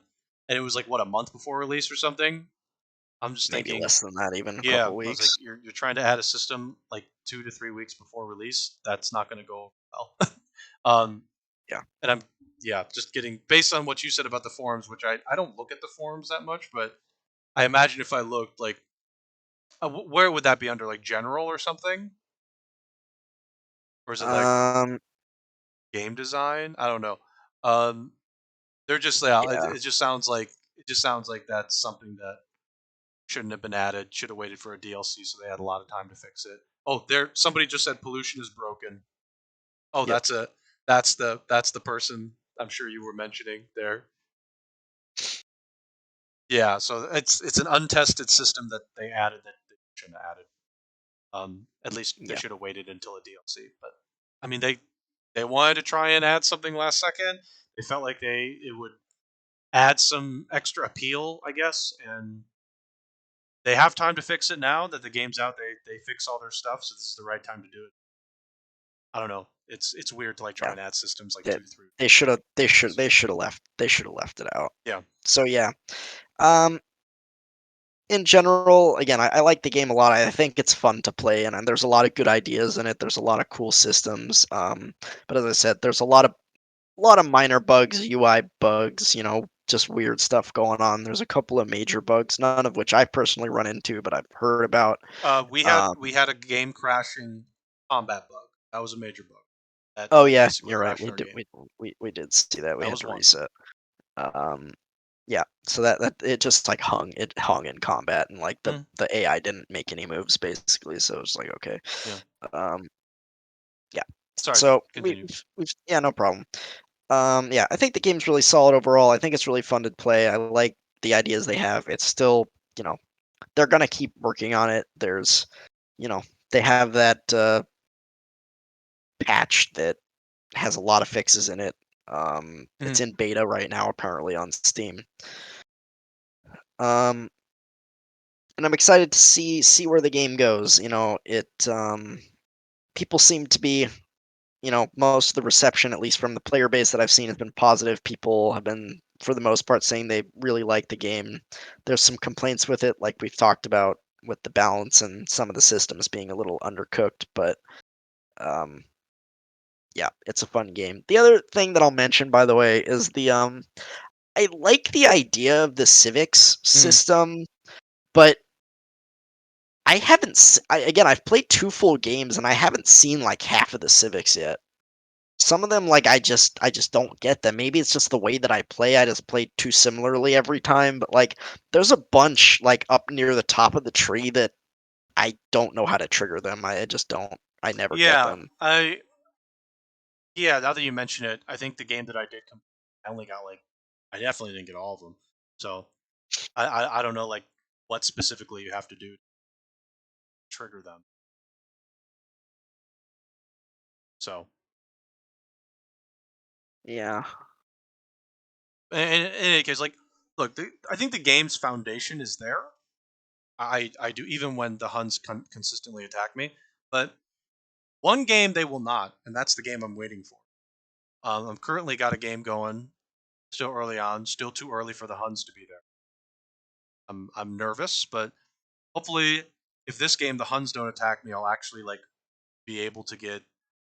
and it was like what, a month before release or something. I'm just Maybe thinking, less than that, even a yeah. couple I was like, weeks. you're trying to add a system like 2 to 3 weeks before release. That's not going to go well. um, Yeah. and I'm yeah, just getting based on what you said about the forums, which I don't look at the forums that much, but I imagine if I looked like where would that be under, like general or something, or is it like Um, game design? I don't know. Um, they're just yeah. yeah, It just sounds like that's something that shouldn't have been added. Should have waited for a DLC so they had a lot of time to fix it. Oh, there somebody just said pollution is broken. Oh, yep, that's the person I'm sure you were mentioning there. Yeah, so it's an untested system that they added that they shouldn't have added. At least they yeah, should have waited until a DLC. But I mean, they wanted to try and add something last second. They felt like it would add some extra appeal, I guess, and they have time to fix it now that the game's out. They fix all their stuff, so this is the right time to do it. I don't know. It's weird to like try yeah. and add systems like They, 2 to 3 they should have years. they should have left it out. Yeah. So yeah. Um, in general, again, I like the game a lot. I think it's fun to play, and there's a lot of good ideas in it. There's a lot of cool systems. But as I said, there's a lot of minor bugs, UI bugs, just weird stuff going on. There's a couple of major bugs, none of which I personally run into, but I've heard about. Um, We had a game crashing combat bug. That was a major bug. oh That yeah, basically you're right. crashed our game. We did see that. We That had was to one. reset. Um, yeah, so that it just like hung in combat, and like Mm, the AI didn't make any moves basically. So it was like okay. yeah. Um, yeah. Sorry. So Continue. we've yeah, no problem. Yeah, I think the game's really solid overall. I think it's really fun to play. I like the ideas they have. It's still, you know, they're gonna keep working on it. There's, you know, they have that patch that has a lot of fixes in it. Mhm. It's in beta right now, apparently on Steam. Um, and I'm excited to see where the game goes. People seem to be, most of the reception, at least from the player base that I've seen, has been positive. People have been, for the most part, saying they really like the game. There's some complaints with it, like we've talked about, with the balance and some of the systems being a little undercooked, but um, yeah, it's a fun game. The other thing that I'll mention, by the way, is I like the idea of the civics Mhm. system, but I haven't. Again, I've played two full games and I haven't seen like half of the civics yet. Some of them, like, I just don't get them. Maybe it's just the way that I play. I just play too similarly every time. But like, there's a bunch like up near the top of the tree that I don't know how to trigger them. I just don't. I never get Yeah, them. yeah. Now that you mention it, I think the game that I did, I only got like, I definitely didn't get all of them. So I don't know like what specifically you have to do to trigger them. So Yeah, in any case, like, look, I think the game's foundation is there. I do even when the Huns consistently attack me, but one game they will not, and that's the game I'm waiting for. I'm currently got a game going, still early on, still too early for the Huns to be there. I'm nervous, but hopefully, if this game the Huns don't attack me, I'll actually like be able to get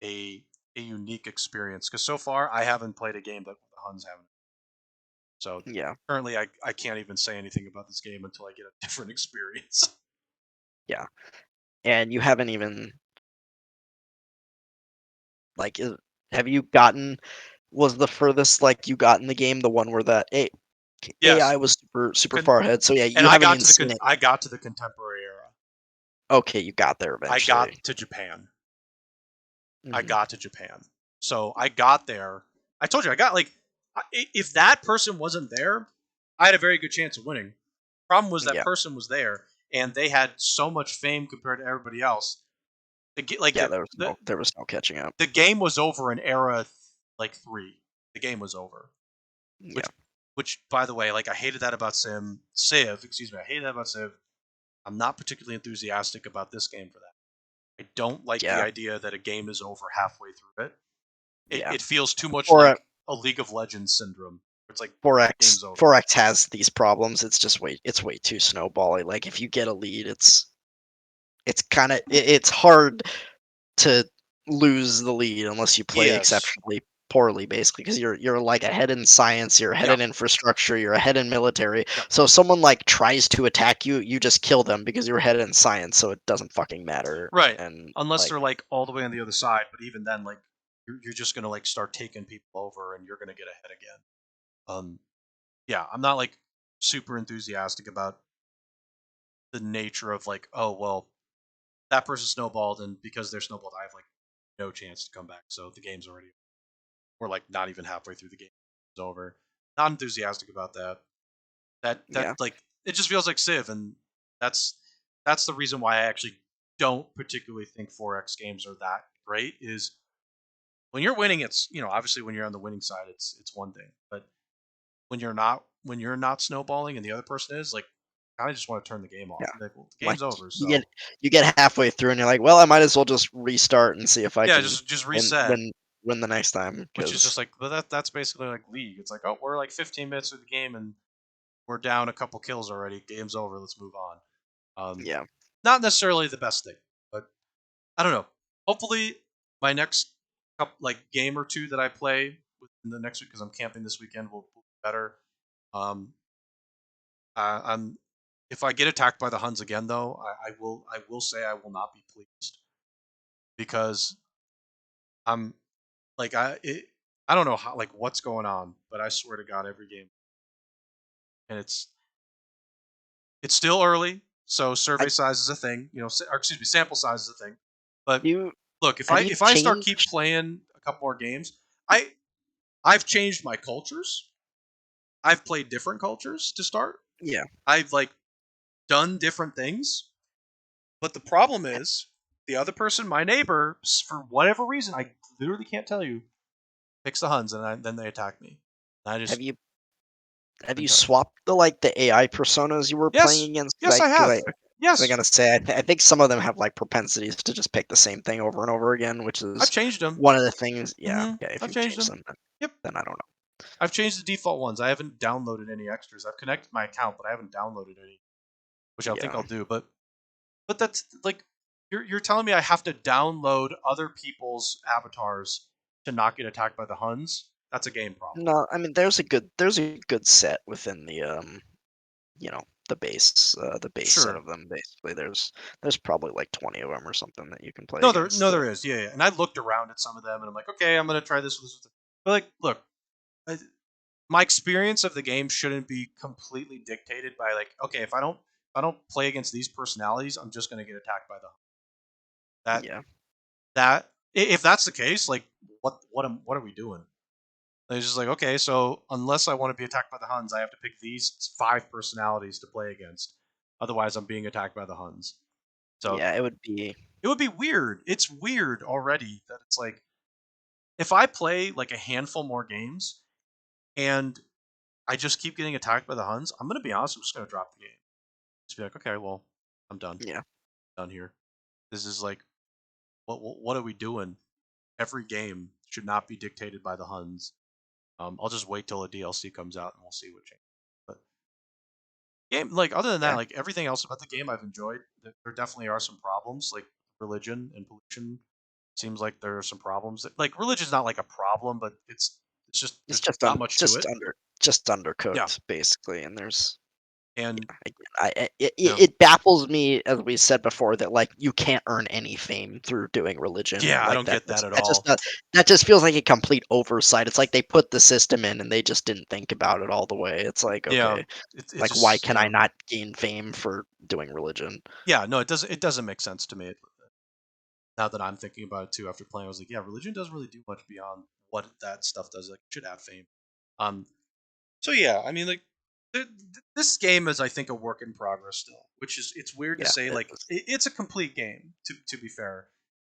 a a unique experience. Because so far, I haven't played a game that the Huns haven't. So yeah, currently, I can't even say anything about this game until I get a different experience. yeah. And you haven't even like, have you gotten? Was the furthest like you got in the game the one where that AI Yes, was super con- far ahead? So yeah, and you haven't even seen it. I got to the contemporary era. Okay, you got there I eventually. got to Japan. I Hmm. got to Japan. So I got there. I told you I got like, if that person wasn't there, I had a very good chance of winning. Problem was that Yeah, person was there, and they had so much fame compared to everybody else. Like yeah. There was no catching up. the game was over in era like 3. The game was over. Yeah, Which by the way, like I hated that about Civ. Excuse me, I hated that about Civ. I'm not particularly enthusiastic about this game for that. I don't like the yeah, idea that a game is over halfway through it. yeah. It feels too much Four like a League of Legends syndrome. It's like Forex game's over. Forex has these problems. It's way too snowbally. Like if you get a lead, it's kind of it's hard to lose the lead unless you play Yes, exceptionally poorly, basically, because you're like ahead in science, you're ahead Yeah, in infrastructure, you're ahead in military. yeah, So if someone like tries to attack you, you just kill them because you're ahead in science, so it doesn't fucking matter. right. And Unless like, they're like all the way on the other side, but even then, like you're just gonna like start taking people over, and you're gonna get ahead again. Yeah, I'm not like super enthusiastic about the nature of like, oh well, that person snowballed, and because they're snowballed, I have like no chance to come back. So the game's already, we're like not even halfway through the game. It's over. Not enthusiastic about that. That yeah, like it just feels like Civ, and that's that's the reason why I actually don't particularly think 4X games are that great. Is when you're winning, it's obviously when you're on the winning side, it's one thing, but when you're not snowballing and the other person is like, I just want to turn the game off. yeah. I'm like, well, the Like game's over, you so get you get halfway through and you're like, well, I might as well just restart and see if I yeah, can just win reset. win win the next time. Which is Because just like, but that's basically like League. It's like, oh, we're like 15 minutes through the game and we're down a couple kills already. Game's over. Let's move on. Um, yeah, Not necessarily the best thing, but I don't know. Hopefully, my next couple, like game or two that I play within the next week, because I'm camping this weekend, will be better. Um, I'm if I get attacked by the Huns again, though, I will say I will not be pleased because I'm I don't know how like what's going on, but I swear to God, every game, and it's still early, so I survey size is a thing. Or excuse me, sample size is a thing. But you look, have you if I start keep changed? playing a couple more games, I I've changed my cultures. I've played different cultures to start. Yeah, I've like done different things. But the problem is the other person, my neighbor, for whatever reason, I literally can't tell you, picks the Huns, and then they attack me. And I have just you have you couldn't tell you. swapped the AI personas you were playing Yes, against? yes, I Because have. I Yes, gotta say, I think some of them have like propensities to just pick the same thing over and over again, which I've is changed them. one of the things. Yeah, okay, if I've you've changed changed them. them, Yep. then I don't I've changed the default ones. I haven't downloaded any extras. I've connected my account, but I haven't downloaded any, which I know. think Yeah, I'll do. But that's like you're telling me I have to download other people's avatars to not get attacked by the Huns? That's a game problem. no, I mean there's a good set within you know the base set Sure. of them. Basically, there's probably like 20 of them or something that you can play No, there against. no there is. Yeah, yeah. And I looked around at some of them and I'm like, okay, I'm gonna try this with this. But like, look, I, my experience of the game shouldn't be completely dictated by like, okay, if I don't play against these personalities, I'm just gonna get attacked by the that Yeah, if that's the case, like what are we doing? It's just like, okay, so unless I want to be attacked by the Huns, I have to pick these five personalities to play against. Otherwise, I'm being attacked by the Huns. So yeah, it would be. it would be weird. It's weird already that it's like if I play like a handful more games and I just keep getting attacked by the Huns, I'm gonna be honest. I'm just gonna drop the game. Just be like, okay, well, I'm done. Yeah, Done here. This is like, what are we doing? Every game should not be dictated by the Huns. I'll just wait till a DLC comes out and we'll see what changes. But game, like other than that, yeah. like everything else about the game, I've enjoyed. There definitely are some problems, like religion and pollution. Seems like there are some problems. Like religion's not like a problem, but it's just It's there's not much to it. just Yeah, undercooked basically, and there's and again, yeah, it baffles me, as we said before, that like you can't earn any fame through doing religion yeah, I like don't that. get that at That just all. that just feels like a complete oversight. It's like they put the system in and they just didn't think about it all the way. It's like, Yeah, okay, it like why just can I not gain fame for doing religion? yeah, no, it doesn't make sense to me. Now that I'm thinking about it too, after playing, I was like, yeah, religion doesn't really do much beyond what that stuff does. Like, it should have fame. Um, So yeah, I mean, like this game is, I think, a work in progress still, which is it's weird to Yeah, say. it Like is. it's a complete game to be fair,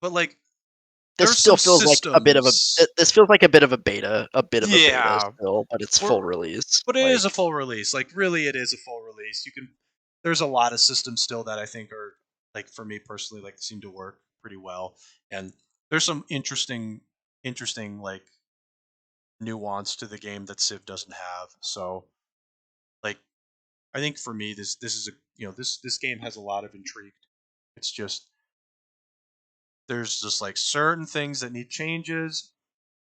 but like This there's still some feels like a bit of a. systems. This feels like a bit of a beta Yeah, still, but it's full we're, release. but it is a Like, full release. Like really, it is a full release. You can. There's a lot of systems still that I think are like for me personally like seem to work pretty well, and there's some interesting like nuance to the game that Civ doesn't have. So like I think for me, this is a this game has a lot of intrigue. It's just there's just like certain things that need changes,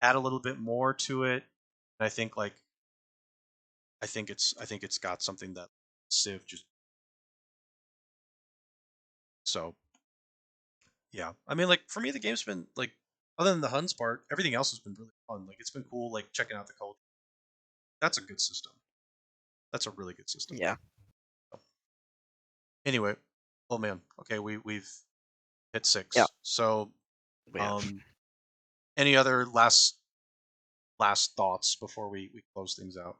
add a little bit more to it. And I think it's got something that Civ just so yeah. I mean, like for me, the game's been like other than the Huns part, everything else has been really fun. Like it's been cool, like checking out the culture. That's a good system. That's a really good system. Yeah, So, anyway, oh man, okay, we've hit yeah, 6. So, we have. um, any other last thoughts before we close things out?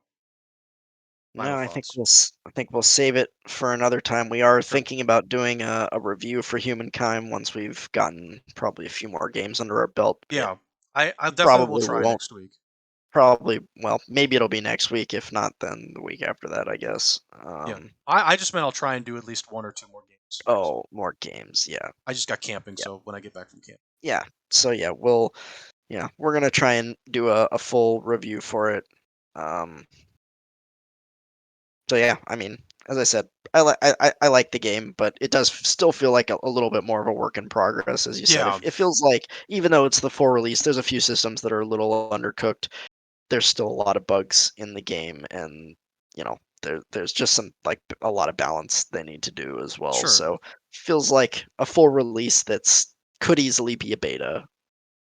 No, Final I think thoughts. I think we'll save it for another time. We are Sure. thinking about doing a review for Humankind once we've gotten probably a few more games under our belt. It Yeah, I definitely will probably try won't. next week. Probably, well, maybe it'll be next week. If not, then the week after that, I guess. Yeah, I just meant I'll try and do at least 1 or 2 more games next week. Oh, more games. Yeah, I just got camping, yeah, so when I get back from camp. yeah. So yeah, we're gonna try and do a full review for it. Um, So yeah, I mean, as I said, I like the game, but it does still feel like a little bit more of a work in progress, as you said. Yeah, It feels like even though it's the full release, there's a few systems that are a little undercooked. There's still a lot of bugs in the game, and there's just some like a lot of balance they need to do as well. sure. So feels like a full release that's could easily be a beta.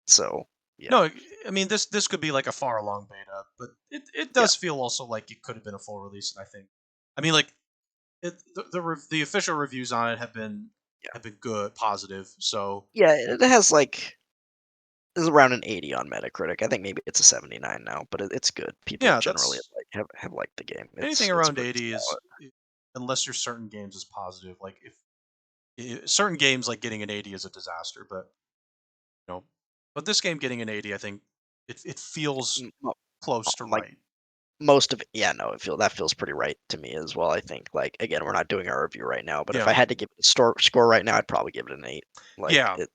So yeah, No, I mean this could be like a far along beta, but it yeah, does feel also like it could have been a full release. And I mean, like the official reviews on it yeah, have been good, positive. So yeah. It has like is around an 80 on Metacritic. I think maybe it's a 79 now, but it's good. People yeah, generally that's have liked the game. anything It's around pretty 80 is solid. unless your certain games is positive. Like if certain games like getting an 80 is a disaster, but you know, but this game getting an 80, I think it feels M- mo- close to Like right. most of it, yeah, no, that feels pretty right to me as well. I think like again, we're not doing our review right now, but if Yeah, I had to give it a score right now, I'd probably give it an 8. Like yeah. it,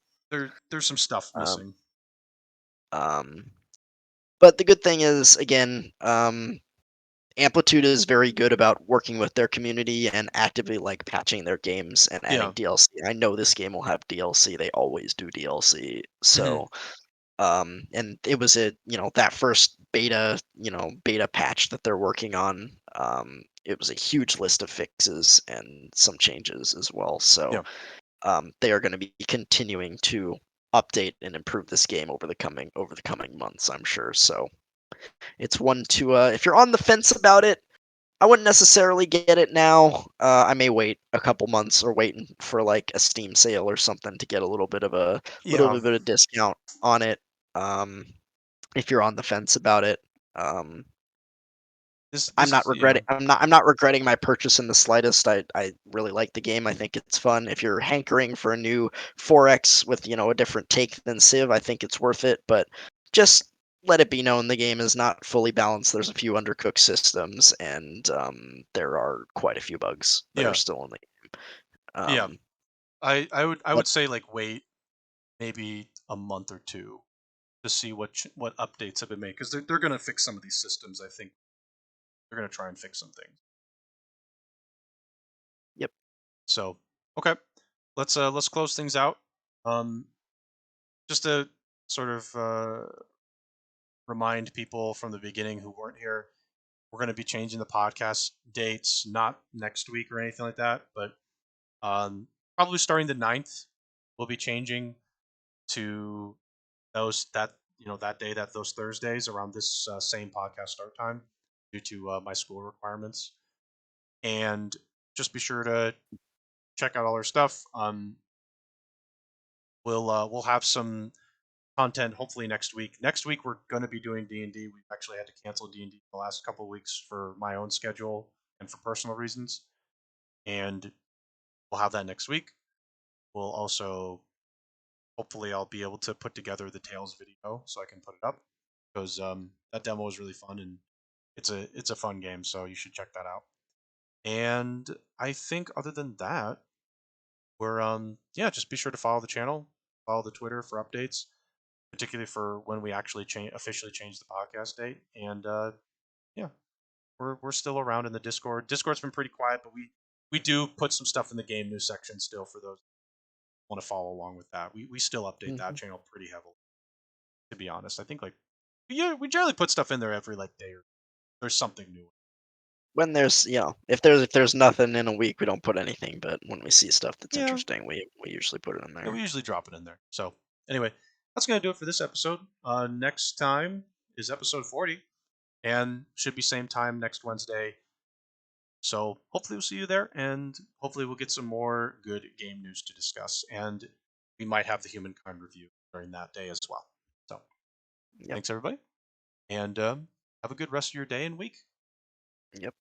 There's some stuff um, missing. um, but the good thing is again, Amplitude is very good about working with their community and actively like patching their games and adding Yeah. DLC. I know this game will have DLC. They always do DLC. Hmm. So, and it was that first beta patch that they're working on. It was a huge list of fixes and some changes as well. So, Yeah. they are going to be continuing to update and improve this game over the coming months, I'm sure. So, it's one to if you're on the fence about it, I wouldn't necessarily get it now. I may wait a couple months or for like a Steam sale or something to get a little Yeah. bit of discount on it. Um, if you're on the fence about it, um, This is yeah. I'm not regretting my purchase in the slightest. I really like the game. I think it's fun. If you're hankering for a new 4X with a different take than Civ, I think it's worth it. But just let it be known the game is not fully balanced. There's a few undercooked systems, and there are quite a few bugs that are Yeah. still in the game. Yeah. I But would say like wait maybe a month or two to see what updates have been made because they're gonna fix some of these systems. I think they're gonna try and fix some things. yep, So okay, let's close things out. Um, just to sort of remind people from the beginning who weren't here, we're going to be changing the podcast dates, not next week or anything like that, but probably starting the 9th, we'll be changing to that day, that those Thursdays around this same podcast start time due to my school requirements. And just be sure to check out all our stuff. We'll have some content hopefully next week. Next week we're going to be doing D&D. We've actually had to cancel D&D the last couple of weeks for my own schedule and for personal reasons, and we'll have that next week. We'll also hopefully I'll be able to put together the Tales video so I can put it up because that demo is really fun and it's a fun game, so you should check that out. And I think other than that, we're yeah, just be sure to follow the channel, follow the Twitter for updates, particularly for when we actually officially change the podcast date. And yeah, we're still around in the Discord. Discord's been pretty quiet, but we do put some stuff in the game news section still for those who want to follow along with that. We still update that hmm channel pretty heavily, to be honest. I think like we generally put stuff in there every like day or there's something new. When there's, if there's nothing in a week, we don't put anything, but when we see stuff that's Yeah, interesting, we usually put it in yeah, we there. usually drop it in there. So anyway, that's gonna do it for this episode. Next time is episode 40, and should be same time next Wednesday. So hopefully we'll see you there, and hopefully we'll get some more good game news to discuss, and we might have the Humankind review during that day as well. So Yep. thanks everybody, and have a good rest of your day and week. Yep.